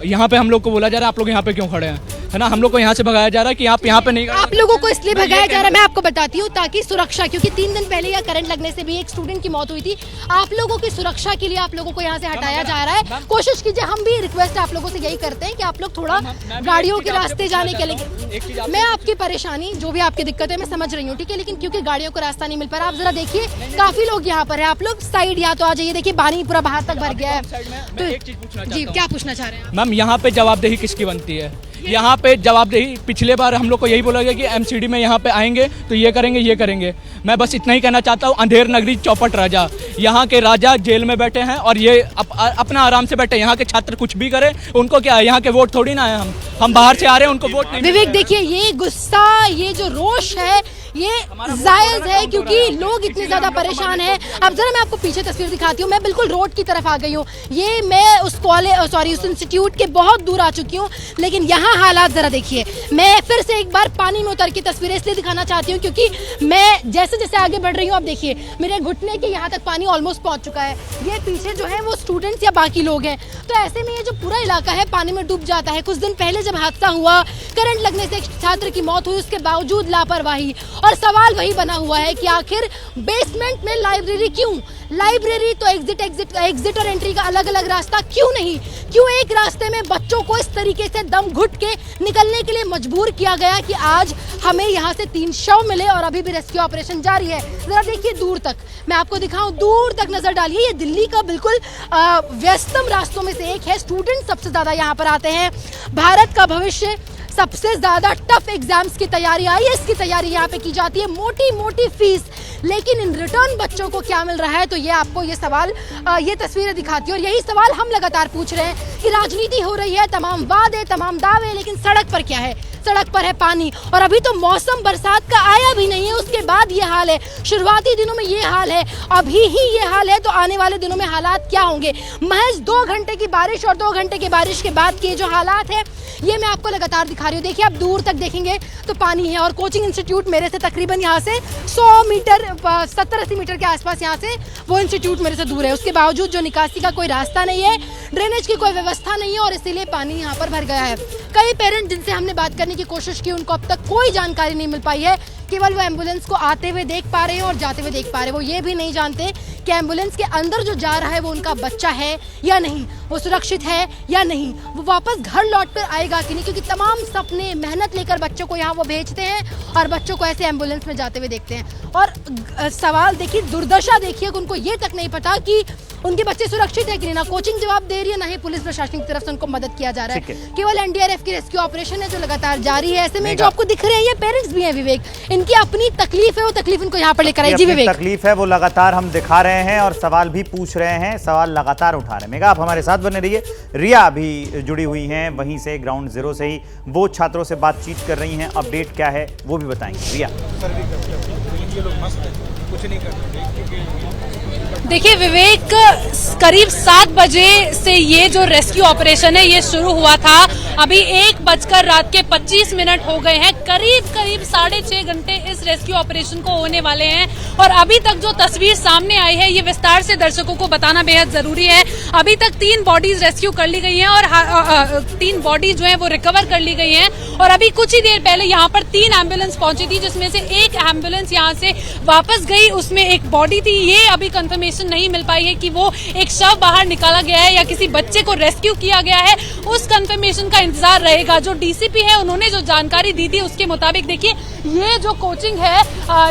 Speaker 9: यहाँ पे हम लोग को बोला जा रहा है आप लोग यहाँ पे क्यों खड़े हैं, है ना। हम लोग को यहाँ से भगाया जा रहा है कि आप यहाँ पे नहीं।
Speaker 2: आप लोगों को इसलिए भगाया जा रहा है, मैं आपको बताती हूँ, ताकि सुरक्षा, क्योंकि 3 दिन पहले यहाँ करंट लगने से भी एक स्टूडेंट की मौत हुई थी। आप लोगों की सुरक्षा के लिए आप लोगों को यहाँ से हटाया जा रहा है। कोशिश कीजिए, हम भी रिक्वेस्ट आप लोगों से यही करते हैं कि आप लोग थोड़ा गाड़ियों के रास्ते जाने के लिए। मैं आपकी परेशानी, जो भी आपकी दिक्कत है, मैं समझ रही हूँ, ठीक है, लेकिन क्योंकि गाड़ियों को रास्ता नहीं मिल पा रहा। आप जरा देखिए, काफी लोग यहाँ पर है, आप लोग साइड या तो आ जाइए। देखिए पानी पूरा बाहर तक भर गया है। तो जी क्या पूछना चाह रहे हैं
Speaker 9: मैम? यहाँ पे जवाबदेही किसकी बनती है? यहाँ पे जवाबदेही, पिछले बार हम लोग को यही बोला गया कि एमसीडी में यहाँ पे आएंगे तो ये करेंगे ये करेंगे। मैं बस इतना ही कहना चाहता हूँ, अंधेर नगरी चौपट राजा, यहाँ के राजा जेल में बैठे हैं और ये अपना आराम से बैठे। यहाँ के छात्र कुछ भी करें, उनको क्या है, यहाँ के वोट थोड़ी ना है। हम बाहर से आ रहे हैं, उनको वोट नहीं।
Speaker 2: विवेक देखिए, ये गुस्सा, ये जो रोष है, ये जायज है क्योंकि लोग इतने ज्यादा परेशान हैं। अब जरा मैं आपको पीछे तस्वीर दिखाती हूँ। मैं बिल्कुल रोड की तरफ आ गई हूँ। ये मैं उस उस इंस्टीट्यूट के बहुत दूर आ चुकी हूँ, लेकिन यहाँ हालात जरा देखिए। मैं फिर से एक बार पानी में उतर की तस्वीरें इसलिए दिखाना चाहती हूँ क्योंकि मैं जैसे जैसे आगे बढ़ रही हूँ, अब देखिए मेरे घुटने के यहाँ तक पानी ऑलमोस्ट पहुँच चुका है। ये पीछे जो है वो स्टूडेंट्स या बाकी लोग हैं। तो ऐसे में ये जो पूरा इलाका है पानी में डूब जाता है। कुछ दिन पहले जब हादसा हुआ, करंट लगने से एक छात्र की मौत हुई, उसके बावजूद लापरवाही। और सवाल वही बना हुआ है कि आखिर बेसमेंट में लाइब्रेरी क्यों? लाइब्रेरी तो एग्जिट और एंट्री का अलग अलग रास्ता क्यों नहीं? क्यों एक रास्ते में बच्चों को इस तरीके से दम घुट के निकलने के लिए मजबूर किया गया कि आज हमें यहाँ से 3 शव मिले और अभी भी रेस्क्यू ऑपरेशन जारी है। जरा देखिए दूर तक, मैं आपको दिखाऊं, दूर तक नजर डालिए। ये दिल्ली का बिल्कुल व्यस्तम रास्तों में से एक है। स्टूडेंट सबसे ज्यादा यहाँ पर आते हैं। भारत का भविष्य, सबसे ज्यादा टफ एग्जाम्स की तैयारी, IAS की तैयारी यहाँ पे की जाती है। मोटी मोटी फीस, लेकिन इन रिटर्न बच्चों को क्या मिल रहा है? तो ये आपको ये सवाल, ये तस्वीरें दिखाती है। और यही सवाल हम लगातार पूछ रहे हैं कि राजनीति हो रही है, तमाम वादे, तमाम दावे, लेकिन सड़क पर क्या है? सड़क पर है पानी। और अभी तो मौसम बरसात का आया भी नहीं है, उसके बाद ये हाल है। शुरुआती दिनों में ये हाल है, अभी ही ये हाल है, तो आने वाले दिनों में हालात क्या होंगे? महज 2 घंटे की बारिश और 2 घंटे की बारिश के बाद के जो हालात है, ये मैं आपको लगातार दिखा रही हूँ। देखिए आप दूर तक देखेंगे तो पानी है। और कोचिंग इंस्टीट्यूट मेरे से तकरीबन यहाँ से 100 मीटर, 70-80 मीटर के आसपास यहाँ से वो इंस्टीट्यूट मेरे से दूर है। उसके बावजूद जो निकासी का कोई रास्ता नहीं है, ड्रेनेज की कोई व्यवस्था नहीं है, और इसीलिए पानी यहाँ पर भर गया है। कई पेरेंट जिनसे हमने बात करने की कोशिश की, उनको अब तक कोई जानकारी नहीं मिल पाई है। केवल वो एम्बुलेंस को आते हुए देख पा रहे हैं और जाते हुए देख पा रहे हैं। वो ये भी नहीं जानते कि एम्बुलेंस के अंदर जो जा रहा है वो उनका बच्चा है या नहीं, वो सुरक्षित है या नहीं, वो वापस घर लौट कर आएगा कि नहीं, क्योंकि तमाम सपने, मेहनत लेकर बच्चों को यहाँ वो भेजते हैं और बच्चों को ऐसे एम्बुलेंस में जाते हुए देखते हैं। और सवाल देखिए, दुर्दशा देखिए कि उनको ये तक नहीं पता कि उनके बच्चे सुरक्षित है कि नहीं। ना कोचिंग जवाब दे रही है, ना ही पुलिस प्रशासन की तरफ से उनको मदद किया जा रहा है। केवल NDRF की रेस्क्यू ऑपरेशन है जो लगातार जारी है। ऐसे में जो आपको दिख रहे हैं ये पेरेंट्स भी हैं विवेक, इनकी अपनी तकलीफ है, वो तकलीफ उनको यहाँ पर लेकर आई। जी विवेक,
Speaker 1: तकलीफ है वो लगातार हम दिखा रहे हैं और सवाल भी पूछ रहे हैं, सवाल लगातार उठा रहे हैं। मेगा आप हमारे साथ बने रहिए। रिया भी जुड़ी हुई हैं वहीं से, ग्राउंड जीरो से ही, वो छात्रों से बातचीत कर रही हैं। अपडेट क्या है वो भी बताएंगे। रिया,
Speaker 23: कुछ नहीं कर रहे।
Speaker 7: देखिए विवेक, करीब 7 बजे से ये जो रेस्क्यू ऑपरेशन है ये शुरू हुआ था। अभी 1:25 हो गए हैं। करीब 6.5 घंटे इस रेस्क्यू ऑपरेशन को होने वाले हैं और अभी तक जो तस्वीर सामने आई है ये विस्तार से दर्शकों को बताना बेहद जरूरी है। अभी तक 3 बॉडीज रेस्क्यू कर ली गई हैं और 3 बॉडीज जो है वो रिकवर कर ली गई हैं। और अभी कुछ ही देर पहले यहाँ पर 3 एम्बुलेंस पहुंची थी, जिसमें से एक एम्बुलेंस यहाँ से वापस गई, उसमें एक बॉडी थी। ये अभी कंफर्मेशन नहीं मिल पाई है कि वो एक शव बाहर निकाला गया है या किसी बच्चे को रेस्क्यू किया गया है। उस कंफर्मेशन का इंतजार रहेगा। जो DCP है उन्होंने जो जानकारी दी थी उसके मुताबिक देखिए ये जो कोचिंग है,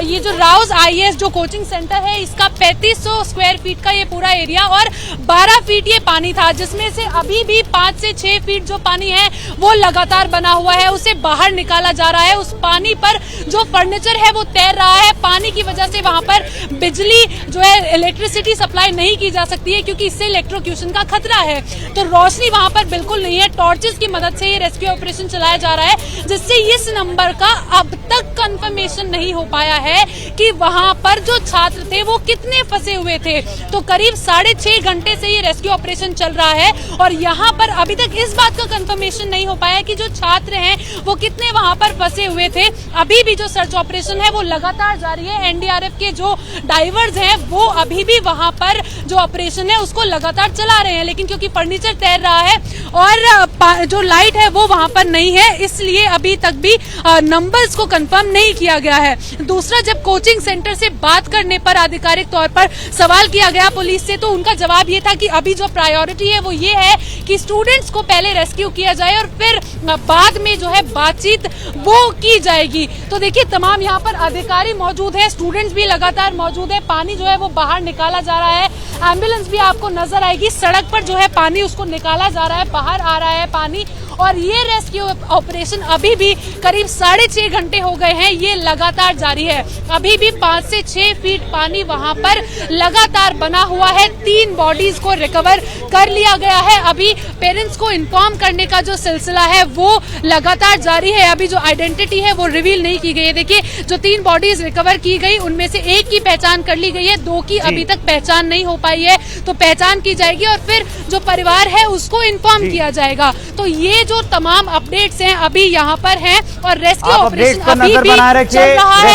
Speaker 7: ये जो राउस IAS जो कोचिंग सेंटर है, इसका 3500 स्क्वायर फीट का ये पूरा एरिया और 12 फीट ये पानी था, जिसमें से अभी भी 5 से 6 फीट जो पानी है वो लगातार बना हुआ है, उसे बाहर निकाला जा रहा है। उस पानी पर जो फर्नीचर है वो तैर रहा है। पानी की वजह से वहां पर बिजली जो है, इलेक्ट्रिसिटी सप्लाई नहीं की जा सकती है, क्योंकि इससे इलेक्ट्रोक्यूशन का खतरा है। तो रोशनी वहां पर बिल्कुल नहीं है। टॉर्चेस की मदद से ये रेस्क्यू ऑपरेशन चलाया जा रहा है, जिससे इस नंबर का अब तक कंफर्मेशन नहीं हो पाया है कि वहां पर जो छात्र थे वो कितने फंसे हुए थे। तो करीब 6.5 घंटे से ये रेस्क्यू ऑपरेशन चल रहा है और यहाँ पर अभी तक इस बात का कंफर्मेशन नहीं हो पाया कि जो छात्र हैं वो कितने वहां पर फंसे हुए थे। अभी भी जो सर्च ऑपरेशन है वो लगातार जारी है। NDRF के जो डाइवर्स हैं वो अभी भी वहां पर जो ऑपरेशन है उसको लगातार चला रहे हैं, लेकिन क्योंकि फर्नीचर तैर रहा है और जो लाइट है वो वहां पर नहीं है, इसलिए अभी तक भी नंबर्स को कंफर्म नहीं किया गया है। दूसरा, जब कोचिंग सेंटर से बात करने पर आधिकारिक तौर पर सवाल किया गया पुलिस से, तो उनका जवाब ये था कि अभी जो प्रायोरिटी है वो ये है कि स्टूडेंट्स को पहले रेस्क्यू किया जाए और फिर बाद में जो है बातचीत वो की जाएगी। तो देखिए, तमाम यहाँ पर अधिकारी मौजूद है, स्टूडेंट्स भी लगातार मौजूद है। पानी जो है वो बाहर निकाला जा रहा है। एम्बुलेंस भी आपको नजर आएगी, सड़क पर जो है पानी उसको निकाला जा रहा है, बाहर आ रहा है पानी। और ये रेस्क्यू ऑपरेशन अभी भी करीब 6.5 घंटे हो गए हैं, ये लगातार जारी है। अभी भी 5 से 6 फीट पानी वहां पर लगातार बना हुआ है। 3 बॉडीज को रिकवर कर लिया गया है। अभी पेरेंट्स को इन्फॉर्म करने का जो सिलसिला है वो लगातार जारी है। अभी जो आइडेंटिटी है वो रिवील नहीं की गई है। देखिए, जो 3 बॉडीज रिकवर की गई उनमें से एक की पहचान कर ली गई है, 2 की अभी तक पहचान नहीं हो पाई है। तो पहचान की जाएगी और फिर जो परिवार है उसको इन्फॉर्म किया जाएगा। तो ये जो तमाम अपडेट्स हैं अभी यहाँ पर हैं और रेस्क्यू ऑपरेशन अभी भी चल रहा है।